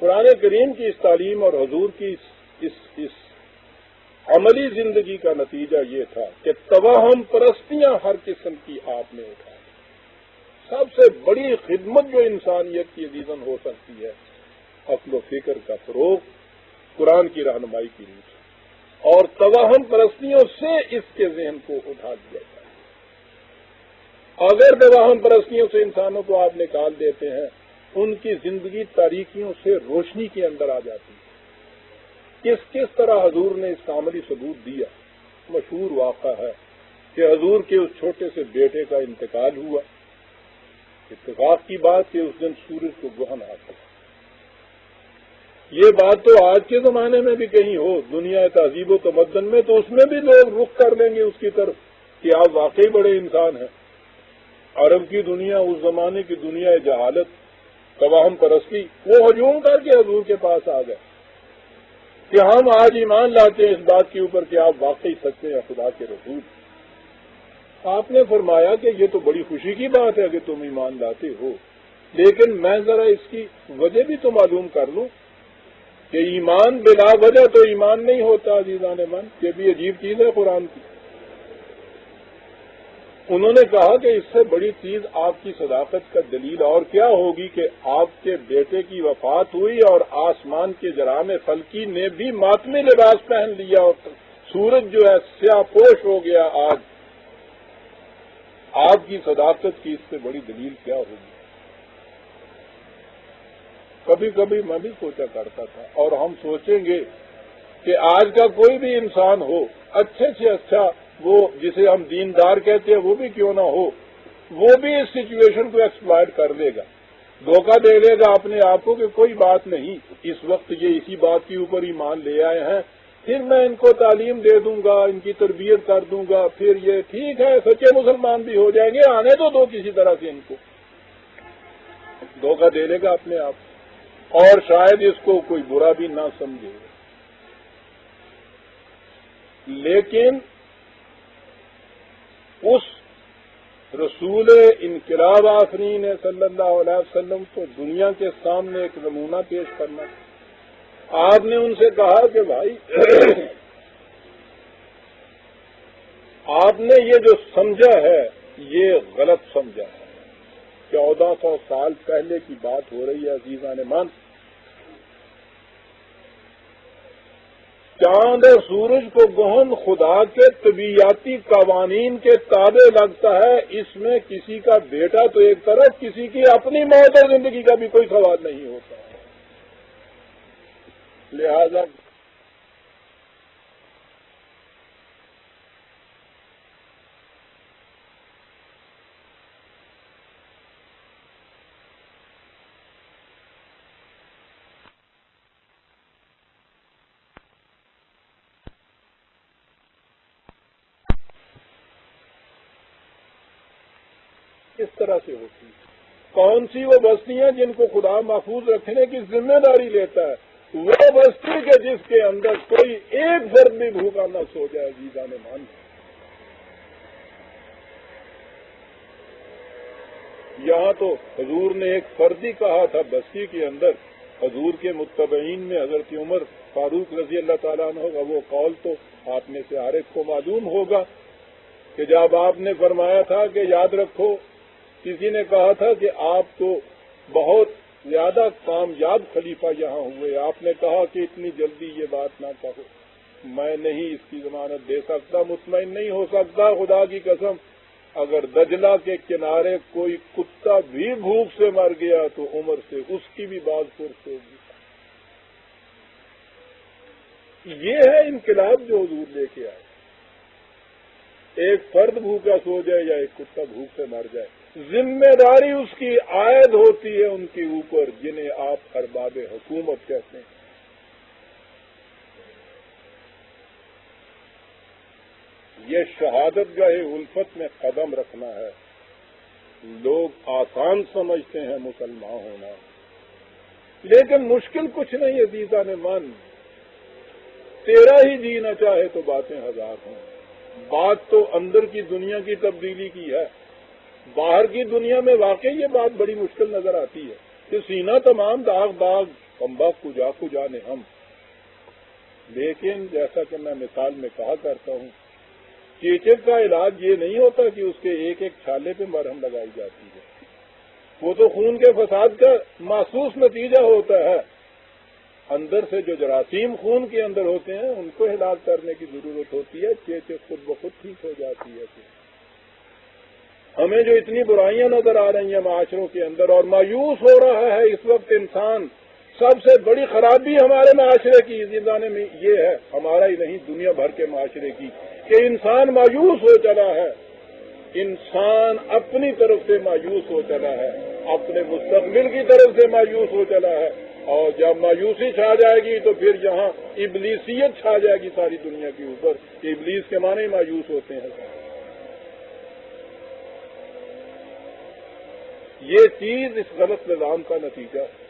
قرآن کریم کی اس تعلیم اور حضور کی اس عملی زندگی کا نتیجہ یہ تھا کہ توہم پرستیاں ہر قسم کی آپ نے اٹھائی۔ سب سے بڑی خدمت جو انسانیت کی عزیزاً ہو سکتی ہے عقل و فکر کا فروغ قرآن کی رہنمائی کی نیچے، اور توہم پرستیوں سے اس کے ذہن کو اٹھا دیا جائے۔ اگر توہم پرستیوں سے انسانوں کو آپ نکال دیتے ہیں ان کی زندگی تاریکیوں سے روشنی کے اندر آ جاتی ہے۔ کس طرح حضور نے اس کا عملی ثبوت دیا؟ مشہور واقعہ ہے کہ حضور کے اس چھوٹے سے بیٹے کا انتقال ہوا۔ اتفاق کی بات کہ اس دن سورج کو گرہن آ گیا۔ یہ بات تو آج کے زمانے میں بھی کہیں ہو دنیا تہذیب و تمدن میں تو اس میں بھی لوگ رخ کر لیں گے اس کی طرف کہ آپ واقعی بڑے انسان ہیں۔ عرب کی دنیا، اس زمانے کی دنیا جہالت، توہم پرستی، وہ ہجوم کر کے حضور کے پاس آ گئے کہ ہم آج ایمان لاتے ہیں اس بات کے اوپر کہ آپ واقعی سچے ہیں خدا کے رسول۔ آپ نے فرمایا کہ یہ تو بڑی خوشی کی بات ہے کہ تم ایمان لاتے ہو، لیکن میں ذرا اس کی وجہ بھی تو معلوم کر لوں کہ ایمان بلا وجہ تو ایمان نہیں ہوتا عزیزان من، یہ بھی عجیب چیز ہے قرآن کی۔ انہوں نے کہا کہ اس سے بڑی چیز آپ کی صداقت کا دلیل اور کیا ہوگی کہ آپ کے بیٹے کی وفات ہوئی اور آسمان کے جرام فلکی نے بھی ماتمی لباس پہن لیا اور سورج جو ہے سیاہ پوش ہو گیا آج، آپ کی صداقت کی اس سے بڑی دلیل کیا ہوگی؟ کبھی کبھی میں بھی سوچا کرتا تھا، اور ہم سوچیں گے کہ آج کا کوئی بھی انسان ہو، اچھے سے اچھا وہ جسے ہم دیندار کہتے ہیں وہ بھی کیوں نہ ہو، وہ بھی اس سچویشن کو ایکسپلائٹ کر لے گا، دھوکہ دے لے گا اپنے آپ کو کہ کوئی بات نہیں، اس وقت یہ اسی بات کے اوپر ایمان لے آئے ہیں، پھر میں ان کو تعلیم دے دوں گا، ان کی تربیت کر دوں گا، پھر یہ ٹھیک ہے سچے مسلمان بھی ہو جائیں گے، آنے تو دو کسی طرح سے ان کو، دھوکہ دے لے گا اپنے آپ کو، اور شاید اس کو کوئی برا بھی نہ سمجھے۔ لیکن اس رسول انقلاب آفرین صلی اللہ علیہ وسلم کو دنیا کے سامنے ایک نمونہ پیش کرنا تھا۔ آپ نے ان سے کہا کہ بھائی آپ نے یہ جو سمجھا ہے یہ غلط سمجھا ہے۔ 1400 سال پہلے کی بات ہو رہی ہے عزیزان من۔ چاند اور سورج کو گہن خدا کے طبیعیاتی قوانین کے تابع لگتا ہے، اس میں کسی کا بیٹا تو ایک طرف، کسی کی اپنی موت اور زندگی کا بھی کوئی سوال نہیں ہوتا، لہذا اس طرح سے ہوتی ہے۔ کون سی وہ بستیاں جن کو خدا محفوظ رکھنے کی ذمہ داری لیتا ہے؟ وہ بستی کے جس کے اندر کوئی ایک فرد بھی بھوکا نہ سو جائے عزیزان مان۔ یہاں تو حضور نے ایک فرد ہی کہا تھا بستی کے اندر، حضور کے متبعین میں حضرت عمر فاروق رضی اللہ تعالیٰ عنہ کا وہ قول تو آپ میں سے ہر ایک کو معلوم ہوگا کہ جب آپ نے فرمایا تھا کہ یاد رکھو، کسی نے کہا تھا کہ آپ تو بہت زیادہ کامیاب خلیفہ یہاں ہوئے، آپ نے کہا کہ اتنی جلدی یہ بات نہ کہو، میں نہیں اس کی ضمانت دے سکتا، مطمئن نہیں ہو سکتا، خدا کی قسم اگر دجلہ کے کنارے کوئی کتا بھی بھوک سے مر گیا تو عمر سے اس کی بھی بات پرس ہوگی۔ یہ ہے انقلاب جو حضور لے کے آئے، ایک فرد بھوکا سو جائے یا ایک کتا بھوک سے مر جائے، ذمہ داری اس کی عائد ہوتی ہے ان کے اوپر جنہیں آپ ارباب حکومت کہتے ہیں۔ یہ شہادت گاہ الفت میں قدم رکھنا ہے۔ لوگ آسان سمجھتے ہیں مسلمان ہونا، لیکن مشکل کچھ نہیں عزیزان من، تیرا ہی جینا چاہے تو باتیں ہزار ہوں۔ بات تو اندر کی دنیا کی تبدیلی کی ہے، باہر کی دنیا میں واقعی یہ بات بڑی مشکل نظر آتی ہے کہ سینہ تمام داغ داغ کمبا کو جانے ہم، لیکن جیسا کہ میں مثال میں کہا کرتا ہوں، چیچک کا علاج یہ نہیں ہوتا کہ اس کے ایک ایک چھالے پہ مرہم لگائی جاتی ہے، وہ تو خون کے فساد کا محسوس نتیجہ ہوتا ہے۔ اندر سے جو جراثیم خون کے اندر ہوتے ہیں ان کو ہلاک کرنے کی ضرورت ہوتی ہے، چیچک خود بخود ٹھیک ہو جاتی ہے۔ ہمیں جو اتنی برائیاں نظر آ رہی ہیں معاشروں کے اندر، اور مایوس ہو رہا ہے اس وقت انسان، سب سے بڑی خرابی ہمارے معاشرے کی زندانے میں یہ ہے، ہمارا ہی نہیں دنیا بھر کے معاشرے کی، کہ انسان مایوس ہو چلا ہے، انسان اپنی طرف سے مایوس ہو چلا ہے، اپنے مستقبل کی طرف سے مایوس ہو چلا ہے، اور جب مایوسی چھا جائے گی تو پھر یہاں ابلیسیت چھا جائے گی ساری دنیا کے اوپر، کہ ابلیس کے معنی مایوس ہوتے ہیں۔ یہ چیز اس غلط نظام کا نتیجہ ہے،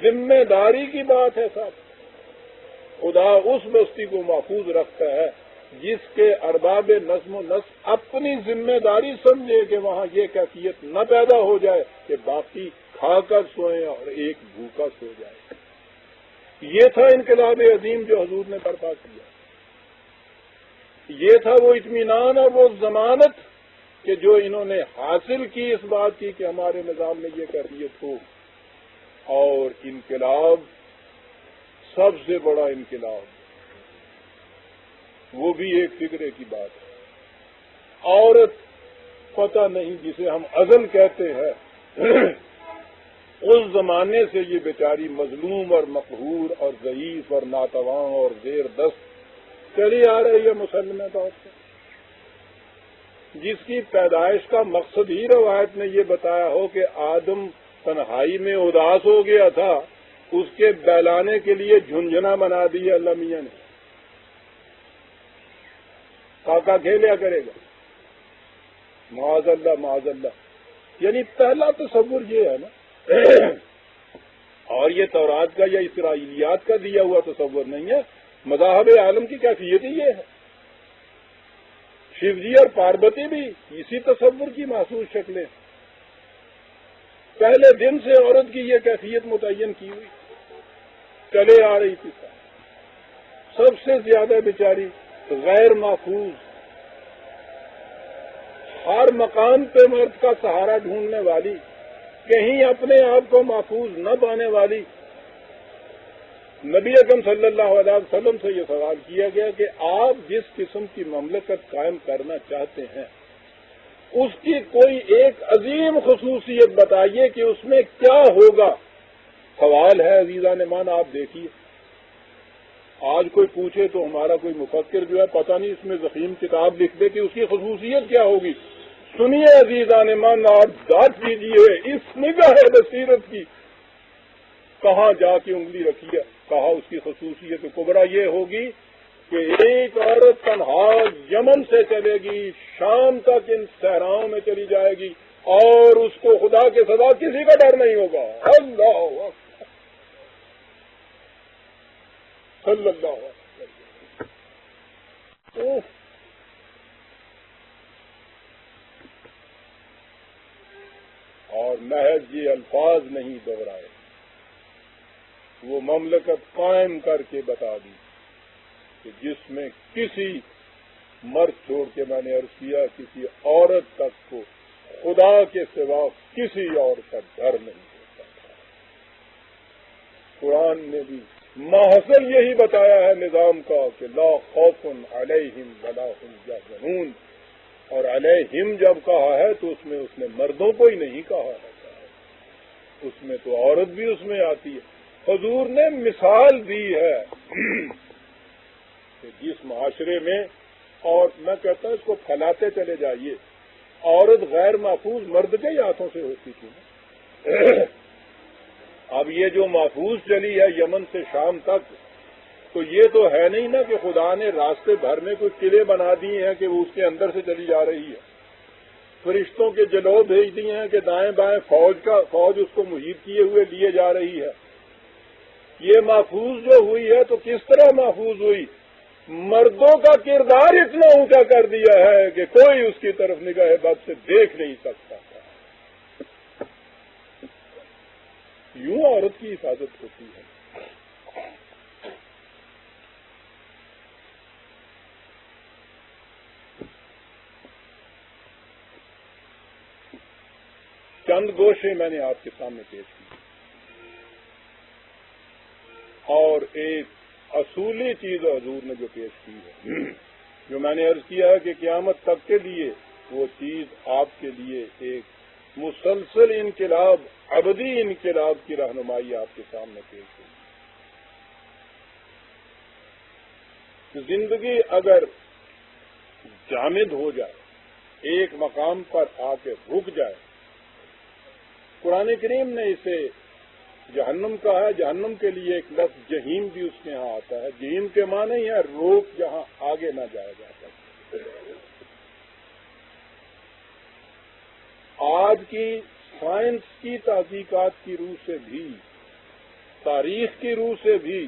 ذمہ داری کی بات ہے صاحب۔ خدا اس بستی کو محفوظ رکھتا ہے جس کے ارباب نظم و نسق اپنی ذمہ داری سمجھے کہ وہاں یہ کیفیت نہ پیدا ہو جائے کہ باقی کھا کر سوئیں اور ایک بھوکا سو جائے۔ یہ تھا انقلاب عظیم جو حضور نے برپا کیا، یہ تھا وہ اطمینان اور وہ ضمانت کہ جو انہوں نے حاصل کی اس بات کی کہ ہمارے نظام میں یہ کیفیت ہو۔ اور انقلاب، سب سے بڑا انقلاب، وہ بھی ایک فکرے کی بات ہے۔ عورت پتہ نہیں جسے ہم عزل کہتے ہیں اس زمانے سے یہ بیچاری مظلوم اور مقہور اور ضعیف اور ناتواں اور زیر دست چلی آ رہی ہے مسلمہ طور سے، جس کی پیدائش کا مقصد ہی روایت نے یہ بتایا ہو کہ آدم تنہائی میں اداس ہو گیا تھا، اس کے بہلانے کے لیے جھنجھنا بنا دی اللہ میاں نے، کاکا کھیلیا کرے گا، معاذ اللہ معاذ اللہ۔ یعنی پہلا تصور یہ ہے نا، اور یہ تورات کا یا اسرائیلیات کا دیا ہوا تصور نہیں ہے، مذاہب عالم کی کیفیت ہی یہ ہے۔ شیو جی اور پاروتی بھی اسی تصور کی محسوس شکلیں، پہلے دن سے عورت کی یہ کیفیت متعین کی ہوئی چلے آ رہی تھی۔ سب سے زیادہ بیچاری غیر محفوظ، ہر مقام پہ مرد کا سہارا ڈھونڈنے والی، کہیں اپنے آپ کو محفوظ نہ پانے والی، نبی اکرم صلی اللہ علیہ وسلم سے یہ سوال کیا گیا کہ آپ جس قسم کی مملکت قائم کرنا چاہتے ہیں اس کی کوئی ایک عظیم خصوصیت بتائیے کہ اس میں کیا ہوگا۔ سوال ہے عزیزان مان، آپ دیکھیے آج کوئی پوچھے تو ہمارا کوئی مفکر جو ہے پتہ نہیں اس میں ضخیم کتاب لکھ دے کہ اس کی خصوصیت کیا ہوگی۔ سنیے عزیزان مان، آپ داد کیجیے اس نگاہ بصیرت کی، کہاں جا کے انگلی رکھی ہے، کہا اس کی خصوصیت کبرا یہ ہوگی کہ ایک عورت تنہا یمن سے چلے گی، شام تک ان صحراؤں میں چلی جائے گی اور اس کو خدا کے سوا کسی کا ڈر نہیں ہوگا۔ اللہ اکبر، صلی اللہ علیہ وسلم۔ اور محض یہ الفاظ نہیں دہرائے، وہ مملکت قائم کر کے بتا دی کہ جس میں کسی مرد چھوڑ کے میں نے عرض کیا کسی عورت تک کو خدا کے سوا کسی اور کا ڈر نہیں ہوتا تھا۔ قرآن نے بھی محض یہی بتایا ہے نظام کا کہ لا خوف علیہم ولا هم یحزنون، اور علیہم جب کہا ہے تو اس نے مردوں کو ہی نہیں کہا ہے، اس میں تو عورت بھی اس میں آتی ہے۔ حضور نے مثال دی ہے کہ جس معاشرے میں، اور میں کہتا ہوں اس کو پھیلاتے چلے جائیے، عورت غیر محفوظ مرد کے ہی ہاتھوں سے ہوتی تھی۔ اب یہ جو محفوظ چلی ہے یمن سے شام تک، تو یہ تو ہے نہیں نا کہ خدا نے راستے بھر میں کچھ قلعے بنا دیے ہیں کہ وہ اس کے اندر سے چلی جا رہی ہے، فرشتوں کے جلو بھیج دیے ہیں کہ دائیں بائیں فوج اس کو محیط کیے ہوئے لیے جا رہی ہے۔ یہ محفوظ جو ہوئی ہے تو کس طرح محفوظ ہوئی؟ مردوں کا کردار اتنا اونچا کر دیا ہے کہ کوئی اس کی طرف نگاہ بد سے دیکھ نہیں سکتا تھا۔ یوں عورت کی حفاظت ہوتی ہے۔ چند گوشے میں نے آپ کے سامنے پیش کی، اور ایک اصولی چیز حضور نے جو پیش کی ہے، جو میں نے عرض کیا ہے کہ قیامت تک کے لیے وہ چیز آپ کے لیے ایک مسلسل انقلاب، ابدی انقلاب کی رہنمائی آپ کے سامنے پیش ہوئی۔ زندگی اگر جامد ہو جائے، ایک مقام پر آ کے رک جائے، قرآن کریم نے اسے جہنم کہا ہے، جہنم کے لیے ایک لفظ جہیم بھی اس کے ہاں آتا ہے۔ جہیم کے معنی ہی ہے روک، جہاں آگے نہ جایا جا سکے۔ آج کی سائنس کی تحقیقات کی روح سے بھی، تاریخ کی روح سے بھی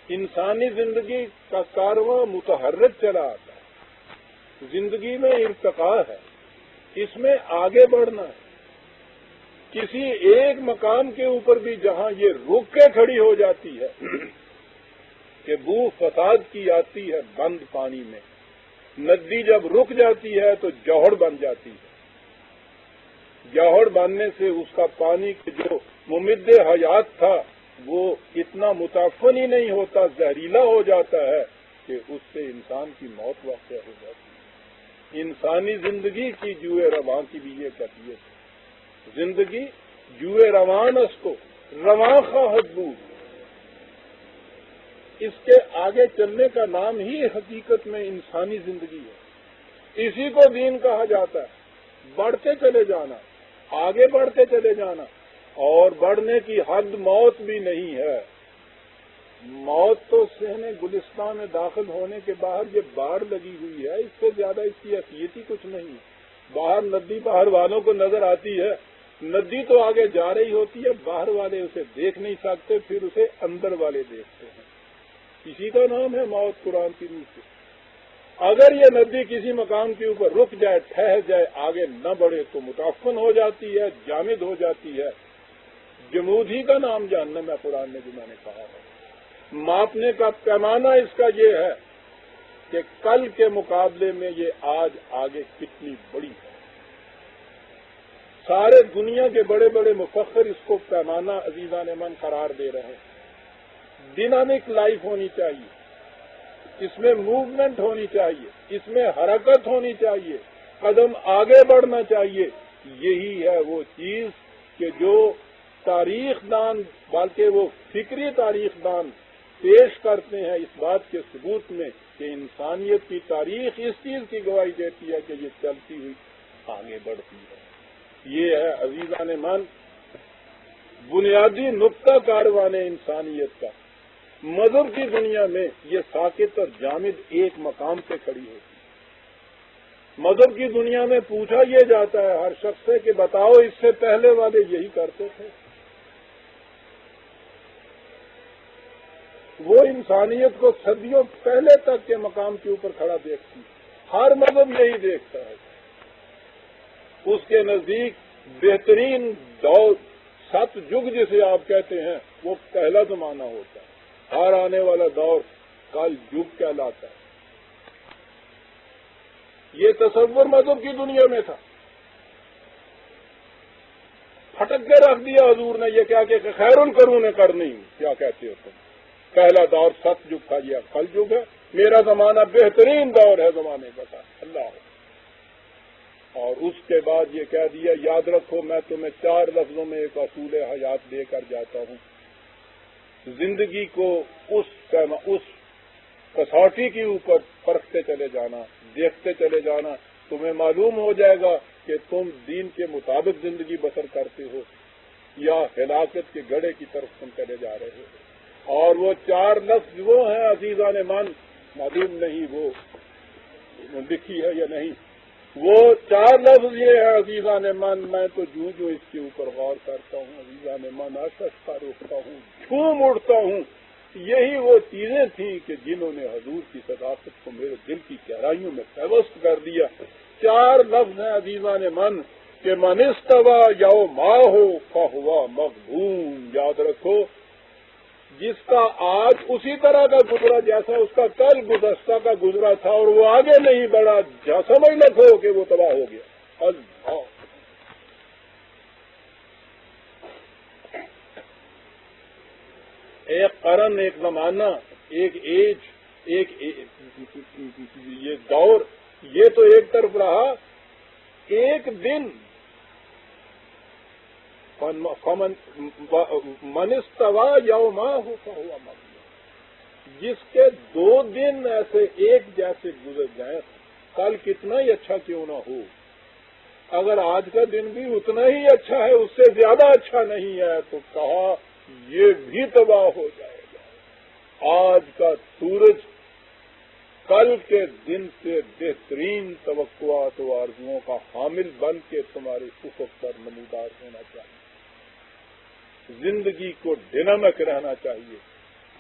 انسانی زندگی کا کارواں متحرک چلا آتا ہے۔ زندگی میں ارتقاء ہے، اس میں آگے بڑھنا ہے۔ کسی ایک مقام کے اوپر بھی جہاں یہ رک کے کھڑی ہو جاتی ہے کہ بو فساد کی آتی ہے بند پانی میں، ندی جب رک جاتی ہے تو جوہر بن جاتی ہے، جوہر بننے سے اس کا پانی جو ممد حیات تھا وہ اتنا متعفن ہی نہیں ہوتا، زہریلا ہو جاتا ہے کہ اس سے انسان کی موت واقع ہو جاتی ہے۔ انسانی زندگی کی جوئے رواں کی بھی یہ کیفیت ہے۔ زندگی جوئے رواں اس کو رواں خواہد بود، اس کے آگے چلنے کا نام ہی حقیقت میں انسانی زندگی ہے۔ اسی کو دین کہا جاتا ہے، بڑھتے چلے جانا، آگے بڑھتے چلے جانا، اور بڑھنے کی حد موت بھی نہیں ہے۔ موت تو صحن گلستان میں داخل ہونے کے بعد یہ باڑ لگی ہوئی ہے، اس سے زیادہ اس کی حیثیت ہی کچھ نہیں۔ باہر ندی باہر والوں کو نظر آتی ہے، ندی تو آگے جا رہی ہوتی ہے، باہر والے اسے دیکھ نہیں سکتے، پھر اسے اندر والے دیکھتے ہیں۔ اسی کا نام ہے موت قرآن کی روح سے۔ اگر یہ ندی کسی مقام کے اوپر رک جائے، ٹھہر جائے، آگے نہ بڑھے تو متعفن ہو جاتی ہے، جامد ہو جاتی ہے۔ جمود ہی کا نام جہنم ہے قرآن میں جو میں نے کہا ہے۔ ماپنے کا پیمانہ اس کا یہ ہے کہ کل کے مقابلے میں یہ آج آگے کتنی بڑی ہے۔ سارے دنیا کے بڑے بڑے مفکر اس کو پیمانہ عزیزان من قرار دے رہے ہیں۔ ڈینامک لائف ہونی چاہیے، اس میں موومنٹ ہونی چاہیے، اس میں حرکت ہونی چاہیے، قدم آگے بڑھنا چاہیے۔ یہی ہے وہ چیز کہ جو تاریخ دان، بلکہ وہ فکری تاریخ دان پیش کرتے ہیں اس بات کے ثبوت میں کہ انسانیت کی تاریخ اس چیز کی گواہی دیتی ہے کہ یہ چلتی ہوئی آگے بڑھتی ہے۔ یہ ہے عزیزان من بنیادی نقطہ کاروان انسانیت کا۔ مذہب کی دنیا میں یہ ساکت اور جامد ایک مقام پہ کھڑی ہوتی ہے۔ مذہب کی دنیا میں پوچھا یہ جاتا ہے ہر شخص سے کہ بتاؤ اس سے پہلے والے یہی کرتے تھے؟ وہ انسانیت کو صدیوں پہلے تک کے مقام کے اوپر کھڑا دیکھتی ہے۔ ہر مذہب یہی دیکھتا ہے۔ اس کے نزدیک بہترین دور ست یگ جسے آپ کہتے ہیں وہ پہلا زمانہ ہوتا ہے۔ ہر آنے والا دور کل یگ کہلاتا ہے۔ یہ تصور مذہب کی دنیا میں تھا، پھٹک کے رکھ دیا حضور نے یہ کیا کہ خیر القرون کرنی، کیا کہتے ہو تم؟ پہلا دور ست یگ تھا، یہ کل یگ ہے، میرا زمانہ بہترین دور ہے زمانے کا اللہ۔ اور اس کے بعد یہ کہہ دیا یاد رکھو میں تمہیں 4 لفظوں میں ایک اصول حیات دے کر جاتا ہوں۔ زندگی کو اس کسوٹی کے اوپر پرکھتے چلے جانا، دیکھتے چلے جانا، تمہیں معلوم ہو جائے گا کہ تم دین کے مطابق زندگی بسر کرتے ہو یا ہلاکت کے گڑھے کی طرف تم چلے جا رہے ہو۔ اور وہ 4 لفظ وہ ہیں عزیزان من، معلوم نہیں وہ لکھی ہے یا نہیں، وہ 4 لفظ یہ ہے عزیزان من، میں تو جو اس کے اوپر غور کرتا ہوں عزیزان من آشستہ روکتا ہوں، جھوم اٹھتا ہوں۔ یہی وہ چیزیں تھیں کہ جنہوں نے حضور کی صداقت کو میرے دل کی گہرائیوں میں پیوست کر دیا۔ 4 لفظ ہیں عزیزان من کہ من استوى یومہ فہو مغبون، یاد رکھو جس کا آج اسی طرح کا گزرا جیسا اس کا کل گزشتہ کا گزرا تھا اور وہ آگے نہیں بڑھا، سمجھ رکھو کہ وہ تباہ ہو گیا۔ اللہ ایک قرن، ایک زمانہ، ایک ایج، یہ دور، یہ تو ایک طرف رہا۔ ایک دن من استوى یومہ فہو مغبون، جس کے 2 دن ایسے ایک جیسے گزر جائیں، کل کتنا ہی اچھا کیوں نہ ہو، اگر آج کا دن بھی اتنا ہی اچھا ہے، اس سے زیادہ اچھا نہیں ہے، تو کہا یہ بھی تباہ ہو جائے گا۔ آج کا سورج کل کے دن سے بہترین توقعات و آرزوؤں کا حامل بن کے تمہارے افق پر نمودار ہونا چاہیے۔ زندگی کو ڈینامک رہنا چاہیے،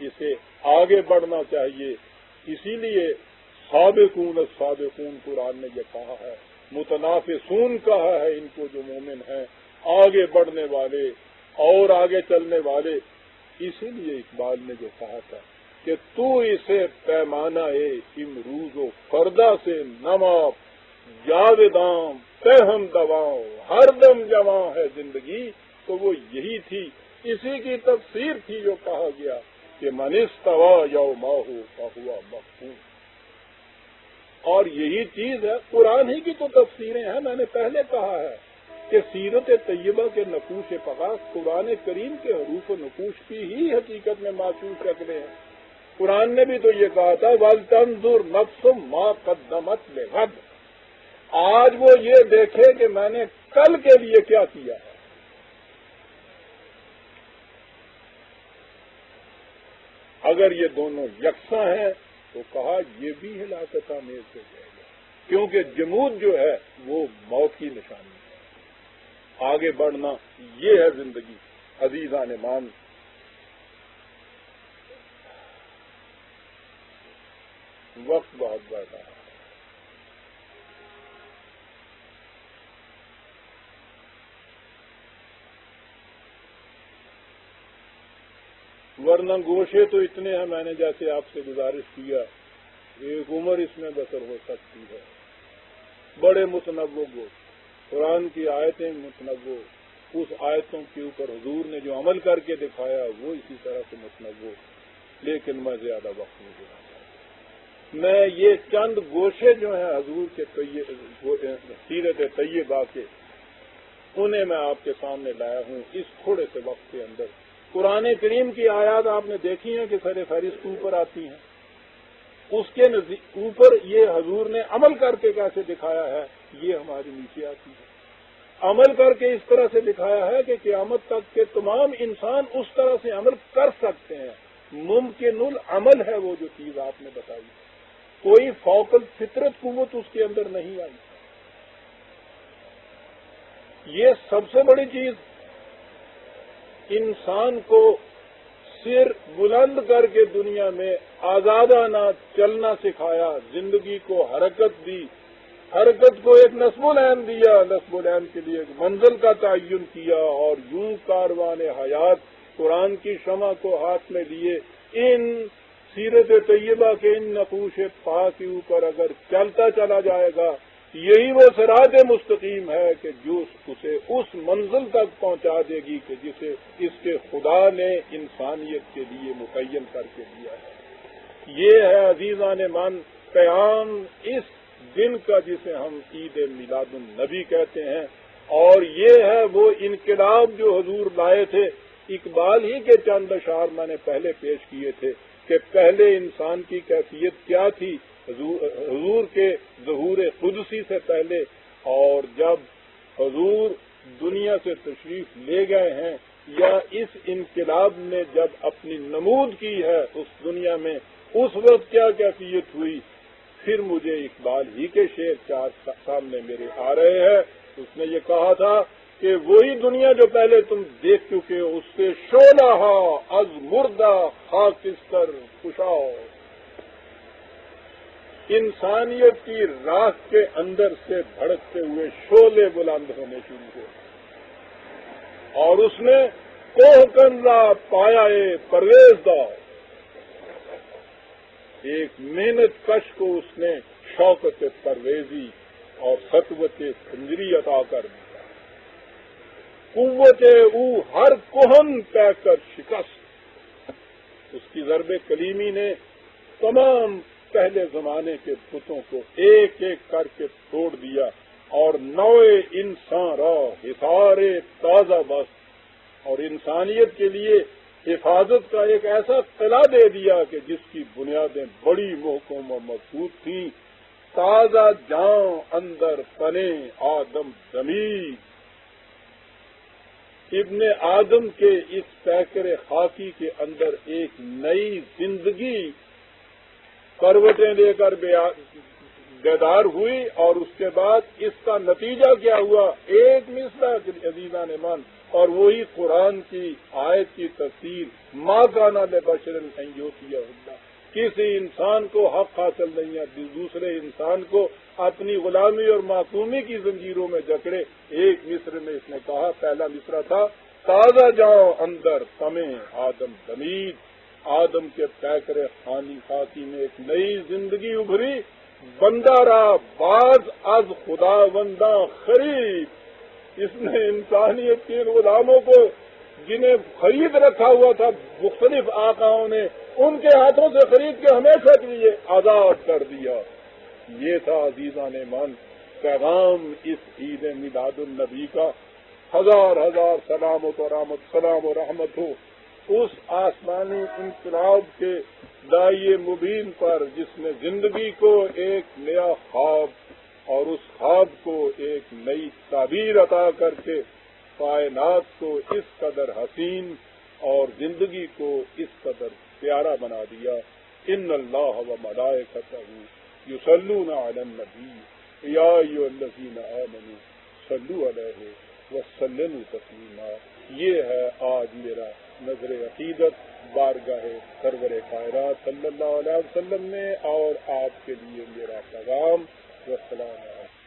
اسے آگے بڑھنا چاہیے۔ اسی لیے سابقون السابقون قرآن نے یہ کہا ہے، متنافسون کہا ہے ان کو جو مومن ہیں، آگے بڑھنے والے اور آگے چلنے والے۔ اسی لیے اقبال نے جو کہا تھا کہ تو اسے پیمانہ امروز و فردا سے نماپ، جاوداں پہم دواں ہر دم جواں ہے زندگی، تو وہ یہی تھی، اسی کی تفسیر تھی جو کہا گیا کہ من استوى یومہ فہو مغبون۔ اور یہی چیز ہے، قرآن ہی کی تو تفسیریں ہیں. میں نے پہلے کہا ہے کہ سیرت طیبہ کے نقوش پغاز قرآن کریم کے حروف و نقوش کی ہی حقیقت میں محسوس رکھتے ہیں. قرآن نے بھی تو یہ کہا تھا وَلْتَنْظُرْ نَفْسٌ مَا قَدَّمَتْ لِغَدٍ. آج وہ یہ دیکھے کہ میں نے کل کے لیے کیا کیا ہے. اگر یہ دونوں یکساں ہیں تو کہا یہ بھی ہلاکت آمیز ہو جائے گا، کیونکہ جمود جو ہے وہ موت کی نشانی ہے. آگے بڑھنا یہ ہے زندگی. عزیزان مان، وقت بہت بڑھ رہا ہے. ورنہ گوشے تو اتنے ہیں، میں نے جیسے آپ سے گزارش کیا ایک عمر اس میں بسر ہو سکتی ہے. بڑے متنوع گوشے، قرآن کی آیتیں متنوع، اس آیتوں کے اوپر حضور نے جو عمل کر کے دکھایا وہ اسی طرح سے متنوع. لیکن میں زیادہ وقت نہیں دینا چاہتا. میں یہ چند گوشے جو ہیں حضور کے سیرت طیبہ کے، انہیں میں آپ کے سامنے لایا ہوں اس تھوڑے سے وقت کے اندر. قرآن کریم کی آیات آپ نے دیکھی ہیں کہ سر فہرست اوپر آتی ہیں. اس کے اوپر یہ حضور نے عمل کر کے کیسے دکھایا ہے یہ ہماری نیچے آتی ہے. عمل کر کے اس طرح سے دکھایا ہے کہ قیامت تک کے تمام انسان اس طرح سے عمل کر سکتے ہیں. ممکن العمل ہے وہ جو چیز آپ نے بتائی. کوئی فوق الفطرت قوت اس کے اندر نہیں آئی. یہ سب سے بڑی چیز انسان کو سر بلند کر کے دنیا میں آزادانہ چلنا سکھایا. زندگی کو حرکت دی، حرکت کو ایک نصب العین دیا، نصب العین کے لیے ایک منزل کا تعین کیا، اور یوں کاروان حیات قرآن کی شمع کو ہاتھ میں لیے ان سیرت طیبہ کے ان نقوش پا کے اوپر اگر چلتا چلا جائے گا، یہی وہ صراط مستقیم ہے کہ جو اسے اس منزل تک پہنچا دے گی کہ جسے اس کے خدا نے انسانیت کے لیے متعین کر کے دیا ہے. یہ ہے عزیزان مان قیام اس دن کا جسے ہم عید میلاد النبی کہتے ہیں. اور یہ ہے وہ انقلاب جو حضور لائے تھے. اقبال ہی کے چند اشعار میں نے پہلے پیش کیے تھے کہ پہلے انسان کی کیفیت کیا تھی حضور کے ظہور قدسی سے پہلے، اور جب حضور دنیا سے تشریف لے گئے ہیں یا اس انقلاب نے جب اپنی نمود کی ہے اس دنیا میں، اس وقت کیا کیفیت ہوئی. پھر مجھے اقبال ہی کے شعر چار سامنے میرے آ رہے ہیں. اس نے یہ کہا تھا کہ وہی دنیا جو پہلے تم دیکھ چکے ہو اس سے شعلہ از مردہ خاکستر کشاؤ. انسانیت کی راکھ کے اندر سے بھڑکتے ہوئے شعلے بلند ہونے شروع ہوئے، اور اس نے کوہ کنرا پایا پرویز دار، ایک محنت کش کو اس نے شوکت پرویزی اور سطوت خنجری عطا کر دیا. قوت او ہر کوہن پہ کر شکست. اس کی ضرب کلیمی نے تمام پہلے زمانے کے بتوں کو ایک ایک کر کے توڑ دیا، اور نوے انسان را حصار تازہ بس، اور انسانیت کے لیے حفاظت کا ایک ایسا قلعہ دے دیا کہ جس کی بنیادیں بڑی محکم و مضبوط تھیں. تازہ جاں اندر پنے آدم زمین. ابن آدم کے اس پیکر خاکی کے اندر ایک نئی زندگی کروٹیں لے کر بیدار ہوئی، اور اس کے بعد اس کا نتیجہ کیا ہوا؟ ایک مصرع عزیزان مان، اور وہی قرآن کی آیت کی تفسیر ما کان لبشر ان یؤتیہ اللہ. کسی انسان کو حق حاصل نہیں ہے دوسرے انسان کو اپنی غلامی اور معصومی کی زنجیروں میں جکڑے. ایک مصر میں اس نے کہا، پہلا مصرع تھا تازہ جاؤ اندر تمیں آدم دمید. آدم کے پیکر خاکی میں ایک نئی زندگی ابھری. بندہ را باز از خدا بندہ خرید. اس نے انسانیت کے غلاموں کو جنہیں خرید رکھا ہوا تھا مختلف آقاؤں نے، ان کے ہاتھوں سے خرید کے ہمیشہ کے لیے آزاد کر دیا. یہ تھا عزیزان ایمان پیغام اس عید میلاد النبی کا. ہزار ہزار سلامت و رحمت، سلام و رحمت ہو اس آسمانی انقلاب کے داعیے مبین پر جس نے زندگی کو ایک نیا خواب اور اس خواب کو ایک نئی تعبیر عطا کر کے کائنات کو اس قدر حسین اور زندگی کو اس قدر پیارا بنا دیا. ان اللہ و ملائکتہ یصلون علی النبی یا ایھا الذین آمنوا صلوا علیہ وسلموا تسلیما. یہ ہے آج میرا نظر عقیدت بارگاہ سرور کائنات صلی اللہ علیہ وسلم میں اور آپ کے لیے میرا پیغام. والسلام علیکم.